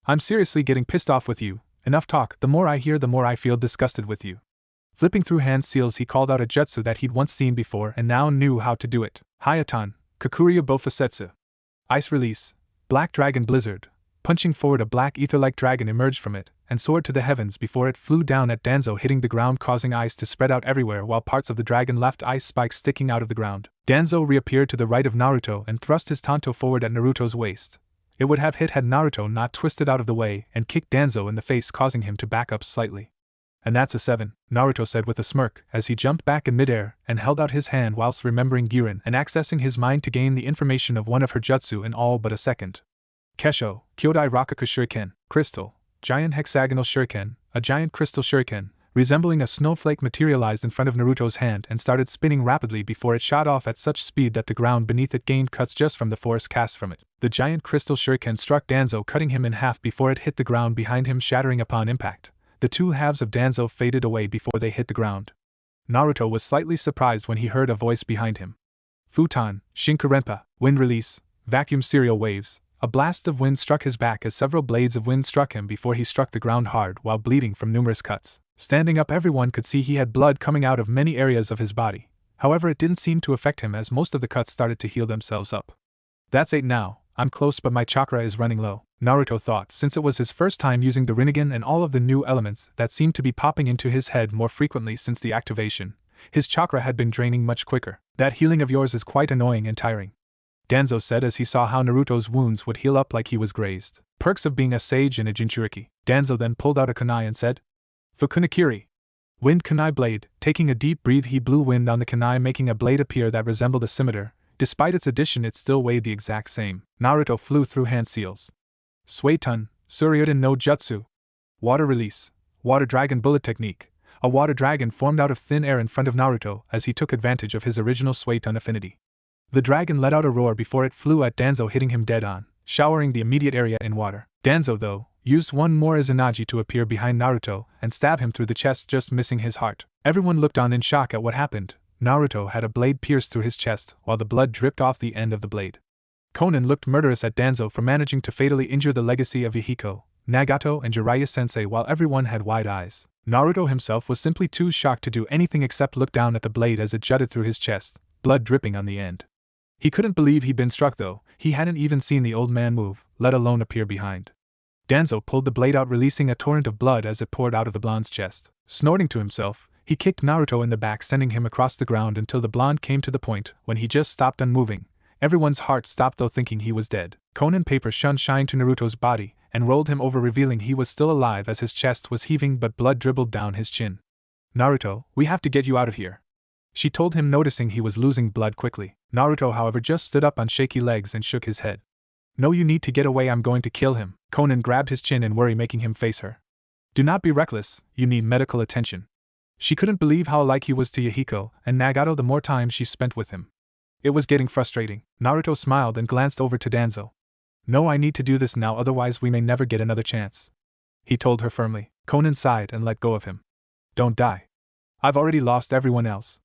I'm seriously getting pissed off with you. Enough talk. The more I hear, the more I feel disgusted with you. Flipping through hand seals, he called out a jutsu that he'd once seen before and now knew how to do it. Hayatan, Kakuryu Bofusetsu. Ice release. Black dragon blizzard. Punching forward, a black ether-like dragon emerged from it and soared to the heavens before it flew down at Danzo, hitting the ground, causing ice to spread out everywhere, while parts of the dragon left ice spikes sticking out of the ground. Danzo reappeared to the right of Naruto and thrust his tanto forward at Naruto's waist. It would have hit had Naruto not twisted out of the way and kicked Danzo in the face, causing him to back up slightly. And that's a 7, Naruto said with a smirk as he jumped back in midair and held out his hand whilst remembering Girin and accessing his mind to gain the information of one of her jutsu in all but a second. Kesho, Kyodai Rakuku Shuriken, Crystal, Giant Hexagonal Shuriken, a giant crystal shuriken, resembling a snowflake, materialized in front of Naruto's hand and started spinning rapidly before it shot off at such speed that the ground beneath it gained cuts just from the force cast from it. The giant crystal shuriken struck Danzo, cutting him in half before it hit the ground behind him, shattering upon impact. The two halves of Danzo faded away before they hit the ground. Naruto was slightly surprised when he heard a voice behind him. Futon, Shinkarenpa, wind release, vacuum serial waves. A blast of wind struck his back as several blades of wind struck him before he struck the ground hard while bleeding from numerous cuts. Standing up, everyone could see he had blood coming out of many areas of his body. However, it didn't seem to affect him as most of the cuts started to heal themselves up. That's 8 now. I'm close, but my chakra is running low, Naruto thought, since it was his first time using the Rinnegan and all of the new elements that seemed to be popping into his head more frequently since the activation. His chakra had been draining much quicker. That healing of yours is quite annoying and tiring, Danzo said as he saw how Naruto's wounds would heal up like he was grazed. Perks of being a sage and a Jinchuriki. Danzo then pulled out a kunai and said, Fukunakiri. Wind kunai blade. Taking a deep breath, he blew wind on the kunai, making a blade appear that resembled a scimitar. Despite its addition, it still weighed the exact same. Naruto flew through hand seals. Suetun, Suryuden no Jutsu. Water release. Water dragon bullet technique. A water dragon formed out of thin air in front of Naruto as he took advantage of his original Suetun affinity. The dragon let out a roar before it flew at Danzo, hitting him dead on, showering the immediate area in water. Danzo, though, used one more Izanagi to appear behind Naruto and stab him through the chest, just missing his heart. Everyone looked on in shock at what happened. Naruto had a blade pierced through his chest, while the blood dripped off the end of the blade. Konan looked murderous at Danzo for managing to fatally injure the legacy of Yahiko, Nagato, and Jiraiya-sensei, while everyone had wide eyes. Naruto himself was simply too shocked to do anything except look down at the blade as it jutted through his chest, blood dripping on the end. He couldn't believe he'd been struck, though. He hadn't even seen the old man move, let alone appear behind. Danzo pulled the blade out, releasing a torrent of blood as it poured out of the blonde's chest. Snorting to himself, he kicked Naruto in the back, sending him across the ground until the blonde came to the point when he just stopped unmoving. Everyone's heart stopped, though, thinking he was dead. Konan paper shined to Naruto's body and rolled him over, revealing he was still alive as his chest was heaving but blood dribbled down his chin. "Naruto, we have to get you out of here," she told him, noticing he was losing blood quickly. Naruto, however, just stood up on shaky legs and shook his head. "No, you need to get away, I'm going to kill him." Konan grabbed his chin in worry, making him face her. "Do not be reckless, you need medical attention." She couldn't believe how alike he was to Yahiko and Nagato the more time she spent with him. It was getting frustrating. Naruto smiled and glanced over to Danzo. "No, I need to do this now, otherwise we may never get another chance," he told her firmly. Konan sighed and let go of him. "Don't die. I've already lost everyone else,"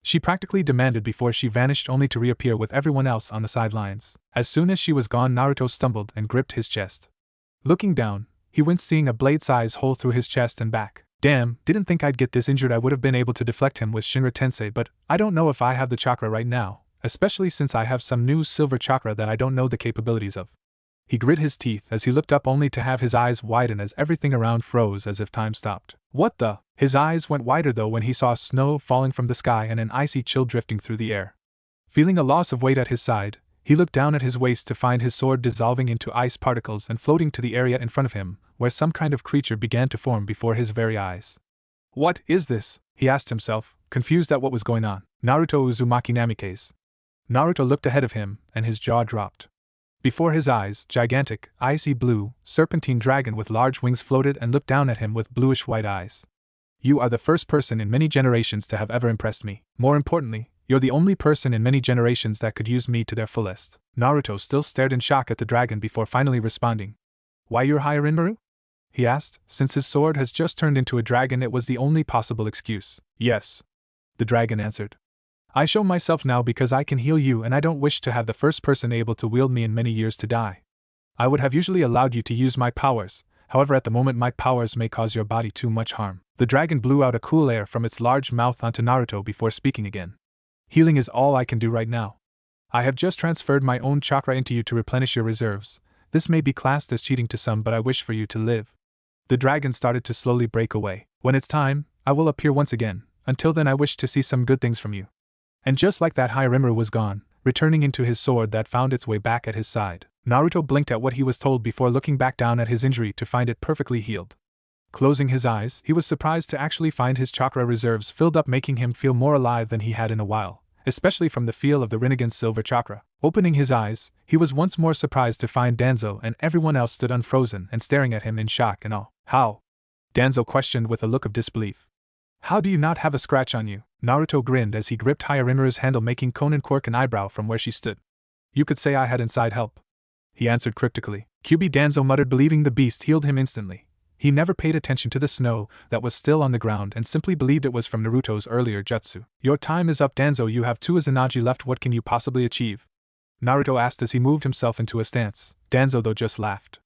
she practically demanded before she vanished, only to reappear with everyone else on the sidelines. As soon as she was gone, Naruto stumbled and gripped his chest. Looking down, he winced, seeing a blade-sized hole through his chest and back. "Damn, didn't think I'd get this injured. I would have been able to deflect him with Shinra Tensei, but I don't know if I have the chakra right now, especially since I have some new silver chakra that I don't know the capabilities of." He grit his teeth as he looked up, only to have his eyes widen as everything around froze as if time stopped. "What the?" His eyes went wider, though, when he saw snow falling from the sky and an icy chill drifting through the air. Feeling a loss of weight at his side, he looked down at his waist to find his sword dissolving into ice particles and floating to the area in front of him, where some kind of creature began to form before his very eyes. "What is this?" he asked himself, confused at what was going on. "Naruto Uzumaki Namikaze." Naruto looked ahead of him, and his jaw dropped. Before his eyes, gigantic, icy blue, serpentine dragon with large wings floated and looked down at him with bluish-white eyes. "You are the first person in many generations to have ever impressed me. More importantly, you're the only person in many generations that could use me to their fullest." Naruto still stared in shock at the dragon before finally responding. "Why, you're Rinnegan?" he asked. Since his sword has just turned into a dragon, it was the only possible excuse. "Yes," the dragon answered. "I show myself now because I can heal you, and I don't wish to have the first person able to wield me in many years to die. I would have usually allowed you to use my powers, however at the moment my powers may cause your body too much harm." The dragon blew out a cool air from its large mouth onto Naruto before speaking again. "Healing is all I can do right now. I have just transferred my own chakra into you to replenish your reserves. This may be classed as cheating to some, but I wish for you to live." The dragon started to slowly break away. "When it's time, I will appear once again. Until then I wish to see some good things from you." And just like that, Rinnegan was gone, returning into his sword that found its way back at his side. Naruto blinked at what he was told before looking back down at his injury to find it perfectly healed. Closing his eyes, he was surprised to actually find his chakra reserves filled up, making him feel more alive than he had in a while, especially from the feel of the Rinnegan's silver chakra. Opening his eyes, he was once more surprised to find Danzo and everyone else stood unfrozen and staring at him in shock and awe. "How?" Danzo questioned with a look of disbelief. "How do you not have a scratch on you?" Naruto grinned as he gripped Rinnegan's handle, making Konan quirk an eyebrow from where she stood. "You could say I had inside help," he answered cryptically. "QB," Danzo muttered, believing the beast healed him instantly. He never paid attention to the snow that was still on the ground and simply believed it was from Naruto's earlier jutsu. "Your time is up, Danzo. You have 2 Izanagi left. What can you possibly achieve?" Naruto asked as he moved himself into a stance. Danzo, though, just laughed.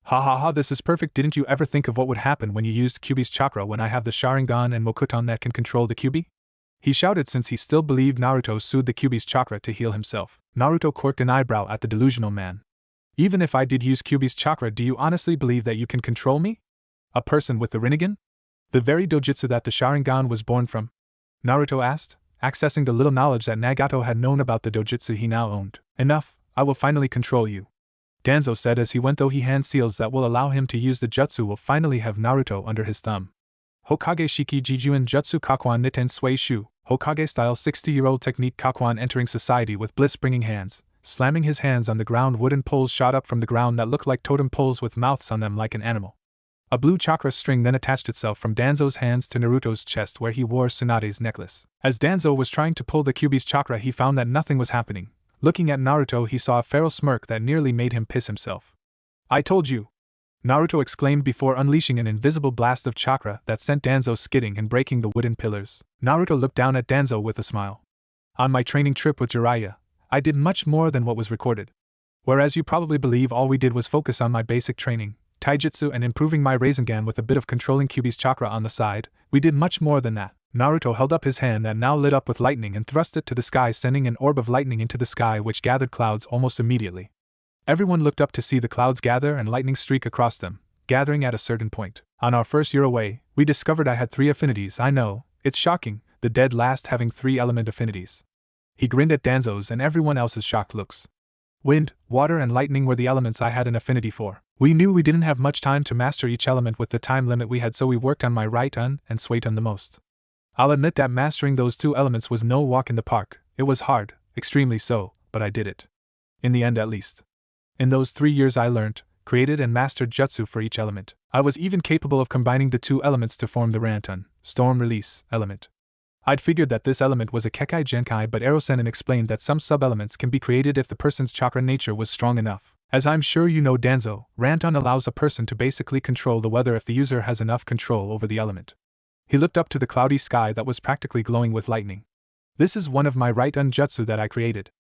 "Ha ha ha, this is perfect. Didn't you ever think of what would happen when you used QB's chakra when I have the Sharingan and Mokuton that can control the QB?" he shouted, since he still believed Naruto sued the QB's chakra to heal himself. Naruto quirked an eyebrow at the delusional man. "Even if I did use QB's chakra, do you honestly believe that you can control me? A person with the Rinnegan? The very dojutsu that the Sharingan was born from?" Naruto asked, accessing the little knowledge that Nagato had known about the dojutsu he now owned. "Enough, I will finally control you," Danzo said as he went, though he hand seals that will allow him to use the jutsu will finally have Naruto under his thumb. Hokage Shiki Jijuin Jutsu Kakuan Niten Sui Shu, Hokage style 60-year-old technique. Kakuan entering society with bliss-bringing hands, slamming his hands on the ground. Wooden poles shot up from the ground that looked like totem poles with mouths on them like an animal. A blue chakra string then attached itself from Danzo's hands to Naruto's chest where he wore Tsunade's necklace. As Danzo was trying to pull the QB's chakra, he found that nothing was happening. Looking at Naruto, he saw a feral smirk that nearly made him piss himself. "I told you!" Naruto exclaimed before unleashing an invisible blast of chakra that sent Danzo skidding and breaking the wooden pillars. Naruto looked down at Danzo with a smile. "On my training trip with Jiraiya, I did much more than what was recorded. Whereas you probably believe all we did was focus on my basic training, taijutsu, and improving my Rasengan with a bit of controlling Kyuubi's chakra on the side, we did much more than that." Naruto held up his hand that now lit up with lightning and thrust it to the sky, sending an orb of lightning into the sky which gathered clouds almost immediately. Everyone looked up to see the clouds gather and lightning streak across them, gathering at a certain point. "On our first year away, we discovered I had 3 affinities. I know, it's shocking, the dead last having 3 element affinities." He grinned at Danzo's and everyone else's shocked looks. "Wind, water, and lightning were the elements I had an affinity for. We knew we didn't have much time to master each element with the time limit we had, so we worked on my right-un and Suiton the most. I'll admit that mastering those 2 elements was no walk in the park. It was hard, extremely so, but I did it. In the end, at least. In those 3 years I learned, created, and mastered jutsu for each element. I was even capable of combining the 2 elements to form the Ranton, storm release, element. I'd figured that this element was a Kekai Genkai, but Erosenin explained that some sub-elements can be created if the person's chakra nature was strong enough. As I'm sure you know, Danzo, Ranton allows a person to basically control the weather if the user has enough control over the element." He looked up to the cloudy sky that was practically glowing with lightning. "This is one of my right-un jutsu that I created.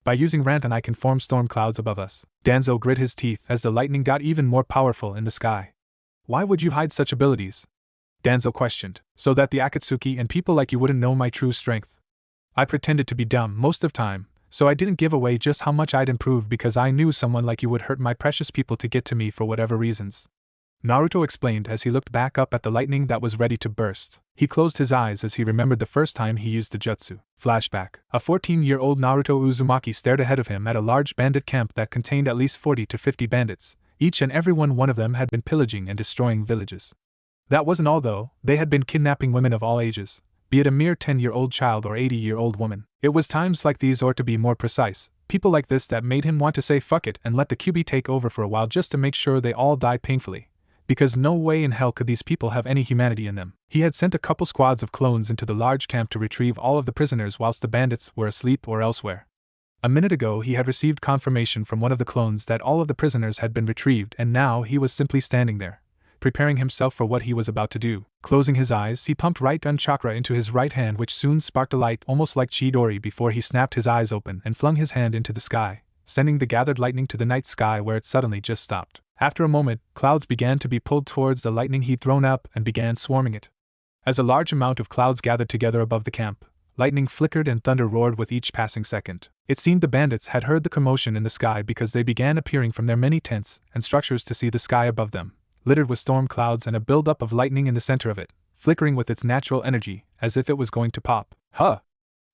By using Ranton I can form storm clouds above us." Danzo grit his teeth as the lightning got even more powerful in the sky. "Why would you hide such abilities?" Danzo questioned. "So that the Akatsuki and people like you wouldn't know my true strength. I pretended to be dumb most of time, so I didn't give away just how much I'd improved because I knew someone like you would hurt my precious people to get to me for whatever reasons." Naruto explained as he looked back up at the lightning that was ready to burst. He closed his eyes as he remembered the first time he used the jutsu. Flashback. A 14-year-old Naruto Uzumaki stared ahead of him at a large bandit camp that contained at least 40 to 50 bandits. Each and every one of them had been pillaging and destroying villages. That wasn't all though, they had been kidnapping women of all ages, be it a mere 10-year-old child or 80-year-old woman. It was times like these, or to be more precise, people like this, that made him want to say fuck it and let the Kyuubi take over for a while just to make sure they all die painfully. Because no way in hell could these people have any humanity in them. He had sent a couple squads of clones into the large camp to retrieve all of the prisoners whilst the bandits were asleep or elsewhere. A minute ago he had received confirmation from one of the clones that all of the prisoners had been retrieved, and now he was simply standing there, preparing himself for what he was about to do. Closing his eyes, he pumped right-un chakra into his right hand, which soon sparked a light almost like Chidori before he snapped his eyes open and flung his hand into the sky, sending the gathered lightning to the night sky where it suddenly just stopped. After a moment, clouds began to be pulled towards the lightning he'd thrown up and began swarming it. As a large amount of clouds gathered together above the camp, lightning flickered and thunder roared with each passing second. It seemed the bandits had heard the commotion in the sky because they began appearing from their many tents and structures to see the sky above them, littered with storm clouds and a buildup of lightning in the center of it, flickering with its natural energy, as if it was going to pop. "Huh?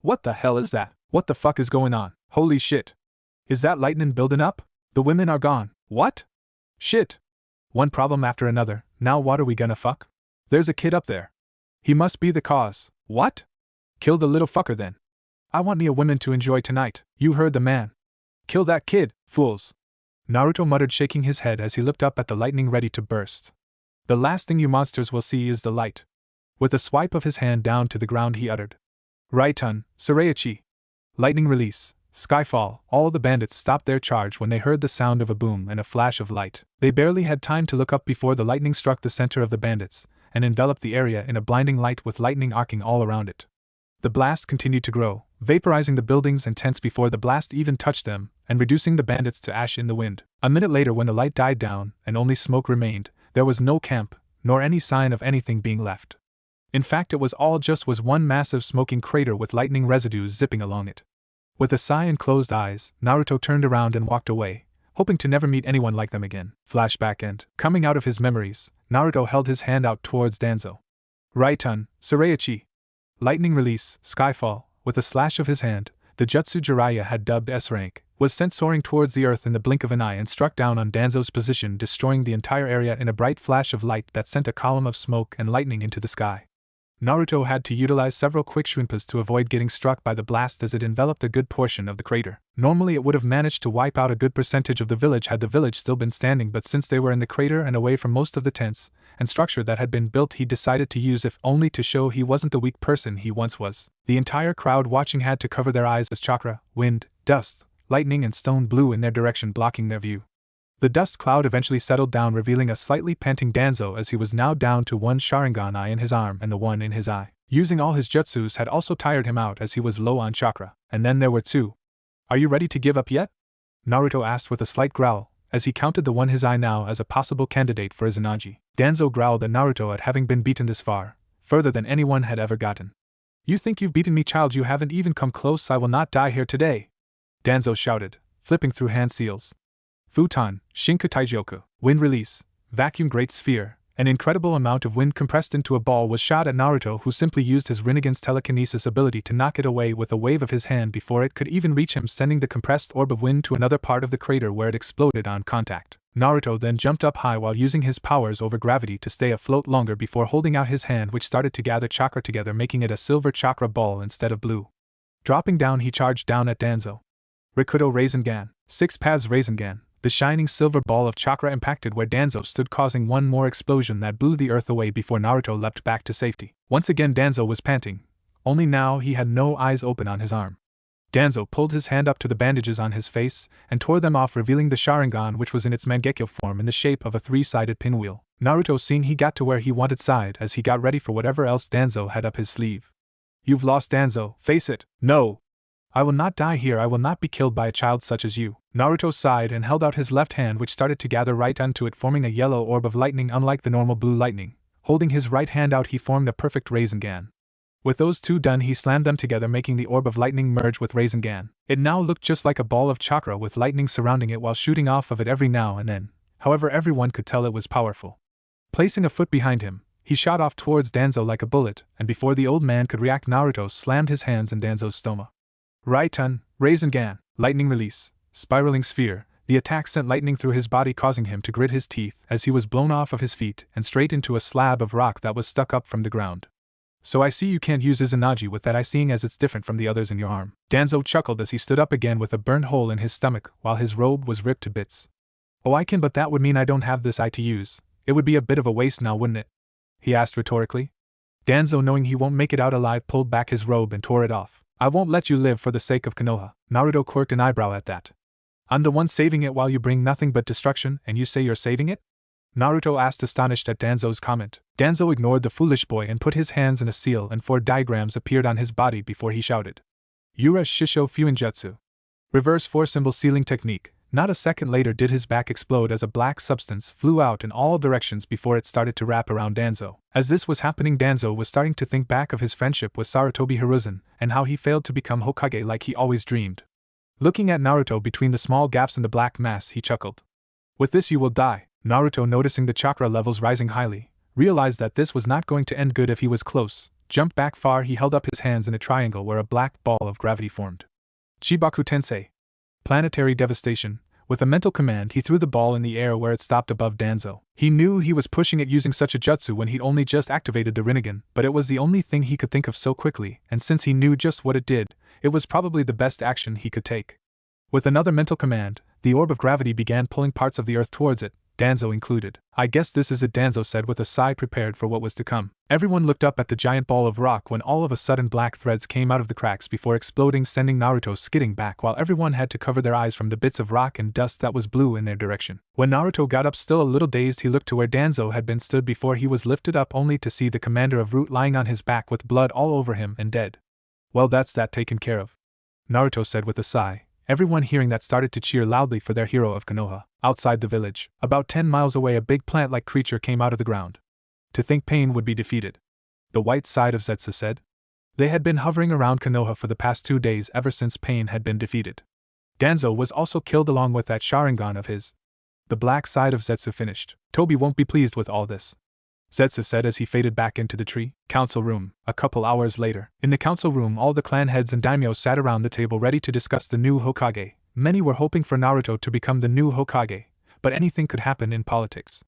What the hell is that? What the fuck is going on? Holy shit! Is that lightning building up? The women are gone. What? Shit! One problem after another. Now what are we gonna fuck? There's a kid up there. He must be the cause. What? Kill the little fucker then. I want me a woman to enjoy tonight. You heard the man. Kill that kid, fools." Naruto muttered, shaking his head as he looked up at the lightning ready to burst. "The last thing you monsters will see is the light." With a swipe of his hand down to the ground he uttered, "Right-un, Surayachi." Lightning release. Skyfall. All the bandits stopped their charge when they heard the sound of a boom and a flash of light. They barely had time to look up before the lightning struck the center of the bandits and enveloped the area in a blinding light with lightning arcing all around it. The blast continued to grow, vaporizing the buildings and tents before the blast even touched them and reducing the bandits to ash in the wind. A minute later, when the light died down and only smoke remained, there was no camp, nor any sign of anything being left. In fact, it was all just one massive smoking crater with lightning residues zipping along it. With a sigh and closed eyes, Naruto turned around and walked away, hoping to never meet anyone like them again. Flashback end. Coming out of his memories, Naruto held his hand out towards Danzo. "Right-un, Surayachi." Lightning release. Skyfall. With a slash of his hand, the jutsu Jiraiya had dubbed S-rank, was sent soaring towards the earth in the blink of an eye and struck down on Danzo's position, destroying the entire area in a bright flash of light that sent a column of smoke and lightning into the sky. Naruto had to utilize several quick shrimpas to avoid getting struck by the blast as it enveloped a good portion of the crater. Normally it would have managed to wipe out a good percentage of the village had the village still been standing, but since they were in the crater and away from most of the tents and structure that had been built, he decided to use, if only to show he wasn't the weak person he once was. The entire crowd watching had to cover their eyes as chakra, wind, dust, lightning and stone blew in their direction, blocking their view. The dust cloud eventually settled down, revealing a slightly panting Danzo as he was now down to one Sharingan eye in his arm and the one in his eye. Using all his jutsus had also tired him out as he was low on chakra, and then there were two. Are you ready to give up yet? Naruto asked with a slight growl, as he counted the one his eye now as a possible candidate for Izanagi. Danzo growled at Naruto at having been beaten this far, further than anyone had ever gotten. You think you've beaten me, child? You haven't even come close. I will not die here today, Danzo shouted, flipping through hand seals. Futon, Shinku Taijioku, Wind Release, Vacuum Great Sphere. An incredible amount of wind compressed into a ball was shot at Naruto, who simply used his Rinnegan's telekinesis ability to knock it away with a wave of his hand before it could even reach him, sending the compressed orb of wind to another part of the crater where it exploded on contact. Naruto then jumped up high while using his powers over gravity to stay afloat longer before holding out his hand, which started to gather chakra together, making it a silver chakra ball instead of blue. Dropping down, he charged down at Danzo. Rikudo Rasengan, Six Paths Rasengan. The shining silver ball of chakra impacted where Danzo stood, causing one more explosion that blew the earth away before Naruto leapt back to safety. Once again Danzo was panting, only now he had no eyes open on his arm. Danzo pulled his hand up to the bandages on his face and tore them off, revealing the Sharingan, which was in its Mangekyo form in the shape of a three-sided pinwheel. Naruto, seeing he got to where he wanted, sighed as he got ready for whatever else Danzo had up his sleeve. You've lost, Danzo, face it. No! I will not die here. I will not be killed by a child such as you. Naruto sighed and held out his left hand, which started to gather right onto it, forming a yellow orb of lightning unlike the normal blue lightning. Holding his right hand out, he formed a perfect Rasengan. With those two done, he slammed them together, making the orb of lightning merge with Rasengan. It now looked just like a ball of chakra with lightning surrounding it while shooting off of it every now and then. However, everyone could tell it was powerful. Placing a foot behind him, he shot off towards Danzo like a bullet, and before the old man could react, Naruto slammed his hands in Danzo's stoma. Right-on, Rasengan, lightning release, spiraling sphere. The attack sent lightning through his body, causing him to grit his teeth as he was blown off of his feet and straight into a slab of rock that was stuck up from the ground. So I see you can't use Izanagi with that eye, seeing as it's different from the others in your arm. Danzo chuckled as he stood up again with a burned hole in his stomach while his robe was ripped to bits. Oh, I can, but that would mean I don't have this eye to use. It would be a bit of a waste now, wouldn't it? He asked rhetorically. Danzo, knowing he won't make it out alive, pulled back his robe and tore it off. I won't let you live for the sake of Konoha. Naruto quirked an eyebrow at that. I'm the one saving it while you bring nothing but destruction, and you say you're saving it? Naruto asked, astonished at Danzo's comment. Danzo ignored the foolish boy and put his hands in a seal, and 4 diagrams appeared on his body before he shouted. Yura Shisho Fuinjutsu. Reverse 4-symbol sealing technique. Not a second later did his back explode as a black substance flew out in all directions before it started to wrap around Danzo. As this was happening, Danzo was starting to think back of his friendship with Sarutobi Hiruzen and how he failed to become Hokage like he always dreamed. Looking at Naruto between the small gaps in the black mass, he chuckled. With this you will die. Naruto, noticing the chakra levels rising highly, realized that this was not going to end good if he was close. Jumped back far, he held up his hands in a triangle where a black ball of gravity formed. Chibaku Tensei. Planetary devastation. With a mental command, he threw the ball in the air where it stopped above Danzo. He knew he was pushing it using such a jutsu when he'd only just activated the Rinnegan, but it was the only thing he could think of so quickly, and since he knew just what it did, it was probably the best action he could take. With another mental command, the orb of gravity began pulling parts of the earth towards it, Danzo included. I guess this is it, Danzo said with a sigh, prepared for what was to come. Everyone looked up at the giant ball of rock when all of a sudden black threads came out of the cracks before exploding, sending Naruto skidding back while everyone had to cover their eyes from the bits of rock and dust that was blew in their direction. When Naruto got up, still a little dazed, he looked to where Danzo had been stood before he was lifted up, only to see the commander of Root lying on his back with blood all over him and dead. Well, that's that taken care of, Naruto said with a sigh. Everyone hearing that started to cheer loudly for their hero of Konoha. Outside the village, about 10 miles away, a big plant-like creature came out of the ground. To think pain would be defeated, the white side of Zetsu said. They had been hovering around Konoha for the past 2 days ever since pain had been defeated. Danzo was also killed along with that Sharingan of his. The black side of Zetsu finished. Tobi won't be pleased with all this, Zetsu said as he faded back into the tree. Council room. A couple hours later. In the council room, all the clan heads and daimyo sat around the table ready to discuss the new Hokage. Many were hoping for Naruto to become the new Hokage, but anything could happen in politics.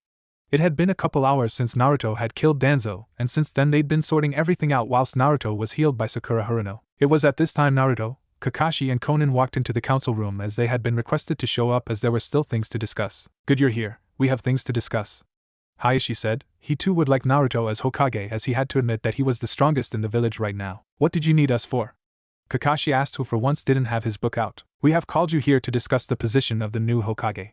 It had been a couple hours since Naruto had killed Danzo, and since then they'd been sorting everything out whilst Naruto was healed by Sakura Haruno. It was at this time Naruto, Kakashi and Konan walked into the council room as they had been requested to show up as there were still things to discuss. Good, you're here. We have things to discuss, Hayashi said. He too would like Naruto as Hokage, as he had to admit that he was the strongest in the village right now. What did you need us for? Kakashi asked, who for once didn't have his book out. We have called you here to discuss the position of the new Hokage,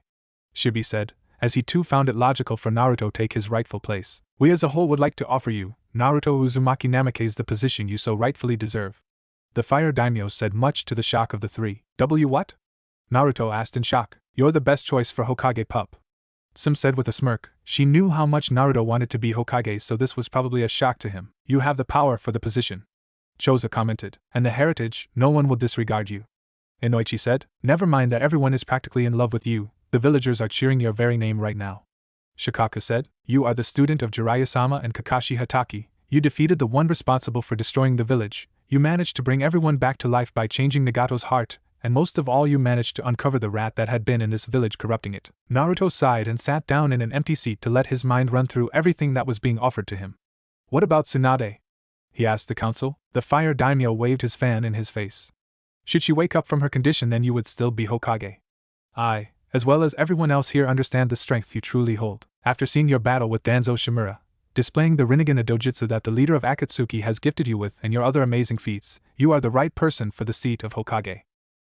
Shibi said, as he too found it logical for Naruto to take his rightful place. We as a whole would like to offer you, Naruto Uzumaki Namikaze, the position you so rightfully deserve. The fire daimyo said, much to the shock of the three. What? Naruto asked in shock. You're the best choice for Hokage, pup. Sim said with a smirk. She knew how much Naruto wanted to be Hokage, so this was probably a shock to him. You have the power for the position, Choza commented, and the heritage. No one will disregard you. Inoichi said. Never mind that everyone is practically in love with you. The villagers are cheering your very name right now. Shikaka said. You are the student of Jiraiya-sama and Kakashi Hatake. You defeated the one responsible for destroying the village. You managed to bring everyone back to life by changing Nagato's heart, and most of all you managed to uncover the rat that had been in this village, corrupting it. Naruto sighed and sat down in an empty seat to let his mind run through everything that was being offered to him. What about Tsunade? He asked the council. The fire daimyo waved his fan in his face. Should she wake up from her condition, then you would still be Hokage. I, as well as everyone else here, understand the strength you truly hold. After seeing your battle with Danzo Shimura, displaying the Rinnegan dojutsu that the leader of Akatsuki has gifted you with, and your other amazing feats, you are the right person for the seat of Hokage,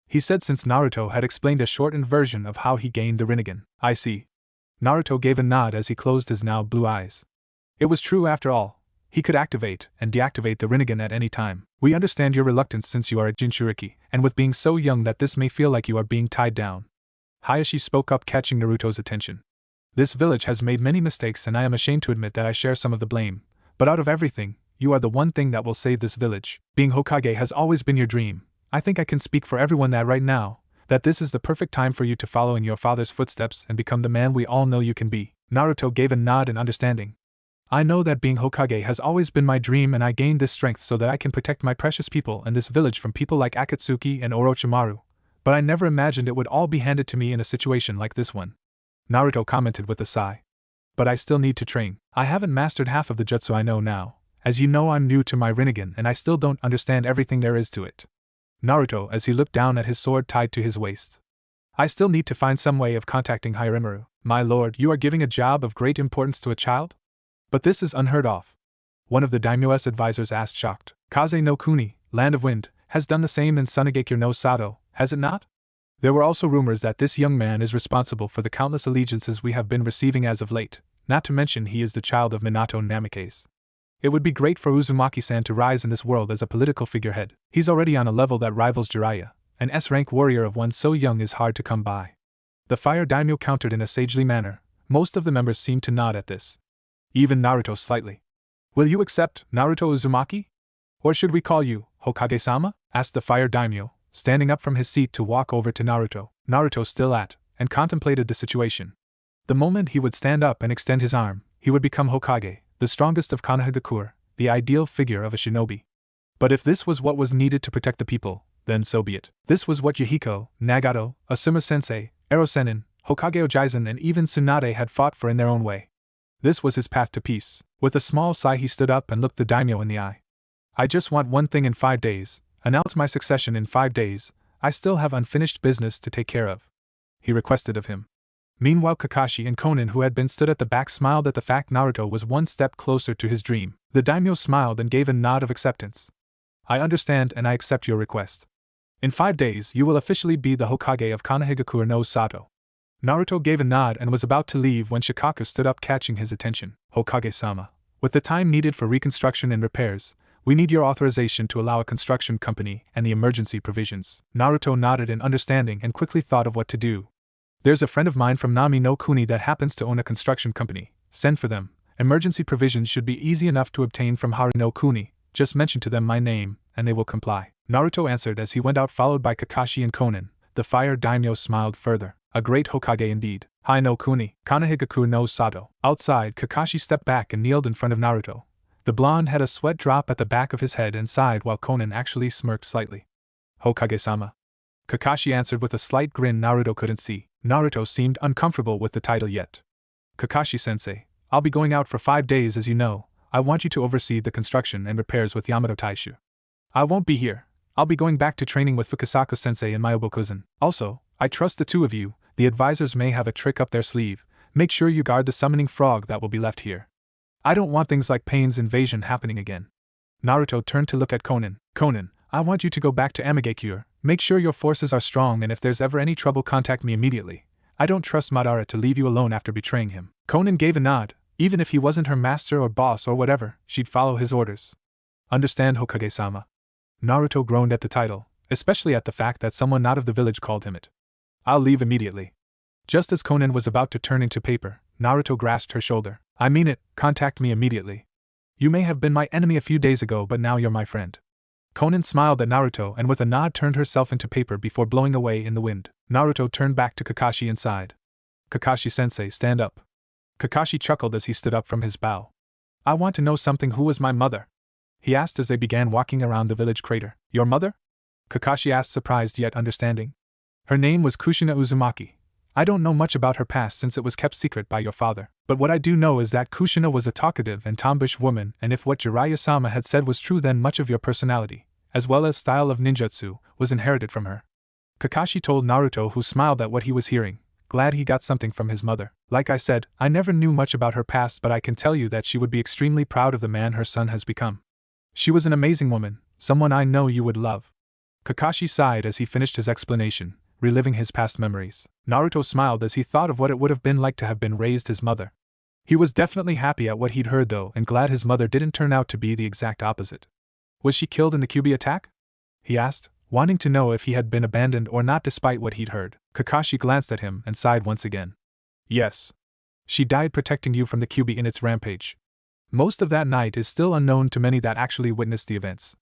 he said, since Naruto had explained a shortened version of how he gained the Rinnegan. I see. Naruto gave a nod as he closed his now blue eyes. It was true after all. He could activate and deactivate the Rinnegan at any time. We understand your reluctance since you are a Jinchuriki, and with being so young that this may feel like you are being tied down. Hayashi spoke up, catching Naruto's attention. This village has made many mistakes, and I am ashamed to admit that I share some of the blame. But out of everything, you are the one thing that will save this village. Being Hokage has always been your dream. I think I can speak for everyone that right now, that this is the perfect time for you to follow in your father's footsteps and become the man we all know you can be. Naruto gave a nod in understanding. I know that being Hokage has always been my dream, and I gained this strength so that I can protect my precious people and this village from people like Akatsuki and Orochimaru, but I never imagined it would all be handed to me in a situation like this one. Naruto commented with a sigh. But I still need to train. I haven't mastered half of the jutsu I know now. As you know, I'm new to my Rinnegan and I still don't understand everything there is to it. Naruto, as he looked down at his sword tied to his waist. I still need to find some way of contacting Hirimaru. My lord, you are giving a job of great importance to a child? But this is unheard of. One of the daimyo's advisors asked, shocked. Kaze no Kuni, Land of Wind, has done the same in Sunagakure no Sato, has it not? There were also rumors that this young man is responsible for the countless allegiances we have been receiving as of late, not to mention he is the child of Minato Namikaze. It would be great for Uzumaki-san to rise in this world as a political figurehead. He's already on a level that rivals Jiraiya. An S-rank warrior of one so young is hard to come by. The fire daimyo countered in a sagely manner. Most of the members seemed to nod at this. Even Naruto slightly. Will you accept, Naruto Uzumaki? Or should we call you Hokage-sama? Asked the fire daimyo, standing up from his seat to walk over to Naruto. Naruto still sat and contemplated the situation. The moment he would stand up and extend his arm, he would become Hokage, the strongest of Konohagakure, the ideal figure of a shinobi. But if this was what was needed to protect the people, then so be it. This was what Yahiko, Nagato, Asuma-sensei, Erosenin, Hokage Ojaizen and even Tsunade had fought for in their own way. This was his path to peace. With a small sigh he stood up and looked the daimyo in the eye. I just want one thing in 5 days. Announce my succession in 5 days. I still have unfinished business to take care of, he requested of him. Meanwhile, Kakashi and Konan, who had been stood at the back, smiled at the fact Naruto was one step closer to his dream. The daimyo smiled and gave a nod of acceptance. I understand and I accept your request. In 5 days you will officially be the Hokage of Konohagakure no Sato. Naruto gave a nod and was about to leave when Shikaka stood up, catching his attention. Hokage-sama, with the time needed for reconstruction and repairs, we need your authorization to allow a construction company and the emergency provisions. Naruto nodded in understanding and quickly thought of what to do. There's a friend of mine from Nami no Kuni that happens to own a construction company. Send for them. Emergency provisions should be easy enough to obtain from Haru no Kuni. Just mention to them my name, and they will comply. Naruto answered as he went out, followed by Kakashi and Konan. The fire daimyo smiled further. A great Hokage indeed. Hai no Kuni, Konohagakure no Sato. Outside, Kakashi stepped back and kneeled in front of Naruto. The blonde had a sweat drop at the back of his head and sighed while Konan actually smirked slightly. Hokage-sama. Kakashi answered with a slight grin Naruto couldn't see. Naruto seemed uncomfortable with the title yet. Kakashi-sensei, I'll be going out for 5 days as you know. I want you to oversee the construction and repairs with Yamato Taishu. I won't be here. I'll be going back to training with Fukasaku-sensei and Mayobokuzan. Also, I trust the two of you. The advisors may have a trick up their sleeve. Make sure you guard the summoning frog that will be left here. I don't want things like Pain's invasion happening again. Naruto turned to look at Konan. Konan, I want you to go back to Amigakure, make sure your forces are strong, and if there's ever any trouble contact me immediately. I don't trust Madara to leave you alone after betraying him. Konan gave a nod. Even if he wasn't her master or boss or whatever, she'd follow his orders. Understand, Hokage-sama. Naruto groaned at the title, especially at the fact that someone not of the village called him it. I'll leave immediately. Just as Konan was about to turn into paper, Naruto grasped her shoulder. I mean it, contact me immediately. You may have been my enemy a few days ago, but now you're my friend. Konan smiled at Naruto and with a nod turned herself into paper before blowing away in the wind. Naruto turned back to Kakashi and sighed. Kakashi-sensei, stand up. Kakashi chuckled as he stood up from his bow. I want to know something. Who was my mother? He asked as they began walking around the village crater. Your mother? Kakashi asked, surprised yet understanding. Her name was Kushina Uzumaki. I don't know much about her past since it was kept secret by your father, but what I do know is that Kushina was a talkative and tomboyish woman, and if what Jiraiya-sama had said was true, then much of your personality, as well as style of ninjutsu, was inherited from her. Kakashi told Naruto, who smiled at what he was hearing, glad he got something from his mother. Like I said, I never knew much about her past, but I can tell you that she would be extremely proud of the man her son has become. She was an amazing woman, someone I know you would love. Kakashi sighed as he finished his explanation, reliving his past memories. Naruto smiled as he thought of what it would have been like to have been raised his mother. He was definitely happy at what he'd heard though, and glad his mother didn't turn out to be the exact opposite. Was she killed in the Kyuubi attack? He asked, wanting to know if he had been abandoned or not despite what he'd heard. Kakashi glanced at him and sighed once again. Yes. She died protecting you from the Kyuubi in its rampage. Most of that night is still unknown to many that actually witnessed the events.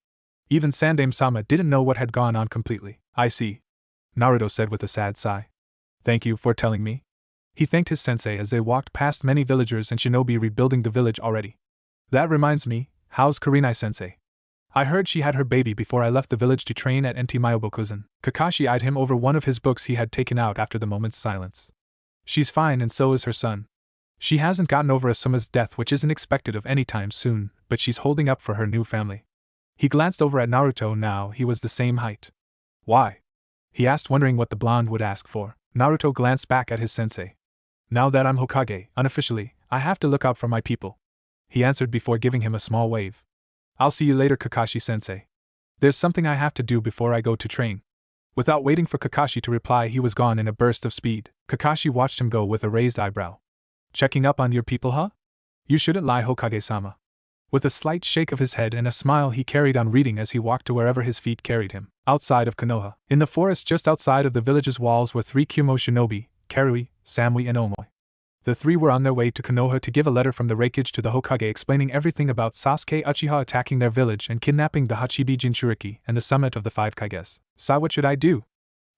Even Sandaime-sama didn't know what had gone on completely. I see. Naruto said with a sad sigh. Thank you for telling me. He thanked his sensei as they walked past many villagers and shinobi rebuilding the village already. That reminds me, how's Kurenai-sensei? I heard she had her baby before I left the village to train at NT Myobokuzen. Kakashi eyed him over one of his books he had taken out after the moment's silence. She's fine and so is her son. She hasn't gotten over Asuma's death, which isn't expected of any time soon, but she's holding up for her new family. He glanced over at Naruto now he was the same height. Why? He asked, wondering what the blonde would ask for. Naruto glanced back at his sensei. Now that I'm Hokage, unofficially, I have to look out for my people. He answered before giving him a small wave. I'll see you later, Kakashi-sensei. There's something I have to do before I go to train. Without waiting for Kakashi to reply, he was gone in a burst of speed. Kakashi watched him go with a raised eyebrow. Checking up on your people, huh? You shouldn't lie, Hokage-sama. With a slight shake of his head and a smile he carried on reading as he walked to wherever his feet carried him. Outside of Konoha, in the forest just outside of the village's walls were 3 Kyumo shinobi, Karui, Samui and Omoi. The 3 were on their way to Konoha to give a letter from the Raikage to the Hokage explaining everything about Sasuke Uchiha attacking their village and kidnapping the Hachibi Jinchuriki and the summit of the 5 Kages. Sai, what should I do?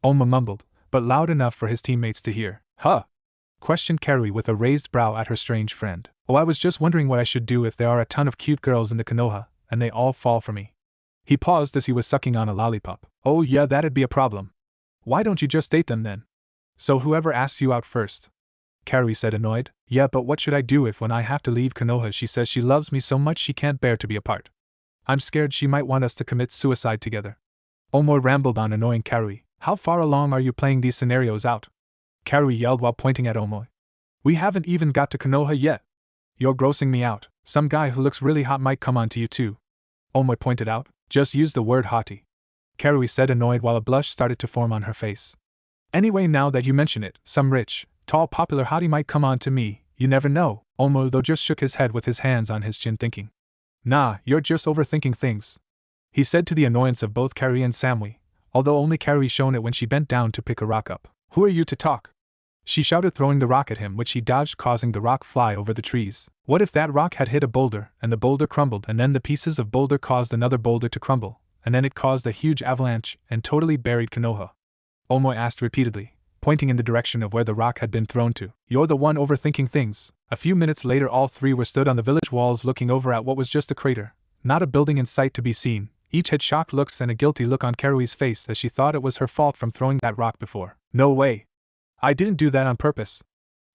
Oma mumbled, but loud enough for his teammates to hear. Huh? Questioned Karui with a raised brow at her strange friend. Oh, I was just wondering what I should do if there are a ton of cute girls in the Konoha, and they all fall for me. He paused as he was sucking on a lollipop. Oh yeah, that'd be a problem. Why don't you just date them then? So whoever asks you out first. Karui said, annoyed. Yeah, but what should I do if when I have to leave Konoha she says she loves me so much she can't bear to be apart? I'm scared she might want us to commit suicide together. Omoi rambled on, annoying Karui. How far along are you playing these scenarios out? Karui yelled while pointing at Omoi. We haven't even got to Konoha yet. You're grossing me out. Some guy who looks really hot might come on to you too. Omoi pointed out. Just use the word hottie. Karui said, annoyed while a blush started to form on her face. Anyway, now that you mention it, some rich, tall, popular hottie might come on to me, you never know. Omoi though just shook his head with his hands on his chin, thinking. Nah, you're just overthinking things. He said, to the annoyance of both Karui and Samui, although only Karui shown it when she bent down to pick a rock up. Who are you to talk? She shouted, throwing the rock at him, which he dodged, causing the rock fly over the trees. What if that rock had hit a boulder, and the boulder crumbled, and then the pieces of boulder caused another boulder to crumble, and then it caused a huge avalanche, and totally buried Konoha? Omoi asked repeatedly, pointing in the direction of where the rock had been thrown to. You're the one overthinking things. A few minutes later all 3 were stood on the village walls looking over at what was just a crater, not a building in sight to be seen. Each had shocked looks and a guilty look on Karui's face as she thought it was her fault from throwing that rock before. No way. I didn't do that on purpose.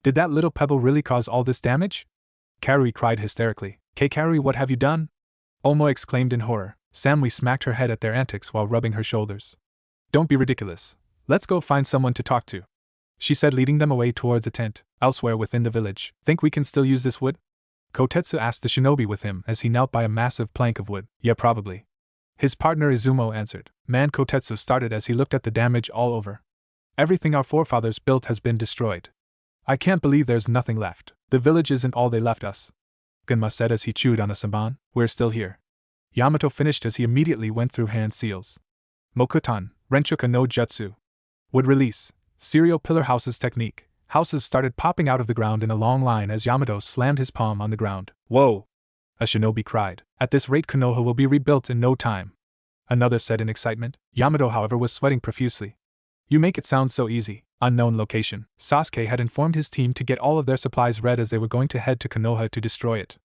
Did that little pebble really cause all this damage? Karui cried hysterically. Karui, what have you done? Omoi exclaimed in horror. Samui smacked her head at their antics while rubbing her shoulders. Don't be ridiculous. Let's go find someone to talk to, she said, leading them away towards a tent, elsewhere within the village. Think we can still use this wood? Kotetsu asked the shinobi with him as he knelt by a massive plank of wood. Yeah, probably. His partner Izumo answered. Man Kotetsu started as he looked at the damage all over. Everything our forefathers built has been destroyed. I can't believe there's nothing left. The village isn't all they left us. Genma said as he chewed on a saban. We're still here. Yamato finished as he immediately went through hand seals. Mokutan, Renchuka no Jutsu. Would release. Serial pillar houses technique. Houses started popping out of the ground in a long line as Yamato slammed his palm on the ground. Whoa! A shinobi cried. At this rate Konoha will be rebuilt in no time. Another said in excitement. Yamato however was sweating profusely. You make it sound so easy. Unknown location. Sasuke had informed his team to get all of their supplies ready as they were going to head to Konoha to destroy it.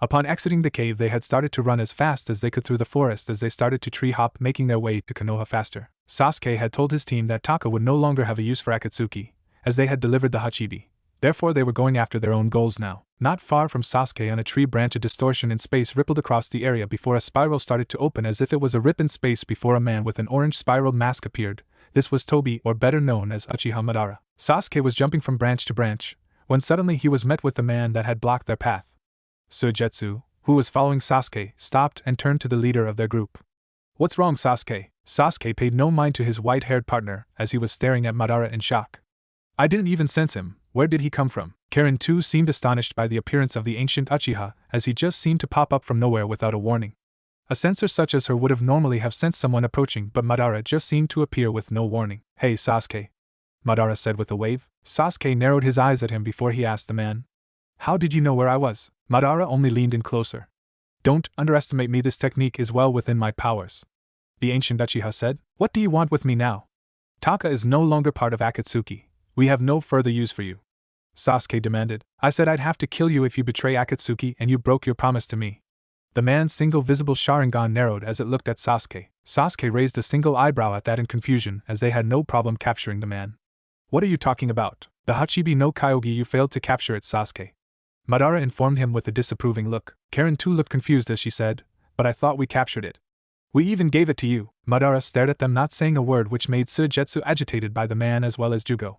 Upon exiting the cave they had started to run as fast as they could through the forest as they started to tree hop, making their way to Konoha faster. Sasuke had told his team that Taka would no longer have a use for Akatsuki, as they had delivered the Hachibi. Therefore they were going after their own goals now. Not far from Sasuke on a tree branch a distortion in space rippled across the area before a spiral started to open as if it was a rip in space before a man with an orange spiraled mask appeared. This was Tobi, or better known as Uchiha Madara. Sasuke was jumping from branch to branch, when suddenly he was met with the man that had blocked their path. Suigetsu, who was following Sasuke, stopped and turned to the leader of their group. What's wrong, Sasuke? Sasuke paid no mind to his white-haired partner as he was staring at Madara in shock. I didn't even sense him. Where did he come from? Karen too seemed astonished by the appearance of the ancient Uchiha, as he just seemed to pop up from nowhere without a warning. A sensor such as her would have normally have sensed someone approaching, but Madara just seemed to appear with no warning. Hey Sasuke, Madara said with a wave. Sasuke narrowed his eyes at him before he asked the man. How did you know where I was? Madara only leaned in closer. Don't underestimate me, this technique is well within my powers. The ancient Uchiha said. What do you want with me now? Taka is no longer part of Akatsuki. We have no further use for you. Sasuke demanded. I said I'd have to kill you if you betray Akatsuki and you broke your promise to me. The man's single visible Sharingan narrowed as it looked at Sasuke. Sasuke raised a single eyebrow at that in confusion as they had no problem capturing the man. What are you talking about? The Hachibi no Kyogi, you failed to capture it, Sasuke. Madara informed him with a disapproving look. Karen too looked confused as she said, but I thought we captured it. We even gave it to you. Madara stared at them, not saying a word, which made Suigetsu agitated by the man as well as Jugo.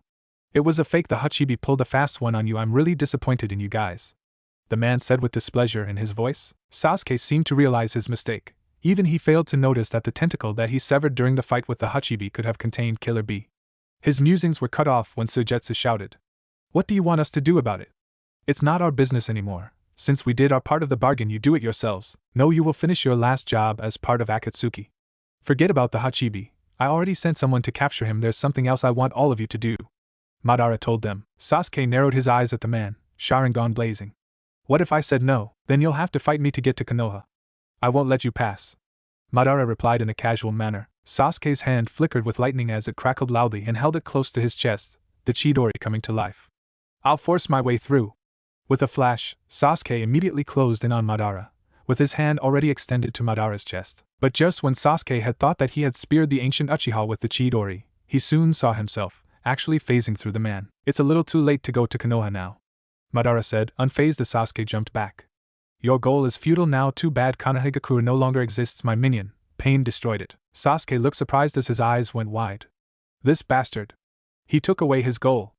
It was a fake. The Hachibi pulled a fast one on you. I'm really disappointed in you guys. The man said with displeasure in his voice. Sasuke seemed to realize his mistake. Even he failed to notice that the tentacle that he severed during the fight with the Hachibi could have contained Killer Bee. His musings were cut off when Suigetsu shouted. What do you want us to do about it? It's not our business anymore. Since we did our part of the bargain, you do it yourselves. No, you will finish your last job as part of Akatsuki. Forget about the Hachibi. I already sent someone to capture him. There's something else I want all of you to do. Madara told them. Sasuke narrowed his eyes at the man, Sharingan blazing. What if I said no? Then you'll have to fight me to get to Konoha. I won't let you pass. Madara replied in a casual manner. Sasuke's hand flickered with lightning as it crackled loudly and held it close to his chest, the Chidori coming to life. I'll force my way through. With a flash, Sasuke immediately closed in on Madara, with his hand already extended to Madara's chest. But just when Sasuke had thought that he had speared the ancient Uchiha with the Chidori, he soon saw himself actually phasing through the man. It's a little too late to go to Konoha now, Madara said, unfazed as Sasuke jumped back. Your goal is futile now. Too bad. Konohagakure no longer exists, my minion. Pain destroyed it. Sasuke looked surprised as his eyes went wide. This bastard. He took away his goal.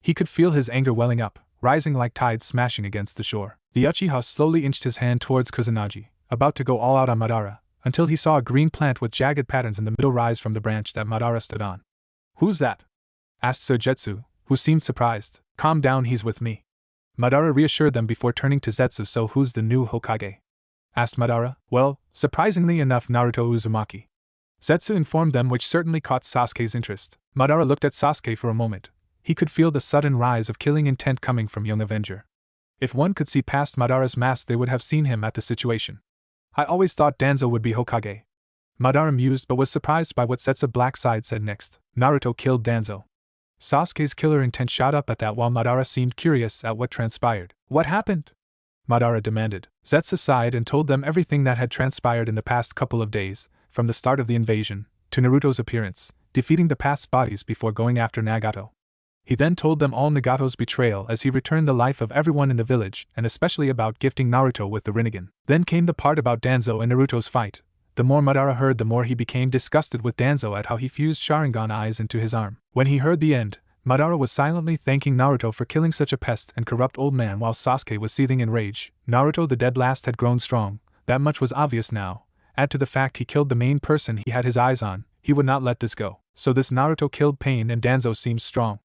He could feel his anger welling up, rising like tides smashing against the shore. The Uchiha slowly inched his hand towards Kusanagi, about to go all out on Madara, until he saw a green plant with jagged patterns in the middle rise from the branch that Madara stood on. Who's that? Asked Suigetsu, who seemed surprised. Calm down, he's with me. Madara reassured them before turning to Zetsu. So who's the new Hokage? Asked Madara. Well, surprisingly enough, Naruto Uzumaki. Zetsu informed them, which certainly caught Sasuke's interest. Madara looked at Sasuke for a moment. He could feel the sudden rise of killing intent coming from young Avenger. If one could see past Madara's mask, they would have seen him at the situation. I always thought Danzo would be Hokage. Madara mused but was surprised by what Zetsu Black Side said next. Naruto killed Danzo. Sasuke's killer intent shot up at that while Madara seemed curious at what transpired. What happened? Madara demanded. Zetsu sighed and told them everything that had transpired in the past couple of days, from the start of the invasion, to Naruto's appearance, defeating the past bodies before going after Nagato. He then told them all Nagato's betrayal as he returned the life of everyone in the village, and especially about gifting Naruto with the Rinnegan. Then came the part about Danzo and Naruto's fight. The more Madara heard, the more he became disgusted with Danzo at how he fused Sharingan eyes into his arm. When he heard the end, Madara was silently thanking Naruto for killing such a pest and corrupt old man while Sasuke was seething in rage. Naruto the dead last had grown strong, that much was obvious now, Add to the fact he killed the main person he had his eyes on, he would not let this go. So this Naruto killed Pain and Danzo seems strong.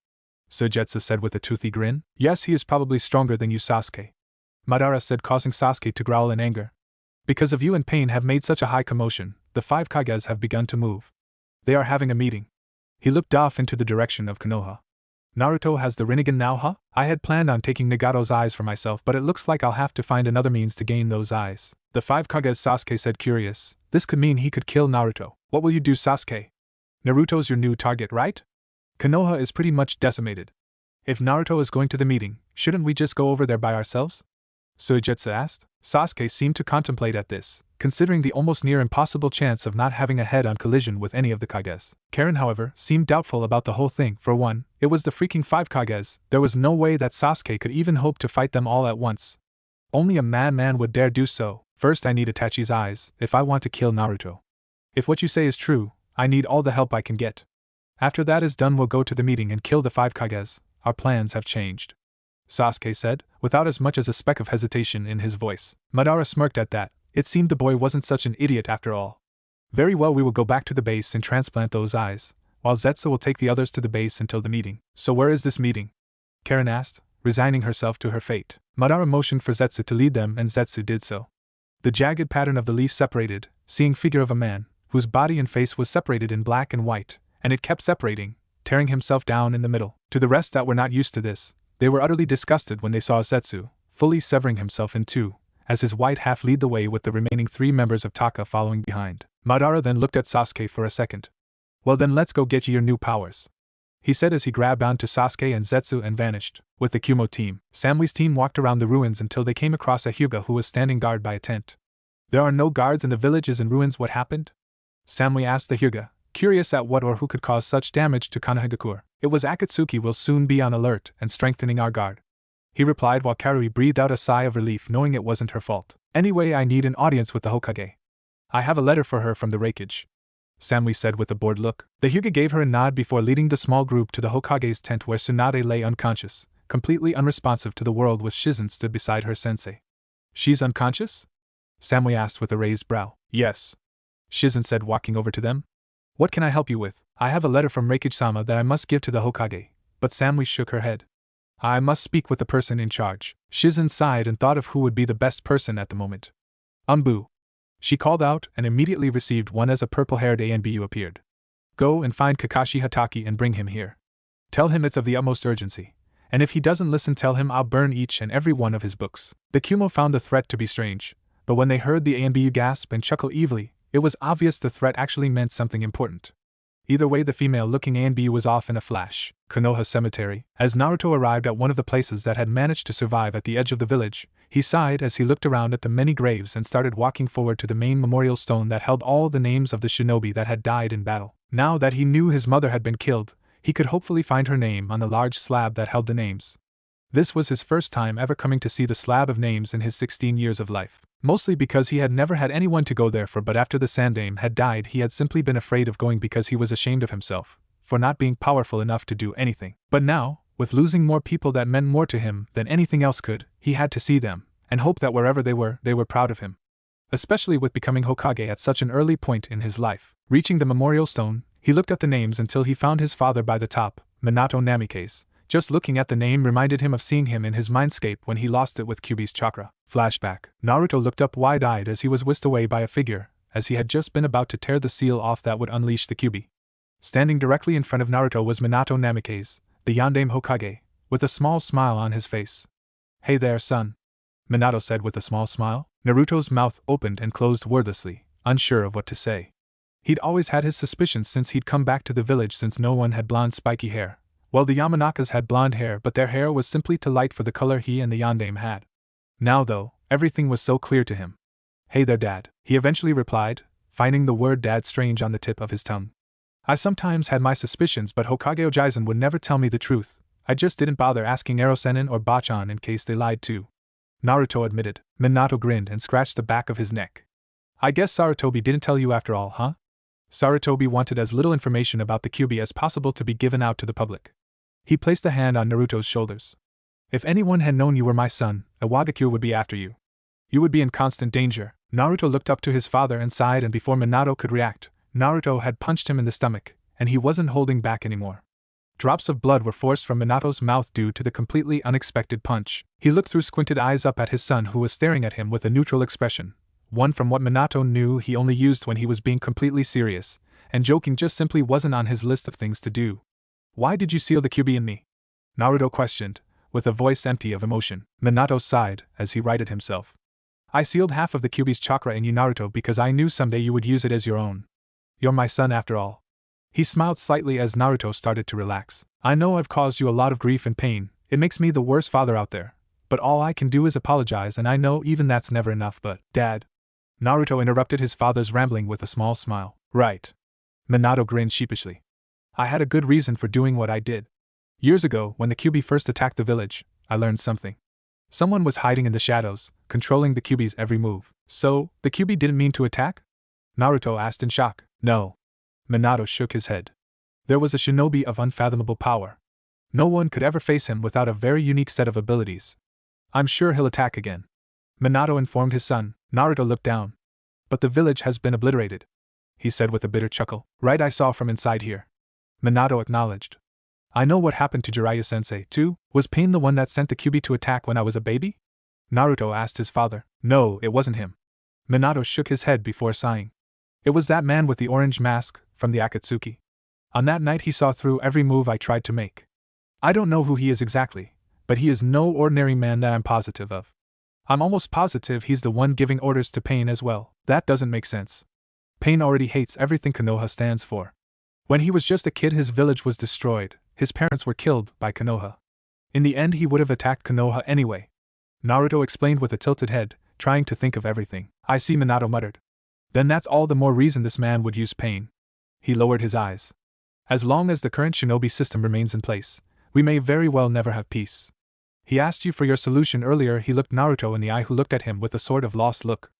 Suigetsu said with a toothy grin. Yes, he is probably stronger than you, Sasuke. Madara said, causing Sasuke to growl in anger. Because of you and Pain have made such a high commotion, the 5 Kages have begun to move. They are having a meeting. He looked off into the direction of Konoha. Naruto has the Rinnegan now, huh? I had planned on taking Nagato's eyes for myself, but it looks like I'll have to find another means to gain those eyes. The 5 Kages, Sasuke said, curious. This could mean he could kill Naruto. What will you do, Sasuke? Naruto's your new target, right? Konoha is pretty much decimated. If Naruto is going to the meeting, shouldn't we just go over there by ourselves? Suigetsu asked. Sasuke seemed to contemplate at this, considering the almost near impossible chance of not having a head-on collision with any of the Kages. Karen, however, seemed doubtful about the whole thing. For one, it was the freaking 5 Kages, there was no way that Sasuke could even hope to fight them all at once. Only a madman would dare do so. First, I need Itachi's eyes, if I want to kill Naruto. If what you say is true, I need all the help I can get. After that is done, we'll go to the meeting and kill the 5 Kages. Our plans have changed. Sasuke said, without as much as a speck of hesitation in his voice. Madara smirked at that. It seemed the boy wasn't such an idiot after all. Very well, we will go back to the base and transplant those eyes, while Zetsu will take the others to the base until the meeting. So where is this meeting? Karen asked, resigning herself to her fate. Madara motioned for Zetsu to lead them and Zetsu did so. The jagged pattern of the leaf separated, seeing figure of a man, whose body and face was separated in black and white, and it kept separating, tearing himself down in the middle. To the rest that were not used to this, they were utterly disgusted when they saw Zetsu, fully severing himself in two, as his white half lead the way with the remaining 3 members of Taka following behind. Madara then looked at Sasuke for a second. Well then, let's go get your new powers, he said as he grabbed onto Sasuke and Zetsu and vanished. With the Kumo team, Samui's team walked around the ruins until they came across a Hyuga who was standing guard by a tent. There are no guards and the village is in ruins. What happened? Samui asked the Hyuga, curious at what or who could cause such damage to Konohagakure. It was Akatsuki. Will soon be on alert and strengthening our guard, he replied while Karui breathed out a sigh of relief knowing it wasn't her fault. Anyway, I need an audience with the Hokage. I have a letter for her from the Raikage, Samui said with a bored look. The Hyuga gave her a nod before leading the small group to the Hokage's tent where Tsunade lay unconscious, completely unresponsive to the world, with Shizen stood beside her sensei. She's unconscious? Samui asked with a raised brow. Yes, Shizen said, walking over to them. What can I help you with? I have a letter from Raikage-sama that I must give to the Hokage, but Samui shook her head. I must speak with the person in charge. Shizen sighed and thought of who would be the best person at the moment. Umbu, she called out, and immediately received one as a purple-haired Anbu appeared. Go and find Kakashi Hatake and bring him here. Tell him it's of the utmost urgency, and if he doesn't listen, tell him I'll burn each and every one of his books. The Kumo found the threat to be strange, but when they heard the Anbu gasp and chuckle evilly, it was obvious the threat actually meant something important. Either way, the female-looking Anbu was off in a flash. Konoha Cemetery. As Naruto arrived at one of the places that had managed to survive at the edge of the village, he sighed as he looked around at the many graves and started walking forward to the main memorial stone that held all the names of the shinobi that had died in battle. Now that he knew his mother had been killed, he could hopefully find her name on the large slab that held the names. This was his first time ever coming to see the slab of names in his 16 years of life. Mostly because he had never had anyone to go there for, but after the Sandaime had died he had simply been afraid of going because he was ashamed of himself for not being powerful enough to do anything. But now, with losing more people that meant more to him than anything else could, he had to see them, and hope that wherever they were proud of him. Especially with becoming Hokage at such an early point in his life. Reaching the memorial stone, he looked at the names until he found his father by the top, Minato Namikaze. Just looking at the name reminded him of seeing him in his mindscape when he lost it with Kyuubi's chakra. Flashback. Naruto looked up wide-eyed as he was whisked away by a figure, as he had just been about to tear the seal off that would unleash the Kyuubi. Standing directly in front of Naruto was Minato Namikaze, the Yondaime Hokage, with a small smile on his face. Hey there, son, Minato said with a small smile. Naruto's mouth opened and closed wordlessly, unsure of what to say. He'd always had his suspicions since he'd come back to the village, since no one had blonde spiky hair. Well, the Yamanakas had blonde hair, but their hair was simply too light for the color he and the Yondaime had. Now though, everything was so clear to him. Hey there, Dad, he eventually replied, finding the word dad strange on the tip of his tongue. I sometimes had my suspicions, but Hokage Ojaizen would never tell me the truth. I just didn't bother asking Erosenin or Bachan in case they lied too, Naruto admitted. Minato grinned and scratched the back of his neck. I guess Sarutobi didn't tell you after all, huh? Sarutobi wanted as little information about the Kyuubi as possible to be given out to the public. He placed a hand on Naruto's shoulders. If anyone had known you were my son, Iwagakure would be after you. You would be in constant danger. Naruto looked up to his father and sighed, and before Minato could react, Naruto had punched him in the stomach, and he wasn't holding back anymore. Drops of blood were forced from Minato's mouth due to the completely unexpected punch. He looked through squinted eyes up at his son, who was staring at him with a neutral expression, one from what Minato knew he only used when he was being completely serious, and joking just simply wasn't on his list of things to do. "Why did you seal the QB in me?" Naruto questioned, with a voice empty of emotion. Minato sighed as he righted himself. "I sealed half of the QB's chakra in you, Naruto, because I knew someday you would use it as your own. You're my son after all." He smiled slightly as Naruto started to relax. "I know I've caused you a lot of grief and pain, it makes me the worst father out there, but all I can do is apologize, and I know even that's never enough, but, Dad." Naruto interrupted his father's rambling with a small smile. "Right." Minato grinned sheepishly. "I had a good reason for doing what I did. Years ago, when the QB first attacked the village, I learned something. Someone was hiding in the shadows, controlling the QB's every move. So, the QB didn't mean to attack?" Naruto asked in shock. "No." Minato shook his head. "There was a shinobi of unfathomable power. No one could ever face him without a very unique set of abilities. I'm sure he'll attack again." Minato informed his son. Naruto looked down. "But the village has been obliterated," he said with a bitter chuckle. "Right, I saw from inside here." Minato acknowledged. "I know what happened to Jiraiya-sensei, too. Was Pain the one that sent the QB to attack when I was a baby?" Naruto asked his father. "No, it wasn't him." Minato shook his head before sighing. "It was that man with the orange mask, from the Akatsuki. On that night he saw through every move I tried to make. I don't know who he is exactly, but he is no ordinary man, that I'm positive of. I'm almost positive he's the one giving orders to Pain as well." "That doesn't make sense. Pain already hates everything Konoha stands for. When he was just a kid, his village was destroyed, his parents were killed by Konoha. In the end, he would have attacked Konoha anyway." Naruto explained with a tilted head, trying to think of everything. "I see," Minato muttered. "Then that's all the more reason this man would use Pain." He lowered his eyes. "As long as the current shinobi system remains in place, we may very well never have peace. He asked you for your solution earlier." He looked Naruto in the eye, who looked at him with a sort of lost look.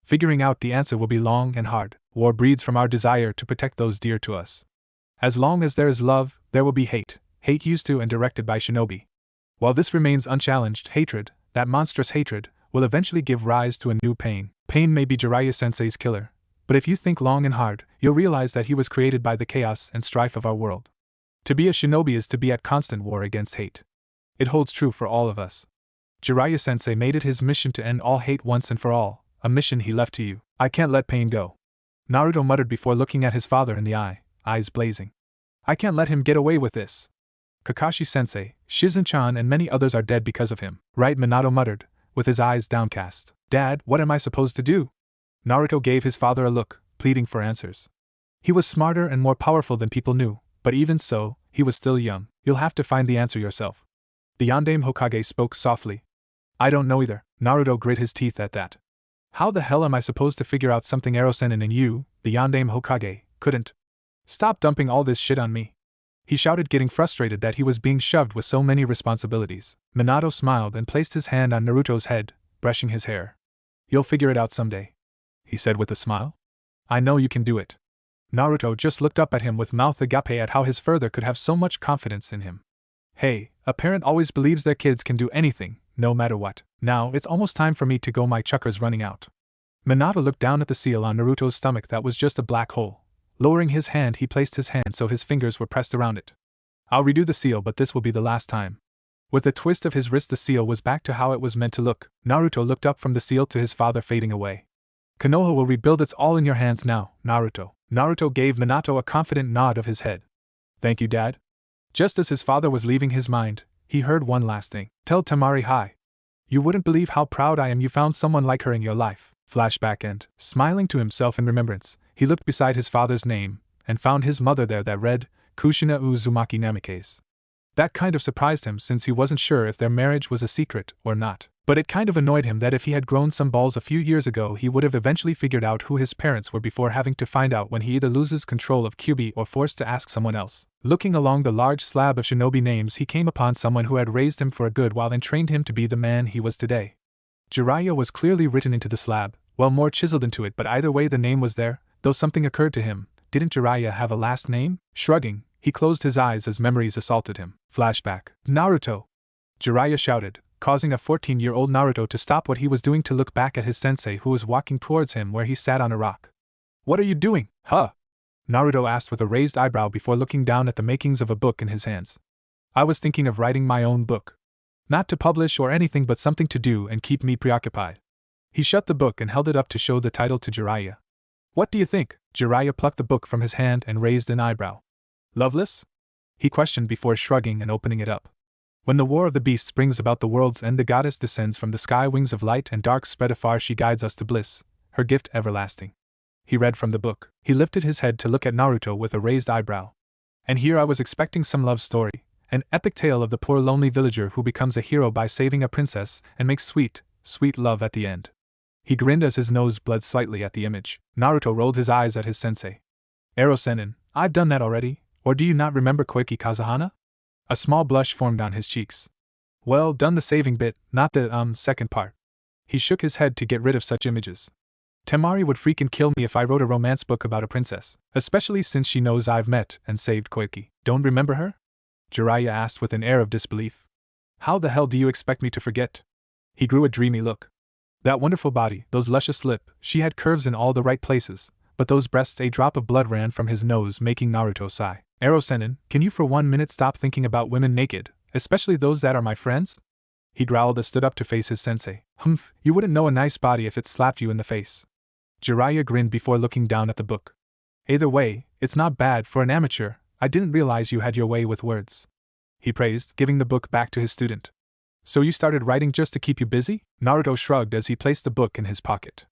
"Figuring out the answer will be long and hard. War breeds from our desire to protect those dear to us. As long as there is love, there will be hate, hate used to and directed by shinobi. While this remains unchallenged, hatred, that monstrous hatred, will eventually give rise to a new Pain. Pain may be Jiraiya-sensei's killer, but if you think long and hard, you'll realize that he was created by the chaos and strife of our world. To be a shinobi is to be at constant war against hate. It holds true for all of us. Jiraiya-sensei made it his mission to end all hate once and for all, a mission he left to you. I can't let Pain go." Naruto muttered before looking at his father in the eye, eyes blazing. "I can't let him get away with this. Kakashi-sensei, Shizen-chan and many others are dead because of him." "Right," Minato muttered, with his eyes downcast. "Dad, what am I supposed to do?" Naruto gave his father a look, pleading for answers. He was smarter and more powerful than people knew, but even so, he was still young. "You'll have to find the answer yourself." The Yondaime Hokage spoke softly. "I don't know either." Naruto grit his teeth at that. "How the hell am I supposed to figure out something Erosenin and you, the Yondaime Hokage, couldn't? Stop dumping all this shit on me," he shouted, getting frustrated that he was being shoved with so many responsibilities. Minato smiled and placed his hand on Naruto's head, brushing his hair. "You'll figure it out someday," he said with a smile. "I know you can do it." Naruto just looked up at him with mouth agape at how his father could have so much confidence in him. Hey, a parent always believes their kids can do anything, no matter what. "Now, it's almost time for me to go, my chakra's running out." Minato looked down at the seal on Naruto's stomach that was just a black hole. Lowering his hand, he placed his hand so his fingers were pressed around it. "I'll redo the seal, but this will be the last time." With a twist of his wrist, the seal was back to how it was meant to look. Naruto looked up from the seal to his father fading away. "Konoha will rebuild. It's all in your hands now, Naruto." Naruto gave Minato a confident nod of his head. "Thank you, Dad." Just as his father was leaving his mind, he heard one last thing. "Tell Tamari hi. You wouldn't believe how proud I am you found someone like her in your life." Flashback and, smiling to himself in remembrance, he looked beside his father's name, and found his mother there that read, Kushina Uzumaki Namikaze. That kind of surprised him since he wasn't sure if their marriage was a secret or not. But it kind of annoyed him that if he had grown some balls a few years ago, he would have eventually figured out who his parents were before having to find out when he either loses control of QB or forced to ask someone else. Looking along the large slab of shinobi names, he came upon someone who had raised him for a good while and trained him to be the man he was today. Jiraiya was clearly written into the slab, well, more chiseled into it, but either way the name was there, though something occurred to him. Didn't Jiraiya have a last name? Shrugging, he closed his eyes as memories assaulted him. Flashback. "Naruto!" Jiraiya shouted, causing a 14-year-old Naruto to stop what he was doing to look back at his sensei who was walking towards him where he sat on a rock. "What are you doing, huh?" Naruto asked with a raised eyebrow before looking down at the makings of a book in his hands. "I was thinking of writing my own book. Not to publish or anything but something to do and keep me preoccupied." He shut the book and held it up to show the title to Jiraiya. "What do you think?" Jiraiya plucked the book from his hand and raised an eyebrow. "Loveless?" he questioned before shrugging and opening it up. "When the war of the beasts brings about the world's end, the goddess descends from the sky, wings of light and dark spread afar, she guides us to bliss, her gift everlasting." He read from the book. He lifted his head to look at Naruto with a raised eyebrow. "And here I was expecting some love story, an epic tale of the poor lonely villager who becomes a hero by saving a princess and makes sweet, sweet love at the end." He grinned as his nose bled slightly at the image. Naruto rolled his eyes at his sensei. "Ero Sennin, I've done that already, or do you not remember Koiki Kazahana?" A small blush formed on his cheeks. "Well, done the saving bit, not the, second part." He shook his head to get rid of such images. "Temari would freaking kill me if I wrote a romance book about a princess, especially since she knows I've met and saved Koiki." "Don't remember her?" Jiraiya asked with an air of disbelief. "How the hell do you expect me to forget?" He grew a dreamy look. That wonderful body, those luscious lips, she had curves in all the right places, but those breasts, a drop of blood ran from his nose, making Naruto sigh. "Ero Sennin, can you for 1 minute stop thinking about women naked, especially those that are my friends?" He growled as stood up to face his sensei. "Humph, you wouldn't know a nice body if it slapped you in the face." Jiraiya grinned before looking down at the book. "Either way, it's not bad for an amateur. I didn't realize you had your way with words," he praised, giving the book back to his student. "So you started writing just to keep you busy?" Naruto shrugged as he placed the book in his pocket.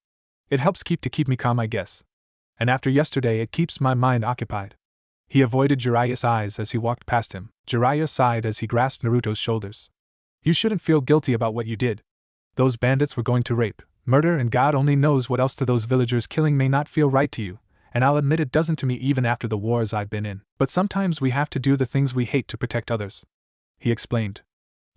"It helps keep me calm, I guess. And after yesterday, it keeps my mind occupied." He avoided Jiraiya's eyes as he walked past him. Jiraiya sighed as he grasped Naruto's shoulders. "You shouldn't feel guilty about what you did. Those bandits were going to rape, murder, and God only knows what else to those villagers. Killing may not feel right to you, and I'll admit it doesn't to me even after the wars I've been in. But sometimes we have to do the things we hate to protect others," he explained.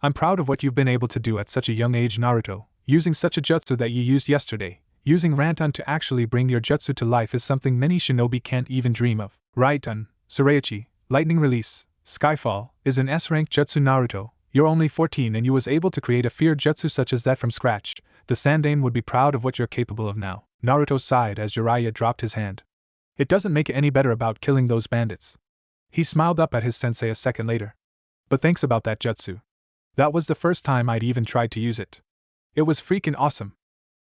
"I'm proud of what you've been able to do at such a young age, Naruto. Using such a jutsu that you used yesterday, using Rantan to actually bring your jutsu to life is something many shinobi can't even dream of. Rantan, Suraichi, Lightning Release, Skyfall, is an S-rank jutsu, Naruto. You're only 14 and you was able to create a fear jutsu such as that from scratch. The Sandaime would be proud of what you're capable of now." Naruto sighed as Jiraiya dropped his hand. "It doesn't make it any better about killing those bandits." He smiled up at his sensei a second later. "But thanks about that jutsu. That was the first time I'd even tried to use it. It was freaking awesome."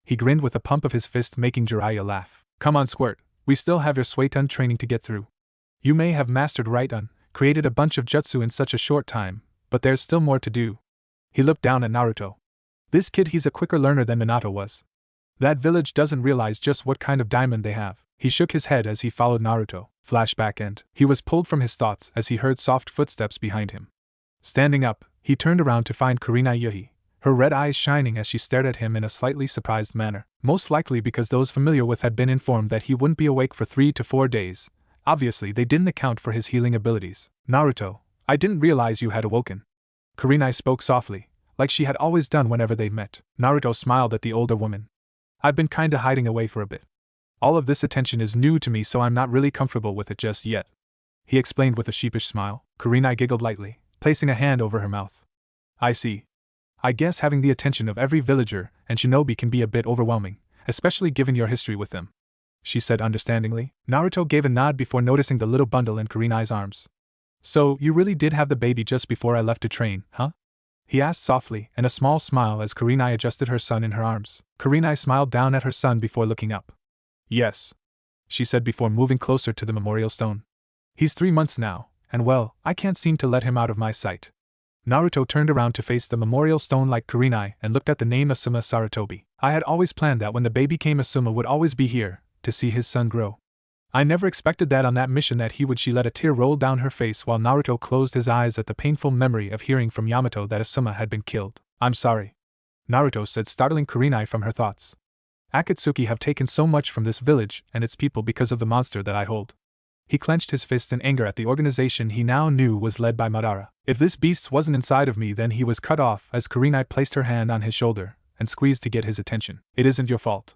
He grinned with a pump of his fist, making Jiraiya laugh. "Come on, Squirt, we still have your Suiton training to get through. You may have mastered Raiton, created a bunch of jutsu in such a short time, but there's still more to do." He looked down at Naruto. "This kid, he's a quicker learner than Minato was. That village doesn't realize just what kind of diamond they have." He shook his head as he followed Naruto. Flashback end. He was pulled from his thoughts as he heard soft footsteps behind him. Standing up, he turned around to find Kurenai Yuhi, her red eyes shining as she stared at him in a slightly surprised manner. Most likely because those familiar with had been informed that he wouldn't be awake for 3 to 4 days. Obviously, they didn't account for his healing abilities. "Naruto, I didn't realize you had awoken." Kurenai spoke softly, like she had always done whenever they met. Naruto smiled at the older woman. "I've been kinda hiding away for a bit. All of this attention is new to me, so I'm not really comfortable with it just yet," he explained with a sheepish smile. Kurenai giggled lightly, placing a hand over her mouth. "I see. I guess having the attention of every villager and shinobi can be a bit overwhelming, especially given your history with them," she said understandingly. Naruto gave a nod before noticing the little bundle in Kurenai's arms. "So, you really did have the baby just before I left to train, huh?" he asked softly, and a small smile as Kurenai adjusted her son in her arms. Kurenai smiled down at her son before looking up. "Yes," she said before moving closer to the memorial stone. "He's 3 months now, and well, I can't seem to let him out of my sight." Naruto turned around to face the memorial stone like Kurenai and looked at the name Asuma Sarutobi. "I had always planned that when the baby came, Asuma would always be here, to see his son grow. I never expected that on that mission that he would." She let a tear roll down her face while Naruto closed his eyes at the painful memory of hearing from Yamato that Asuma had been killed. "I'm sorry," Naruto said, startling Kurenai from her thoughts. "Akatsuki have taken so much from this village and its people because of the monster that I hold." He clenched his fists in anger at the organization he now knew was led by Madara. "If this beast wasn't inside of me, then he was cut off," as Kurenai placed her hand on his shoulder and squeezed to get his attention. "It isn't your fault.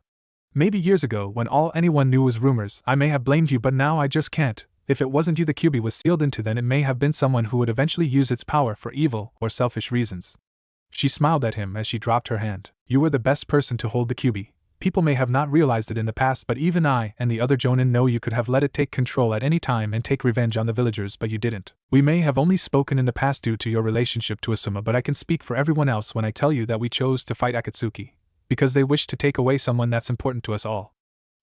Maybe years ago, when all anyone knew was rumors, I may have blamed you, but now I just can't. If it wasn't you the Kyuubi was sealed into, then it may have been someone who would eventually use its power for evil or selfish reasons." She smiled at him as she dropped her hand. You were the best person to hold the Kyuubi. People may have not realized it in the past, but even I and the other Jonin know you could have let it take control at any time and take revenge on the villagers, but you didn't. We may have only spoken in the past due to your relationship to Asuma, but I can speak for everyone else when I tell you that we chose to fight Akatsuki because they wished to take away someone that's important to us all.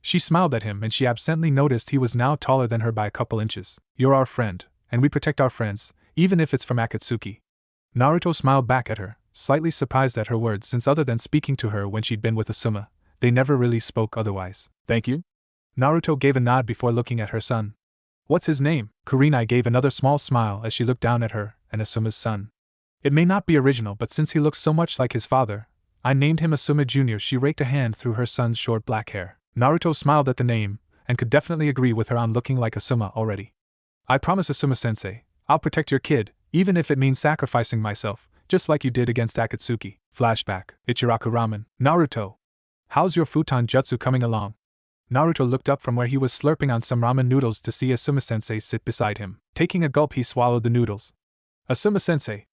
She smiled at him and she absently noticed he was now taller than her by a couple inches. You're our friend, and we protect our friends, even if it's from Akatsuki. Naruto smiled back at her, slightly surprised at her words since other than speaking to her when she'd been with Asuma, they never really spoke otherwise. Thank you? Naruto gave a nod before looking at her son. What's his name? Kurenai gave another small smile as she looked down at her and Asuma's son. It may not be original, but since he looks so much like his father, I named him Asuma Jr. She raked a hand through her son's short black hair. Naruto smiled at the name, and could definitely agree with her on looking like Asuma already. I promise, Asuma-sensei, I'll protect your kid, even if it means sacrificing myself, just like you did against Akatsuki. Flashback. Ichiraku Ramen. Naruto. How's your futon jutsu coming along? Naruto looked up from where he was slurping on some ramen noodles to see Asuma-sensei sit beside him. Taking a gulp, he swallowed the noodles. Asuma-sensei.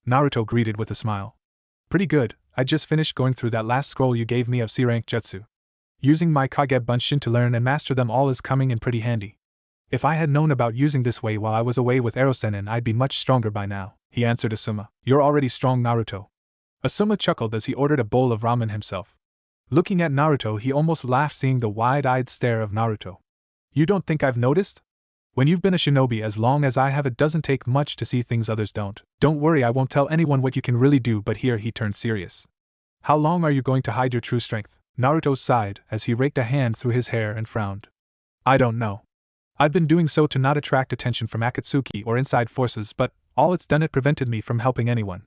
Naruto greeted with a smile. Pretty good, I just finished going through that last scroll you gave me of C-rank jutsu. Using my Kage Bunshin to learn and master them all is coming in pretty handy. If I had known about using this way while I was away with Erosenin, I'd be much stronger by now, he answered Asuma. You're already strong, Naruto. Asuma chuckled as he ordered a bowl of ramen himself. Looking at Naruto, he almost laughed seeing the wide-eyed stare of Naruto. You don't think I've noticed? When you've been a shinobi as long as I have, it doesn't take much to see things others don't. Don't worry, I won't tell anyone what you can really do, but here he turned serious. How long are you going to hide your true strength? Naruto sighed as he raked a hand through his hair and frowned. I don't know. I've been doing so to not attract attention from Akatsuki or inside forces, but all it's done, it prevented me from helping anyone.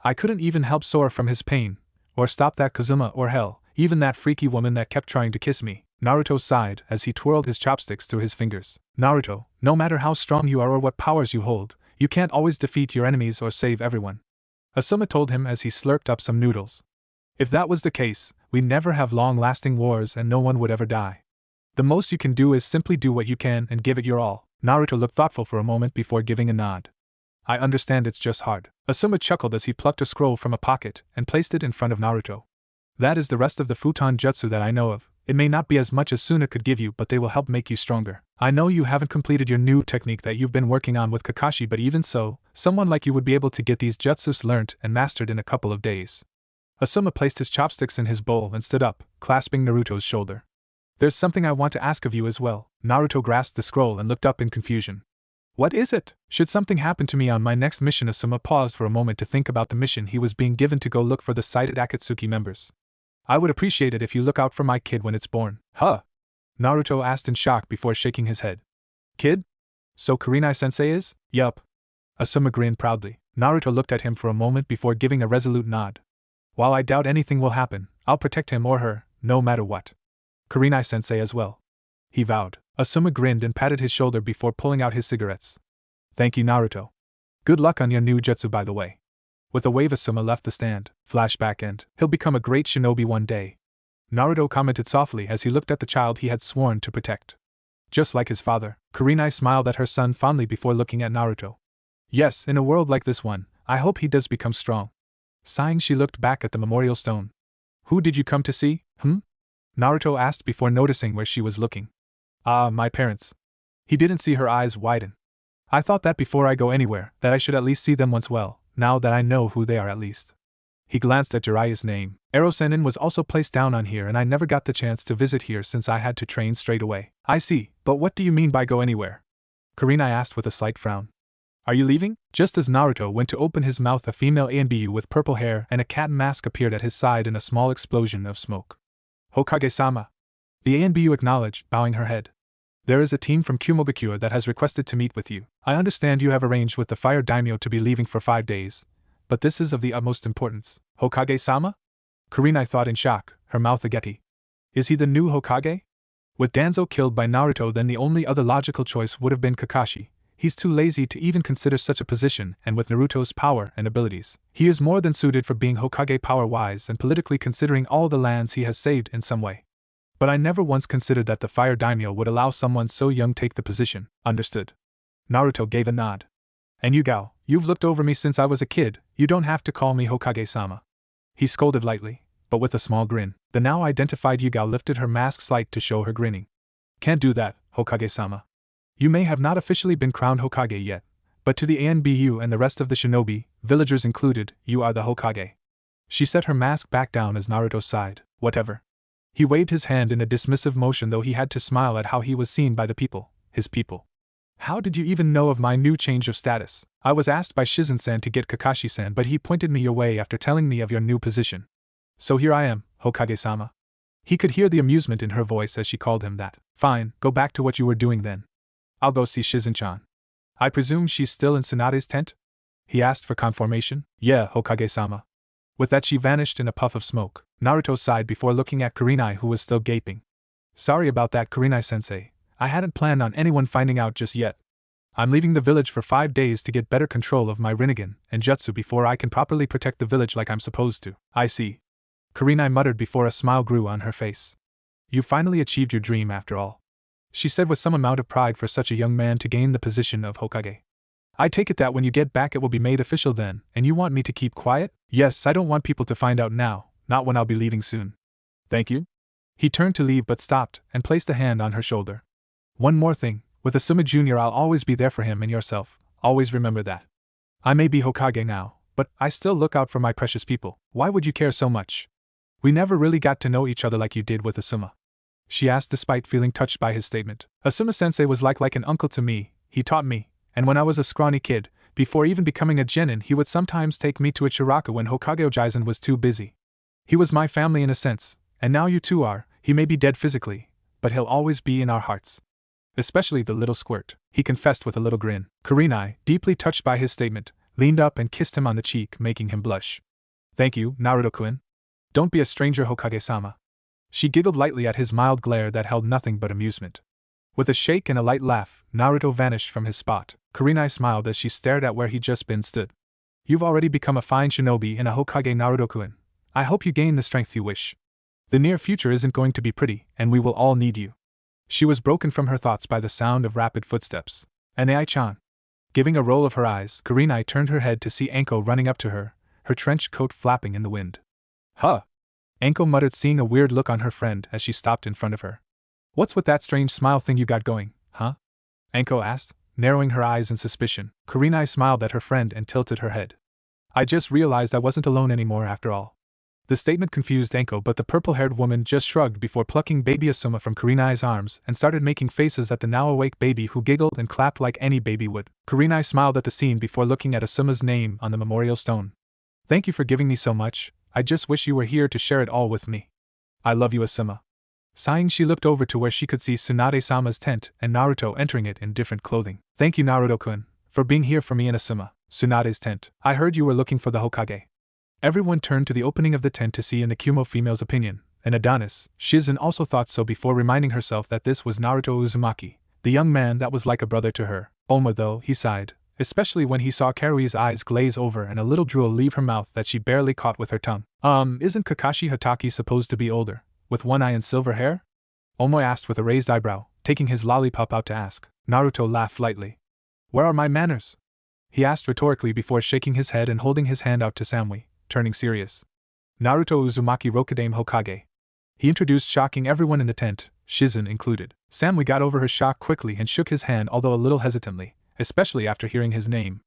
I couldn't even help Sora from his pain, or stop that Kazuma, or hell, even that freaky woman that kept trying to kiss me. Naruto sighed as he twirled his chopsticks through his fingers. Naruto, no matter how strong you are or what powers you hold, you can't always defeat your enemies or save everyone. Asuma told him as he slurped up some noodles. If that was the case, we'd never have long-lasting wars and no one would ever die. The most you can do is simply do what you can and give it your all. Naruto looked thoughtful for a moment before giving a nod. I understand, it's just hard. Asuma chuckled as he plucked a scroll from a pocket and placed it in front of Naruto. That is the rest of the futon jutsu that I know of. It may not be as much as Suna could give you, but they will help make you stronger. I know you haven't completed your new technique that you've been working on with Kakashi, but even so, someone like you would be able to get these jutsus learnt and mastered in a couple of days. Asuma placed his chopsticks in his bowl and stood up, clasping Naruto's shoulder. There's something I want to ask of you as well. Naruto grasped the scroll and looked up in confusion. What is it? Should something happen to me on my next mission? Asuma paused for a moment to think about the mission he was being given to go look for the sighted Akatsuki members. I would appreciate it if you look out for my kid when it's born. Huh? Naruto asked in shock before shaking his head. Kid? So Kurenai-sensei is? Yup. Asuma grinned proudly. Naruto looked at him for a moment before giving a resolute nod. While I doubt anything will happen, I'll protect him or her, no matter what. Kurenai-sensei as well, he vowed. Asuma grinned and patted his shoulder before pulling out his cigarettes. Thank you, Naruto. Good luck on your new jutsu, by the way. With a wave, Asuma left the stand. Flashback end. He'll become a great shinobi one day. Naruto commented softly as he looked at the child he had sworn to protect. Just like his father. Kurenai smiled at her son fondly before looking at Naruto. Yes, in a world like this one, I hope he does become strong. Sighing, she looked back at the memorial stone. Who did you come to see, Naruto asked before noticing where she was looking. Ah, my parents. He didn't see her eyes widen. I thought that before I go anywhere, that I should at least see them once. Well, now that I know who they are at least. He glanced at Jiraiya's name. Erosenin was also placed down on here, and I never got the chance to visit here since I had to train straight away. I see, but what do you mean by go anywhere? Kurenai asked with a slight frown. Are you leaving? Just as Naruto went to open his mouth, a female ANBU with purple hair and a cat mask appeared at his side in a small explosion of smoke. Hokage-sama. The ANBU acknowledged, bowing her head. There is a team from Kumogakure that has requested to meet with you. I understand you have arranged with the fire daimyo to be leaving for 5 days, but this is of the utmost importance. Hokage-sama? Kurenai thought in shock, her mouth agape. Is he the new Hokage? With Danzo killed by Naruto, then the only other logical choice would have been Kakashi. He's too lazy to even consider such a position, and with Naruto's power and abilities, he is more than suited for being Hokage power-wise and politically, considering all the lands he has saved in some way. But I never once considered that the fire daimyo would allow someone so young take the position. Understood. Naruto gave a nod. And you, Gao, you've looked over me since I was a kid, You don't have to call me Hokage-sama. He scolded lightly, but with a small grin. The now identified Yugao lifted her mask slight to show her grinning. Can't do that, Hokage-sama. You may have not officially been crowned Hokage yet, but to the ANBU and the rest of the shinobi, villagers included, you are the Hokage. She set her mask back down as Naruto sighed. Whatever. He waved his hand in a dismissive motion, though he had to smile at how he was seen by the people, his people. How did you even know of my new change of status? I was asked by Shizen-san to get Kakashi-san, but he pointed me your way after telling me of your new position. So here I am, Hokage-sama. He could hear the amusement in her voice as she called him that. Fine, go back to what you were doing then. I'll go see Shizen-chan. I presume she's still in Tsunade's tent? He asked for confirmation. Yeah, Hokage-sama. With that she vanished in a puff of smoke. Naruto sighed before looking at Kurenai, who was still gaping. Sorry about that, Kurenai-sensei. I hadn't planned on anyone finding out just yet. I'm leaving the village for 5 days to get better control of my Rinnegan and Jutsu before I can properly protect the village like I'm supposed to. I see. Kurenai muttered before a smile grew on her face. You finally achieved your dream after all, she said with some amount of pride for such a young man to gain the position of Hokage. I take it that when you get back it will be made official then, and you want me to keep quiet? Yes, I don't want people to find out now, not when I'll be leaving soon. Thank you. He turned to leave but stopped and placed a hand on her shoulder. One more thing, with Asuma Jr. I'll always be there for him and yourself, always remember that. I may be Hokage now, but I still look out for my precious people. Why would you care so much? We never really got to know each other like you did with Asuma, she asked despite feeling touched by his statement. Asuma-sensei was like an uncle to me. He taught me, and when I was a scrawny kid, before even becoming a genin, he would sometimes take me to a Chiraku when Hokage Ojaizen was too busy. He was my family in a sense, and now you too are. He may be dead physically, but he'll always be in our hearts. Especially the little squirt, he confessed with a little grin. Kurenai, deeply touched by his statement, leaned up and kissed him on the cheek, making him blush. Thank you, Naruto-kun. Don't be a stranger, Hokage-sama. She giggled lightly at his mild glare that held nothing but amusement. With a shake and a light laugh, Naruto vanished from his spot. Kurenai smiled as she stared at where he'd just been stood. You've already become a fine shinobi and a Hokage, Naruto-kun. I hope you gain the strength you wish. The near future isn't going to be pretty, and we will all need you. She was broken from her thoughts by the sound of rapid footsteps. And Ai-chan. Giving a roll of her eyes, Kurenai turned her head to see Anko running up to her, her trench coat flapping in the wind. Huh! Anko muttered, seeing a weird look on her friend as she stopped in front of her. What's with that strange smile thing you got going, huh? Anko asked, narrowing her eyes in suspicion. Kurenai smiled at her friend and tilted her head. I just realized I wasn't alone anymore after all. The statement confused Anko, but the purple-haired woman just shrugged before plucking baby Asuma from Kurenai's arms and started making faces at the now-awake baby, who giggled and clapped like any baby would. Kurenai smiled at the scene before looking at Asuma's name on the memorial stone. Thank you for giving me so much. I just wish you were here to share it all with me. I love you, Asuma. Sighing, she looked over to where she could see Tsunade-sama's tent and Naruto entering it in different clothing. Thank you, Naruto-kun, for being here for me in Asuma, Tsunade's tent. I heard you were looking for the Hokage. Everyone turned to the opening of the tent to see in the Kumo female's opinion, and Adonis. Shizen also thought so before reminding herself that this was Naruto Uzumaki, the young man that was like a brother to her. Oma, though, he sighed, especially when he saw Karui's eyes glaze over and a little drool leave her mouth that she barely caught with her tongue. Isn't Kakashi Hatake supposed to be older, with one eye and silver hair? Omoy asked with a raised eyebrow, taking his lollipop out to ask. Naruto laughed lightly. Where are my manners? He asked rhetorically before shaking his head and holding his hand out to Samui, turning serious. Naruto Uzumaki Rokudame Hokage. He introduced, shocking everyone in the tent, Shizen included. Samui got over her shock quickly and shook his hand, although a little hesitantly, especially after hearing his name.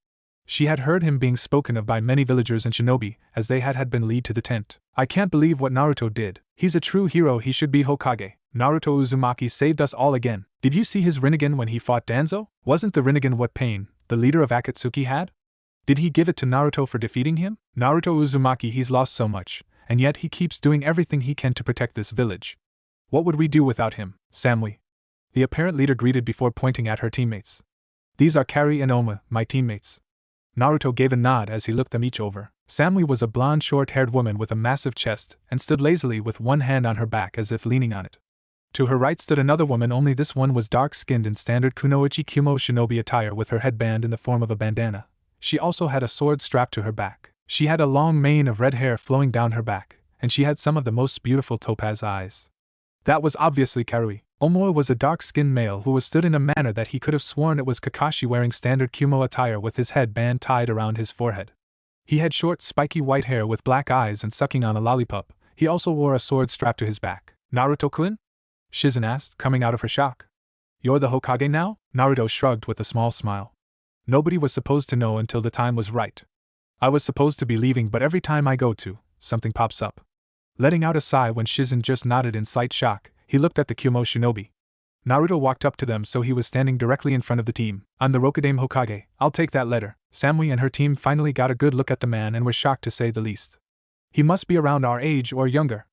She had heard him being spoken of by many villagers and shinobi, as they had been lead to the tent. I can't believe what Naruto did. He's a true hero, he should be Hokage. Naruto Uzumaki saved us all again. Did you see his Rinnegan when he fought Danzo? Wasn't the Rinnegan what Pain, the leader of Akatsuki, had? Did he give it to Naruto for defeating him? Naruto Uzumaki, he's lost so much, and yet he keeps doing everything he can to protect this village. What would we do without him? Samui, the apparent leader, greeted before pointing at her teammates. These are Kari and Oma, my teammates. Naruto gave a nod as he looked them each over. Samui was a blonde, short-haired woman with a massive chest and stood lazily with one hand on her back as if leaning on it. To her right stood another woman, only this one was dark-skinned in standard Kunoichi Kumo shinobi attire with her headband in the form of a bandana. She also had a sword strapped to her back. She had a long mane of red hair flowing down her back, and she had some of the most beautiful topaz eyes. That was obviously Karui. Omoa was a dark-skinned male who was stood in a manner that he could have sworn it was Kakashi, wearing standard Kumo attire with his headband tied around his forehead. He had short, spiky white hair with black eyes and sucking on a lollipop. He also wore a sword strapped to his back. Naruto-kun? Shizen asked, coming out of her shock. You're the Hokage now? Naruto shrugged with a small smile. Nobody was supposed to know until the time was right. I was supposed to be leaving, but every time I go to, something pops up. Letting out a sigh when Shizen just nodded in slight shock, he looked at the Kyumo shinobi. Naruto walked up to them, so he was standing directly in front of the team. I'm the Rokudaime Hokage, I'll take that letter. Samui and her team finally got a good look at the man and were shocked to say the least. He must be around our age or younger.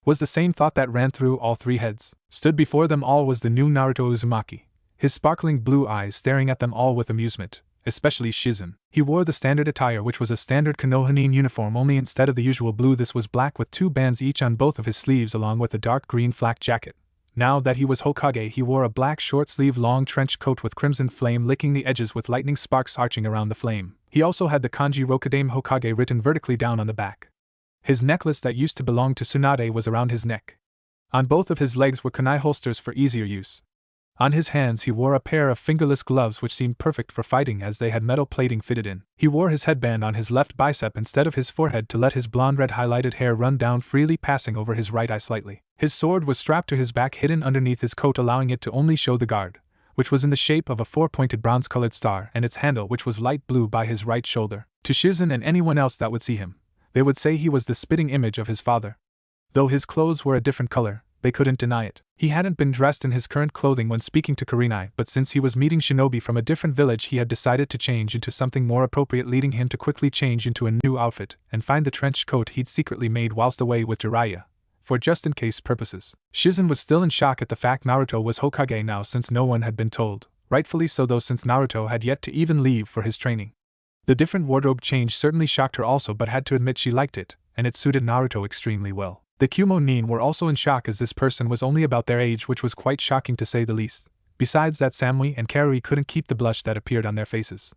Was the same thought that ran through all three heads. Stood before them all was the new Naruto Uzumaki, his sparkling blue eyes staring at them all with amusement, especially Shizen. He wore the standard attire, which was a standard Konohanin uniform, only instead of the usual blue this was black with 2 bands each on both of his sleeves along with a dark green flak jacket. Now that he was Hokage, he wore a black short-sleeve long trench coat with crimson flame licking the edges with lightning sparks arching around the flame. He also had the kanji Rokudaime Hokage written vertically down on the back. His necklace that used to belong to Tsunade was around his neck. On both of his legs were kunai holsters for easier use. On his hands he wore a pair of fingerless gloves which seemed perfect for fighting as they had metal plating fitted in. He wore his headband on his left bicep instead of his forehead to let his blonde red highlighted hair run down freely, passing over his right eye slightly. His sword was strapped to his back, hidden underneath his coat, allowing it to only show the guard, which was in the shape of a 4-pointed bronze-colored star, and its handle, which was light blue, by his right shoulder. To Shizen and anyone else that would see him, they would say he was the spitting image of his father. Though his clothes were a different color, they couldn't deny it. He hadn't been dressed in his current clothing when speaking to Kurenai, but since he was meeting shinobi from a different village, he had decided to change into something more appropriate, leading him to quickly change into a new outfit and find the trench coat he'd secretly made whilst away with Jiraiya, for just-in-case purposes. Shizen was still in shock at the fact Naruto was Hokage now, since no one had been told, rightfully so though, since Naruto had yet to even leave for his training. The different wardrobe change certainly shocked her also, but had to admit she liked it, and it suited Naruto extremely well. The Kyumo nin were also in shock as this person was only about their age, which was quite shocking to say the least. Besides that, Samui and Karui couldn't keep the blush that appeared on their faces.